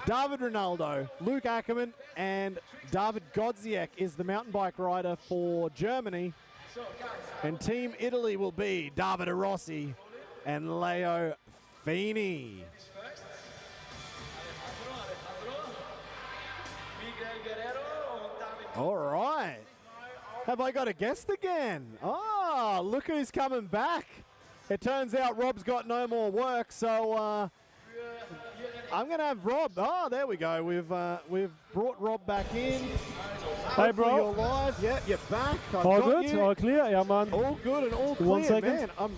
Ronaldo, Luke Ackermann, and David Godziak is the mountain bike rider for Germany. And Team Italy will be David Rossi and Leo Feeney. All right. Have I got a guest again? Oh, look who's coming back. It turns out Rob's got no more work, so I'm going to have Rob. Oh, there we go. We've brought Rob back in. Hi, bro. You're live. Yeah, you're back. All good? All clear? Yeah, man. All good and all clear, 1 second. man.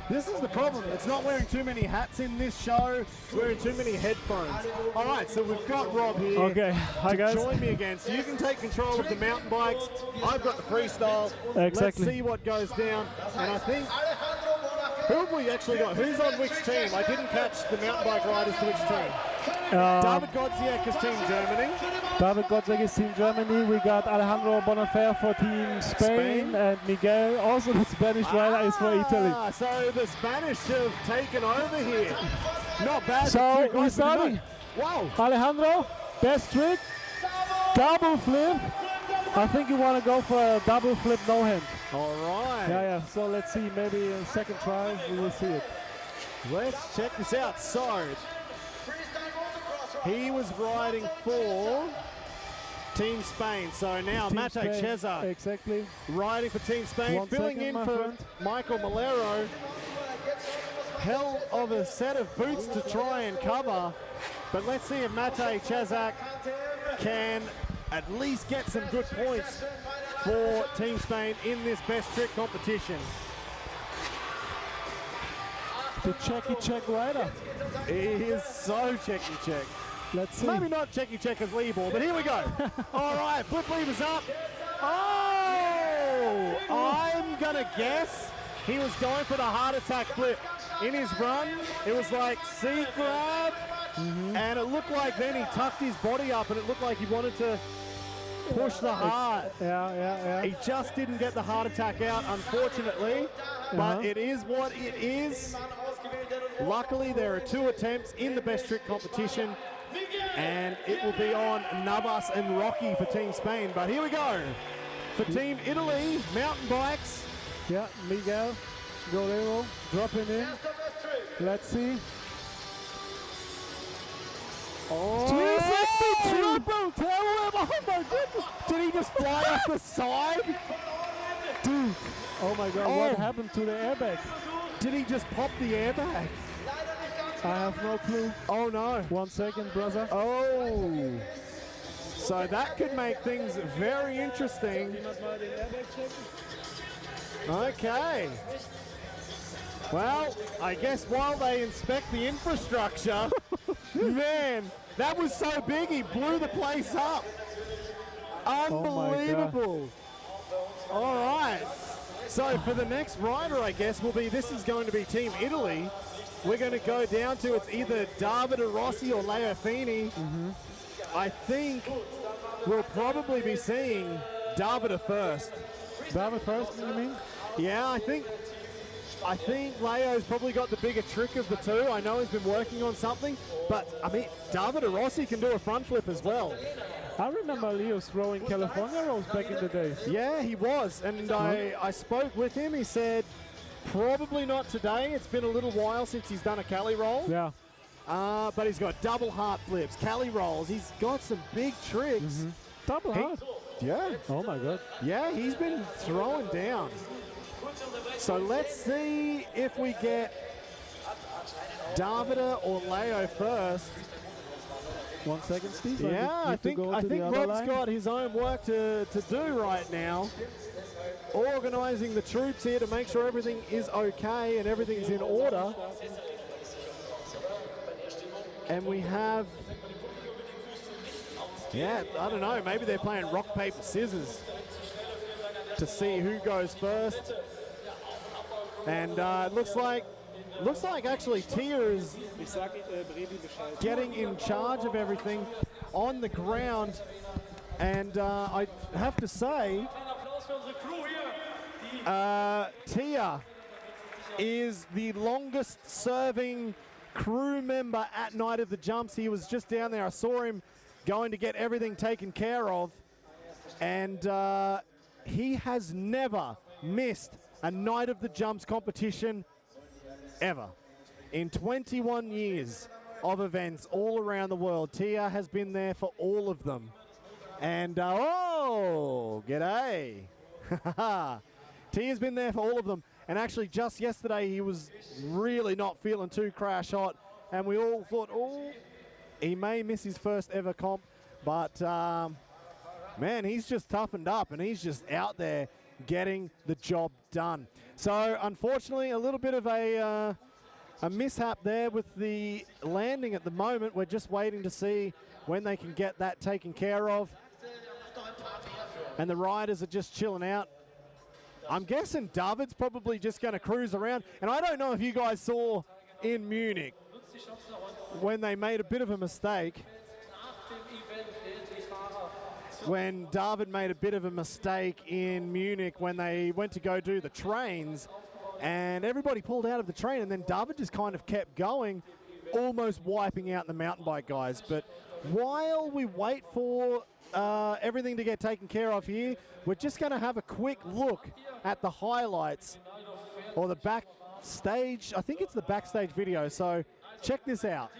This is the problem. It's not wearing too many hats in this show. It's wearing too many headphones. All right, so we've got Rob here. Okay, hi guys. Join me again. So you can take control of the mountain bikes. I've got the freestyle. Exactly. Let's see what goes down. And I think, who have we actually got? Who's on which team? I didn't catch the mountain bike riders to which team. David Godziak is Team Germany. David Godziak is Team Germany. We got Alejandro Bonafé for Team Spain, and Miguel, also the Spanish rider, is for Italy. So the Spanish have taken over here. Not bad. So we're starting. Wow. Alejandro, best trick, double flip. I think you want to go for a double flip no hand. All right. Yeah. So let's see. Maybe a second try. We will see it. Let's check this out. So he was riding for Team Spain. So now Matej Cezak exactly riding for Team Spain, filling in for Michael Malero. Hell of a set of boots to try and cover. But let's see if Matej Cezak can at least get some good points for Team Spain in this best trick competition. The checky-check rider. He is so checky-check. Let's see. Maybe not checky-check as Leibor, but here we go. All right, flip levers up. Oh! I'm going to guess he was going for the heart attack flip. In his run, it was like seat grab, and it looked like then he tucked his body up, and it looked like he wanted to push the heart. Yeah. He just didn't get the heart attack out, unfortunately, but it is what it is. Luckily, there are 2 attempts in the best trick competition, and it will be on Navas and Rocky for Team Spain. But here we go. For Team Italy, mountain bikes. Yeah, Miguel Guerrero dropping in. Let's see. Oh, 360 triple tail whip. Oh my goodness. Did he just fly off the side? Dude. Oh my god, what happened to the airbag? Did he just pop the airbag? I have no clue. Oh no. 1 second, brother. Oh. So that could make things very interesting. Okay. Well, I guess while they inspect the infrastructure, man, that was so big, he blew the place up. Unbelievable. All right. So for the next rider, I guess, this is going to be Team Italy. We're going to go down to, it's either David Rossi or Leo Fini. I think we'll probably be seeing David first. David first, you mean? Yeah, I think Leo's probably got the bigger trick of the two. I know he's been working on something, but I mean, David Rossi can do a front flip as well. I remember Leo throwing California rolls back in the days. Yeah, he was, and I spoke with him. He said probably not today. It's been a little while since he's done a Cali roll. Yeah. But he's got double heart flips, Cali rolls. He's got some big tricks. Double heart? Yeah. Oh my God. Yeah, he's been throwing down. So let's see if we get Davida or Leo first. 1 second, Steve. Yeah, I think Rob's got his own work to do right now. Organising the troops here to make sure everything is okay and everything's in order. And we have, yeah, I don't know, maybe they're playing rock, paper, scissors to see who goes first. And it looks like actually Tia is getting in charge of everything on the ground. And I have to say, Tia is the longest serving crew member at Night of the Jumps. He was just down there. I saw him going to get everything taken care of. And he has never missed a Night of the Jumps competition ever. In 21 years of events all around the world, Tia has been there for all of them. And, oh, g'day. Tia's been there for all of them. And actually just yesterday he was really not feeling too crash hot. And we all thought, oh, he may miss his first ever comp. But, man, he's just toughened up and he's just out there getting the job done. So, unfortunately, a little bit of a mishap there with the landing at the moment. We're just waiting to see when they can get that taken care of. And the riders are just chilling out. I'm guessing David's probably just going to cruise around. And I don't know if you guys saw in Munich when they made a bit of a mistake. When David made a bit of a mistake in Munich when they went to go do the trains and everybody pulled out of the train and then David just kind of kept going, almost wiping out the mountain bike guys. But while we wait for everything to get taken care of here, we're just going to have a quick look at the highlights or the backstage. I think it's the backstage video, so check this out.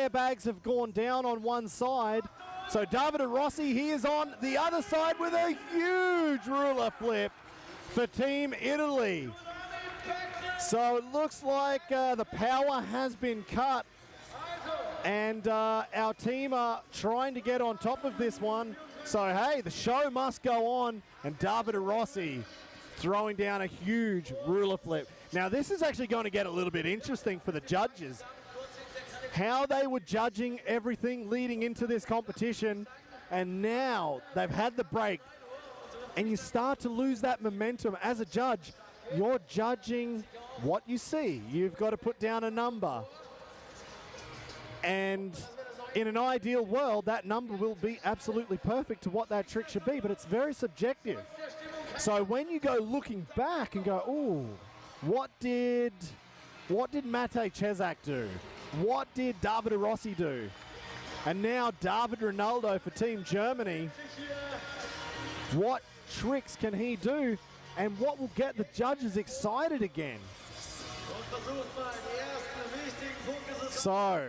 Airbags have gone down on one side. So David Rossi, he is on the other side with a huge ruler flip for Team Italy. So it looks like the power has been cut and our team are trying to get on top of this one. So hey, the show must go on, and David Rossi throwing down a huge ruler flip. Now this is actually going to get a little bit interesting for the judges. how they were judging everything leading into this competition, and now they've had the break, and you start to lose that momentum. As a judge, you're judging what you see. You've got to put down a number. And in an ideal world, that number will be absolutely perfect to what that trick should be, but it's very subjective. So when you go looking back and go, ooh, what did Matej Cezak do? What did David Rossi do? And now David Ronaldo for Team Germany. What tricks can he do? And what will get the judges excited again? So,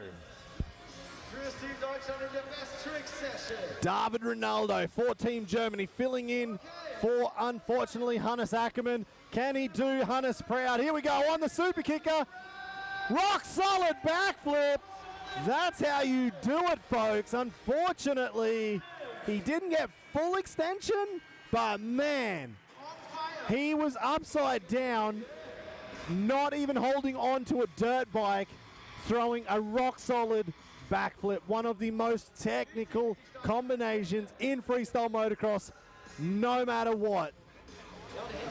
David Ronaldo for Team Germany filling in for, unfortunately, Hannes Ackermann. Can he do Hannes proud? Here we go on the super kicker. Rock solid backflip. That's how you do it, folks. Unfortunately, he didn't get full extension, but man, he was upside down, not even holding on to a dirt bike, throwing a rock solid backflip. One of the most technical combinations in freestyle motocross, no matter what.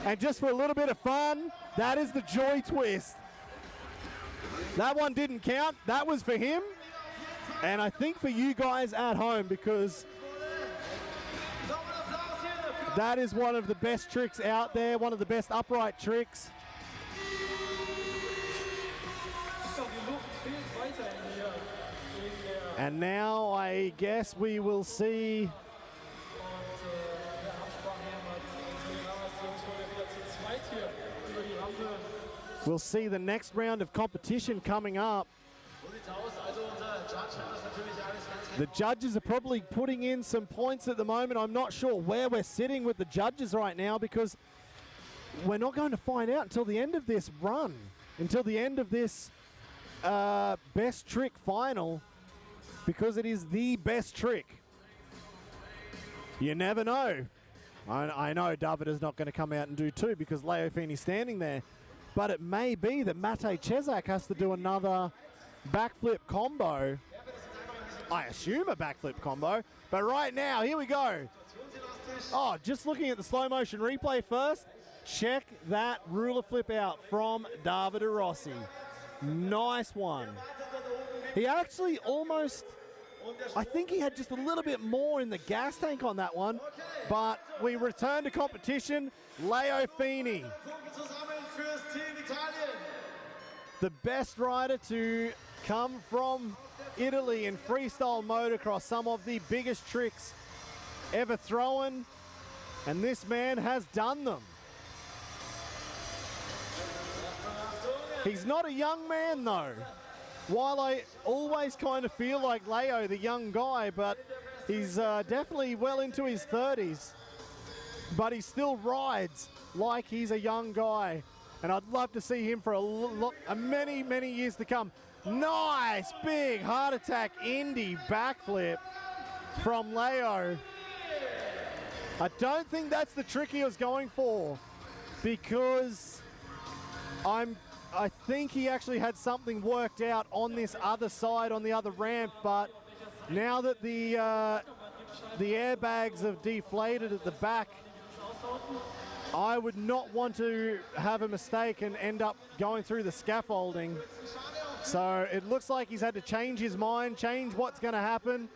And just for a little bit of fun, that is the joy twist. That one didn't count. That was for him. And I think for you guys at home, because that is one of the best tricks out there, one of the best upright tricks. And now I guess we will see the next round of competition coming up. The judges are probably putting in some points at the moment. I'm not sure where we're sitting with the judges right now, because we're not going to find out until the end of this run, until the end of this best trick final, because it is the best trick. You never know. I know David is not going to come out and do two because Leo Feeney's standing there, but it may be that Matej Cezak has to do another backflip combo. I assume a backflip combo, but right now, here we go. Oh, just looking at the slow motion replay first, check that ruler flip out from David Rossi. Nice one. He actually almost, I think he had just a little bit more in the gas tank on that one, but we return to competition. Leo Feeney, the best rider to come from Italy in freestyle motocross, some of the biggest tricks ever thrown, and this man has done them. He's not a young man though. While I always kind of feel like Leo, the young guy, but he's definitely well into his 30s, but he still rides like he's a young guy, and I'd love to see him for many, many years to come. Nice big heart attack Indy backflip from Leo. I don't think that's the trick he was going for, because I think he actually had something worked out on this other side, on the other ramp, but now that the airbags have deflated at the back, I would not want to have a mistake and end up going through the scaffolding. So it looks like he's had to change his mind, change what's going to happen.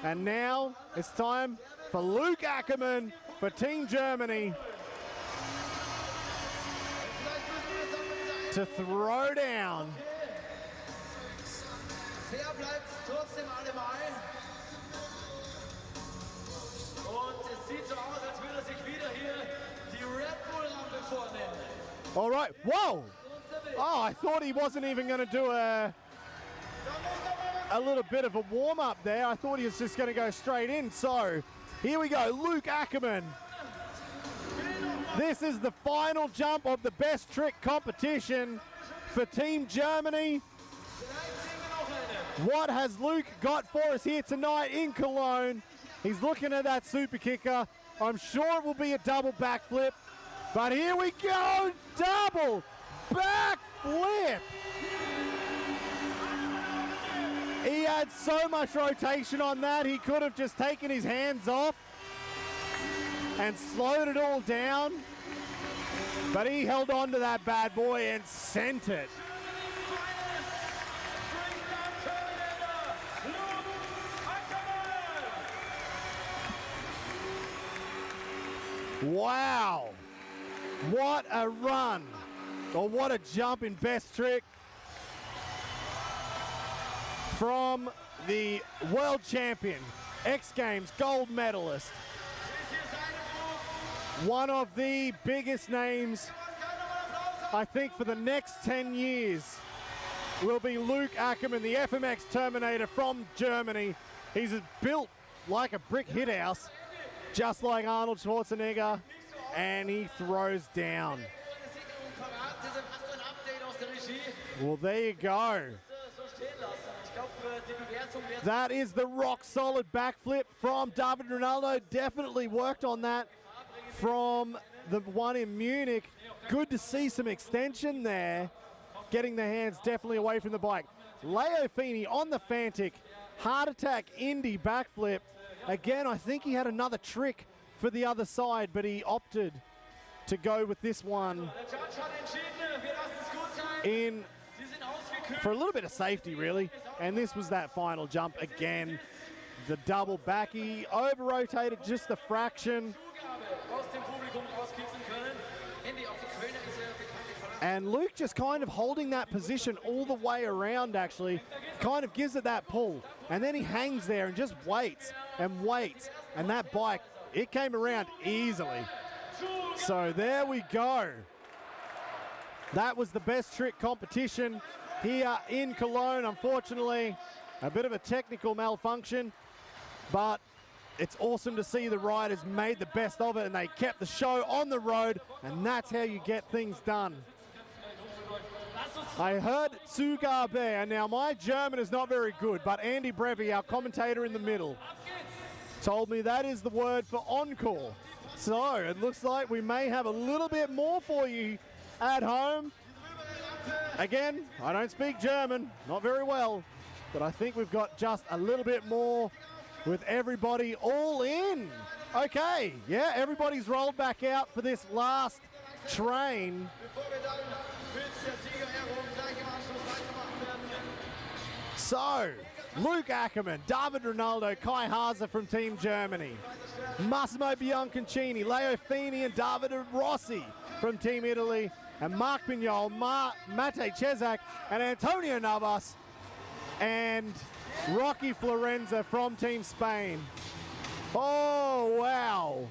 And now it's time for Luke Ackermann for Team Germany to throw down. All right, whoa! Oh, I thought he wasn't even going to do a little bit of a warm-up there. I thought he was just going to go straight in. So here we go, Luke Ackermann. This is the final jump of the best trick competition for Team Germany. What has Luke got for us here tonight in Cologne? He's looking at that super kicker. I'm sure it will be a double backflip, but here we go, double backflip. He had so much rotation on that, he could have just taken his hands off and slowed it all down. But he held on to that bad boy and sent it. Wow. What a run. Or what a jump in best trick from the world champion, X Games gold medalist. One of the biggest names, I think, for the next 10 years will be Luke Ackermann, the FMX Terminator from Germany. He's built like a brick hit house, just like Arnold Schwarzenegger, and he throws down. Well, there you go. That is the rock solid backflip from David Ronaldo. Definitely worked on that from the one in Munich. Good to see some extension there. Getting the hands definitely away from the bike. Leo Feeney on the Fantic. Heart attack Indy backflip. Again, I think he had another trick for the other side, but he opted to go with this one in for a little bit of safety, really. And this was that final jump again. The double back. He over-rotated just a fraction. And Luke just kind of holding that position all the way around, actually. Kind of gives it that pull. And then he hangs there and just waits and waits. And that bike, it came around easily. So there we go. That was the best trick competition here in Cologne. Unfortunately, a bit of a technical malfunction, but it's awesome to see the riders made the best of it and they kept the show on the road, and that's how you get things done. I heard Zugabe. Now my German is not very good, but Andy Brevi, our commentator in the middle, told me that is the word for encore. So it looks like we may have a little bit more for you at home. Again, I don't speak German, not very well, but I think we've got just a little bit more with everybody all in. Okay, yeah, everybody's rolled back out for this last train. So, Luke Ackermann, David Ronaldo, Kai Haaser from Team Germany, Massimo Bianconcini, Leo Feeney and David Rossi from Team Italy, and Mark Pinol, Mate Chesak, and Antonio Navas, and Rocky Florenza from Team Spain. Oh, wow.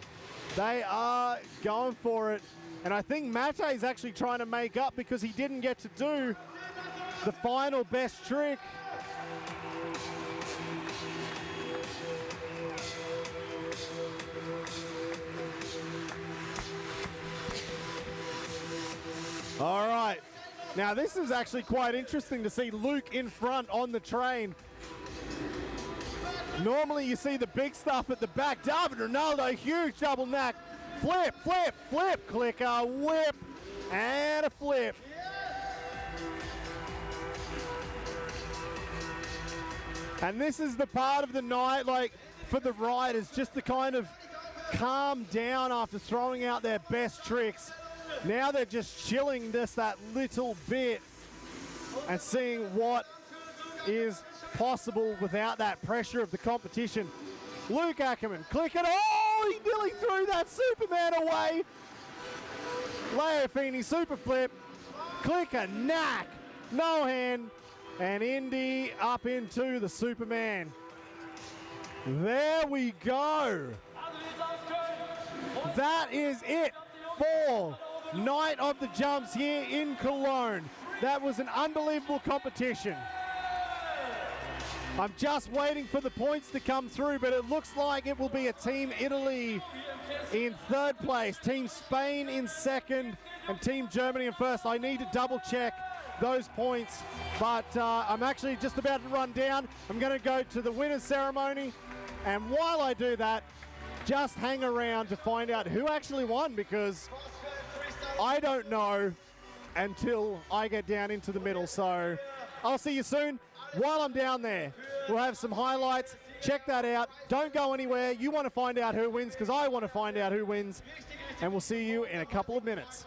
They are going for it. And I think Mate is actually trying to make up because he didn't get to do the final best trick. All right. Now this is actually quite interesting to see Luke in front on the train. Normally you see the big stuff at the back. David Ronaldo, huge double knack. Flip, flip, flip, clicker, whip, and a flip. And this is the part of the night, like, for the riders, just to kind of calm down after throwing out their best tricks. Now they're just chilling just that little bit and seeing what is possible without that pressure of the competition. Luke Ackermann, click it. Oh, he nearly threw that Superman away. Leo Feeney, super flip. Click a knack. No hand. And Indy up into the Superman. There we go. That is it for Night of the Jumps here in Cologne. That was an unbelievable competition. I'm just waiting for the points to come through, but it looks like it will be a Team Italy in third place, Team Spain in second, and Team Germany in first. I need to double check those points, but I'm actually just about to run down. I'm going to go to the winner's ceremony, and while I do that, just hang around to find out who actually won, because I don't know until I get down into the middle. So I'll see you soon. while I'm down there, we'll have some highlights. Check that out. Don't go anywhere. You want to find out who wins because I want to find out who wins. And we'll see you in a couple of minutes.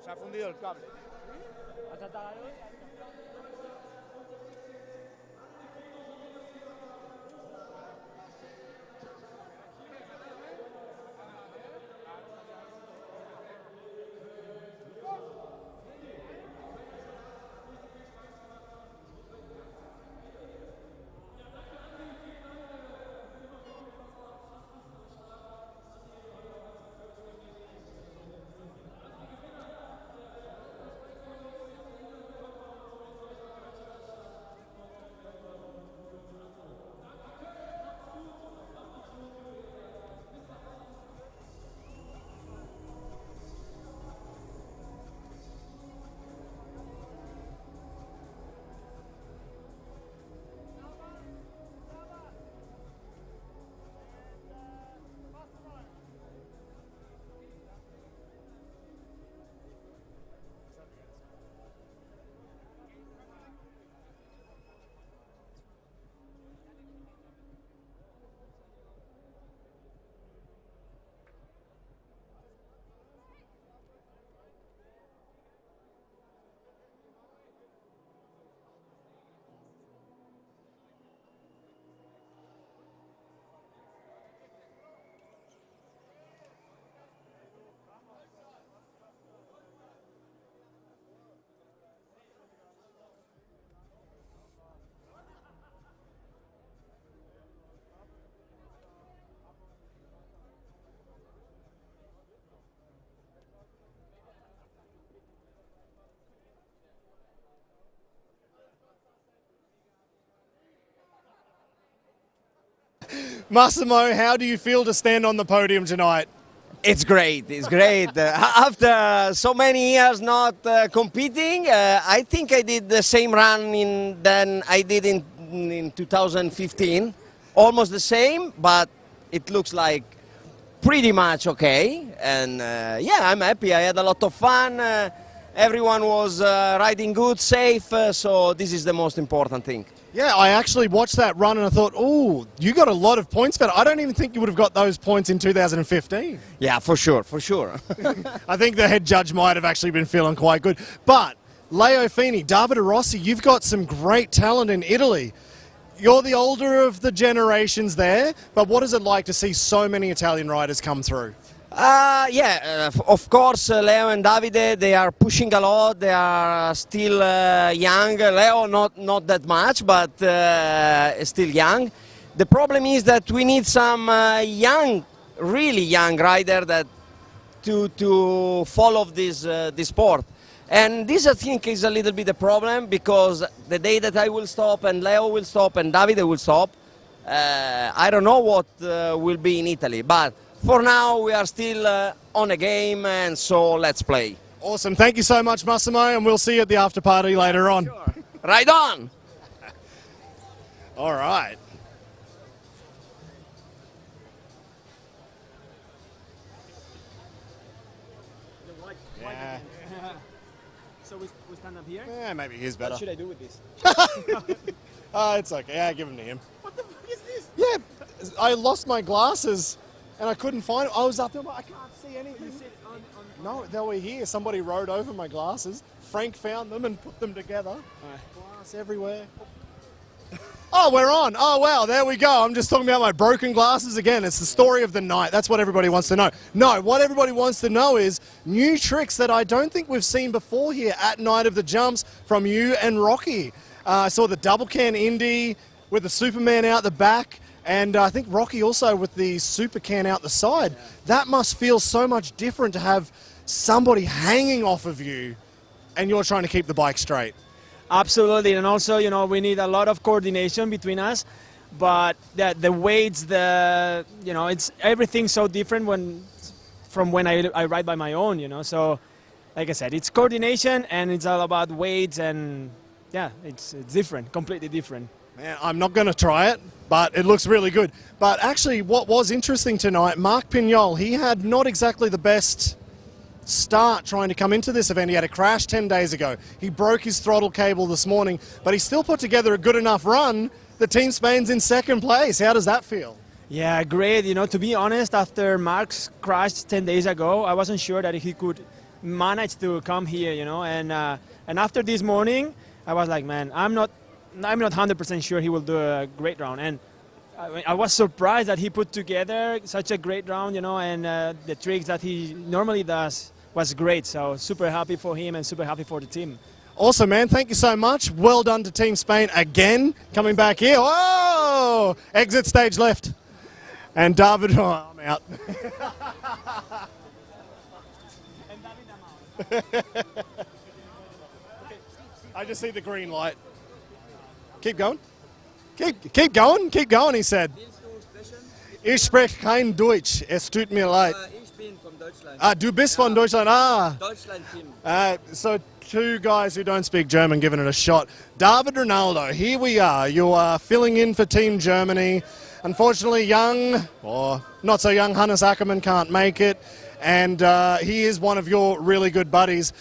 Se ha fundido el cable. Massimo, how do you feel to stand on the podium tonight? It's great. It's great. After so many years not competing, I think I did the same run than I did in 2015. Almost the same, but it looks like pretty much okay. And yeah, I'm happy. I had a lot of fun. Everyone was riding good, safe. So this is the most important thing. Yeah, I actually watched that run and I thought, oh, you got a lot of points for it. I don't even think you would have got those points in 2015. Yeah, for sure, for sure. I think the head judge might have actually been feeling quite good. But Leo Fini, David Rossi, you've got some great talent in Italy. You're the older of the generations there, but what is it like to see so many Italian riders come through? Of course, Leo and Davide, they are pushing a lot. They are still young. Leo, not that much, but still young. The problem is that we need some young, really young rider that to follow this sport. And this, I think, is a little bit the problem, because the day that I will stop and Leo will stop and Davide will stop, I don't know what will be in Italy. But for now, we are still on a game, and so let's play. Awesome. Thank you so much, Massimo, and we'll see you at the after party later on. Sure. Right on. All right. Yeah. So we stand up here? Yeah, maybe here's better. What should I do with this? It's okay. Yeah, give them to him. What the fuck is this? Yeah, I lost my glasses and I couldn't find them. I was up there, I can't see anything. No, they were here. Somebody rode over my glasses. Frank found them and put them together. Glass everywhere. Oh, we're on. Oh, wow, there we go. I'm just talking about my broken glasses again. It's the story of the night. That's what everybody wants to know. No, what everybody wants to know is new tricks that I don't think we've seen before here at Night of the Jumps from you and Rocky. I saw the double can Indy with the Superman out the back, and I think Rocky also with the super can out the side. Yeah. That must feel so much different to have somebody hanging off of you and you're trying to keep the bike straight. Absolutely, and also, you know, we need a lot of coordination between us, but the weights, it's everything so different from when I ride by my own, you know. So, like I said, it's coordination and it's all about weights, and yeah, it's different, completely different. Man, I'm not going to try it, but it looks really good. But actually, what was interesting tonight, Mark Pinol, he had not exactly the best start trying to come into this event. He had a crash 10 days ago. He broke his throttle cable this morning, but he still put together a good enough run. The Team Spain's in second place. How does that feel? Yeah, great. You know, to be honest, after Mark's crash 10 days ago, I wasn't sure that he could managed to come here, you know. And after this morning, I was like, man, I'm not 100% sure he will do a great round. And I was surprised that he put together such a great round, you know, and the tricks that he normally does was great. So super happy for him and super happy for the team. Awesome, man. Thank you so much. Well done to Team Spain again. Coming back here. Whoa! Exit stage left. And David, oh, I'm out. I just see the green light. Keep going. Keep going. Keep going, he said. Ich spreche kein Deutsch. Es tut mir leid. Ich bin von Deutschland. Ah, du bist von Deutschland. Ah. Deutschland-Team. So two guys who don't speak German giving it a shot. David Ronaldo, here we are. You are filling in for Team Germany. Unfortunately, young, or not so young, Hannes Ackermann can't make it. And he is one of your really good buddies.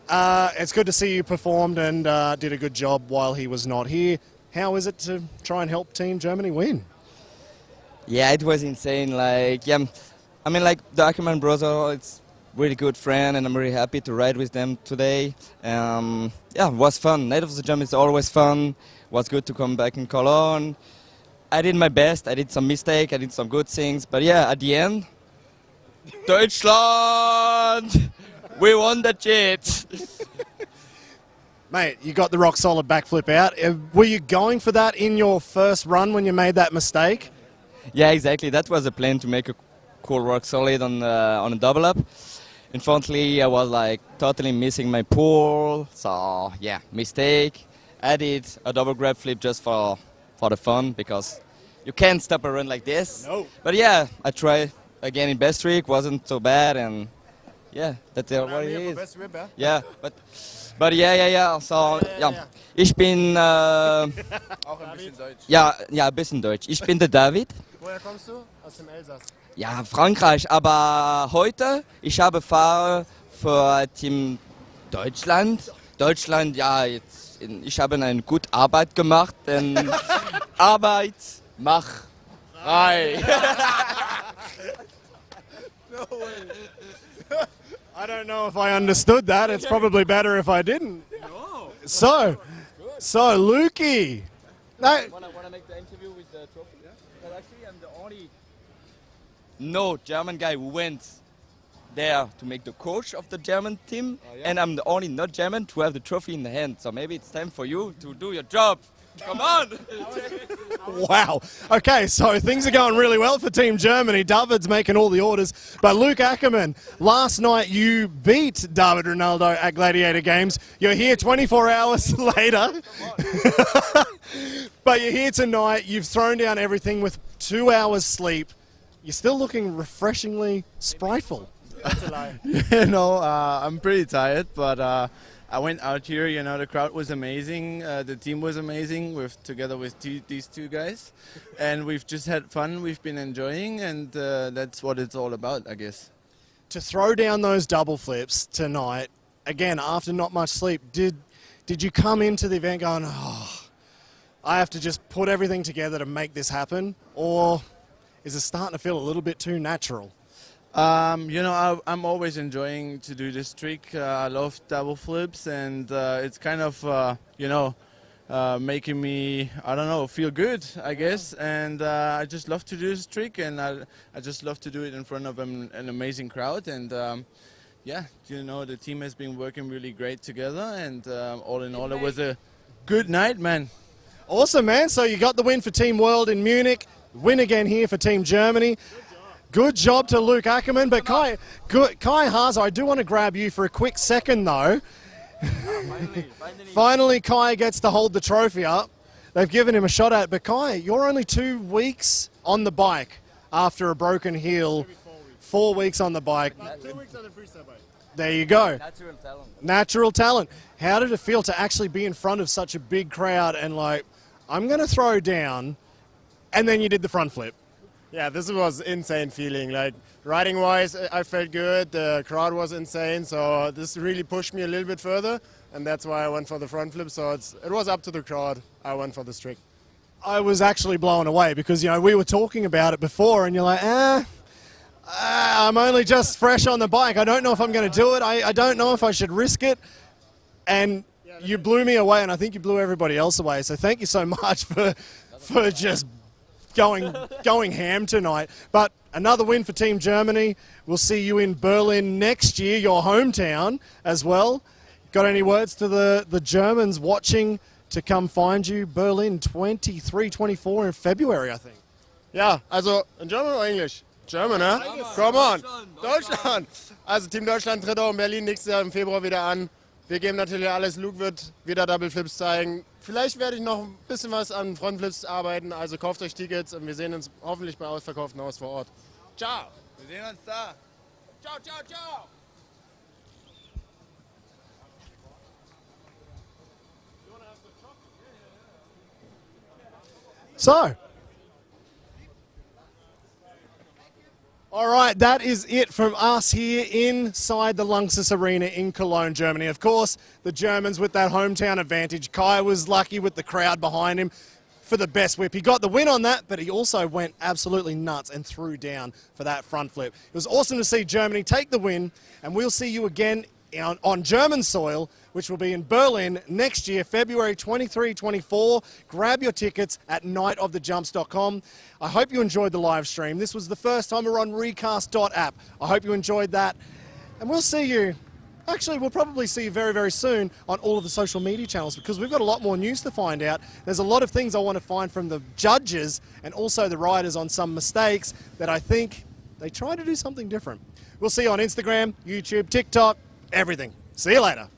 It's good to see you performed and did a good job while he was not here. How is it to try and help Team Germany win? Yeah, it was insane. Like, yeah, I mean, like the Ackermann brother, it's really good friend, and I'm really happy to ride with them today. Yeah, it was fun. Night of the Jump is always fun. It was good to come back in Cologne. I did my best. I did some mistake. I did some good things. But yeah, at the end, Deutschland, we won the shit. Mate, you got the rock solid backflip out. Were you going for that in your first run when you made that mistake? Yeah, exactly. That was the plan, to make a cool rock solid on a double up. Unfortunately, I was like totally missing my pull. So yeah, mistake. I did a double grab flip just for the fun, because you can't stop a run like this. No. But yeah, I tried again in best trick. Wasn't so bad, and yeah, that's what it is. Yeah, but yeah. So ja. Ich bin Auch ein bisschen Deutsch. ja, ein bisschen Deutsch. Ich bin der David. Woher kommst du? Aus dem Elsass. Ja, Frankreich, aber heute, ich habe Fahrer für Team Deutschland. Deutschland, ja, jetzt, ich habe eine gute Arbeit gemacht, denn Arbeit macht frei. No way. I don't know if I understood that. It's probably better if I didn't. No. So Lukey. No. Want to make the interview with the trophy? Yeah. But actually, I'm the only German guy who went there to make the coach of the German team, and I'm the only not German to have the trophy in the hand. So maybe it's time for you to do your job. Come on! Wow. Okay, so things are going really well for Team Germany. David's making all the orders. But Luke Ackermann, last night you beat David Ronaldo at Gladiator Games. You're here 24 hours later. But you're here tonight. You've thrown down everything with 2 hours sleep. You're still looking refreshingly spriteful. That's a lie. You know, I'm pretty tired, but I went out here, you know, the crowd was amazing, the team was amazing, together with these two guys, and we've just had fun, we've been enjoying, and that's what it's all about, I guess. To throw down those double flips tonight, again, after not much sleep, did you come into the event going, oh, I have to just put everything together to make this happen, or is it starting to feel a little bit too natural? You know, I'm always enjoying to do this trick. I love double flips, and it's kind of, you know, making me, I don't know, feel good, I guess. And I just love to do this trick, and I just love to do it in front of an amazing crowd. And yeah, you know, the team has been working really great together, and all in all, it was a good night, man. Awesome, man. So you got the win for Team World in Munich, win again here for Team Germany. Good job to Luke Ackermann, but Kai Haaser, I do want to grab you for a quick second though. Finally, Kai gets to hold the trophy up. They've given him a shot at it, but Kai, you're only 2 weeks on the bike after a broken heel. 4 weeks on the bike. 2 weeks on the freestyle bike. There you go. Natural talent. Natural talent. How did it feel to actually be in front of such a big crowd and like, I'm going to throw down, and then you did the front flip? Yeah, this was insane feeling. Like, riding-wise, I felt good. The crowd was insane, so this really pushed me a little bit further, and that's why I went for the front flip. So it was up to the crowd. I went for this trick. I was actually blown away because, you know, we were talking about it before, and you're like, I'm only just fresh on the bike. I don't know if I'm going to do it. I don't know if I should risk it. And you blew me away, and I think you blew everybody else away. So thank you so much for just going ham tonight. But another win for Team Germany. We'll see you in Berlin next year, your hometown as well. Got any words to the Germans watching to come find you? Berlin 23, 24 in February, I think. Ja, also in German or English? German, ne? Come on. Deutschland. Also Team Deutschland tritt auch in Berlin nächstes Jahr im Februar wieder an. Wir geben natürlich alles. Luke wird wieder Double Flips zeigen. Vielleicht werde ich noch ein bisschen was an Frontflips arbeiten. Also kauft euch Tickets und wir sehen uns hoffentlich bei ausverkauftem Haus vor Ort. Ciao. Wir sehen uns da. Ciao, ciao, ciao. So, all right, that is it from us here inside the Lanxess Arena in Cologne, Germany. Of course, the Germans with that hometown advantage. Kai was lucky with the crowd behind him for the best whip. He got the win on that, but he also went absolutely nuts and threw down for that front flip. It was awesome to see Germany take the win, and we'll see you again on German soil, which will be in Berlin next year, February 23, 24. Grab your tickets at nightofthejumps.com. I hope you enjoyed the live stream. This was the first time we're on recast.app. I hope you enjoyed that. And we'll see you, actually, we'll probably see you very, very soon on all of the social media channels, because we've got a lot more news to find out. There's a lot of things I want to find from the judges and also the riders on some mistakes that I think they try to do something different. We'll see you on Instagram, YouTube, TikTok, everything. See you later.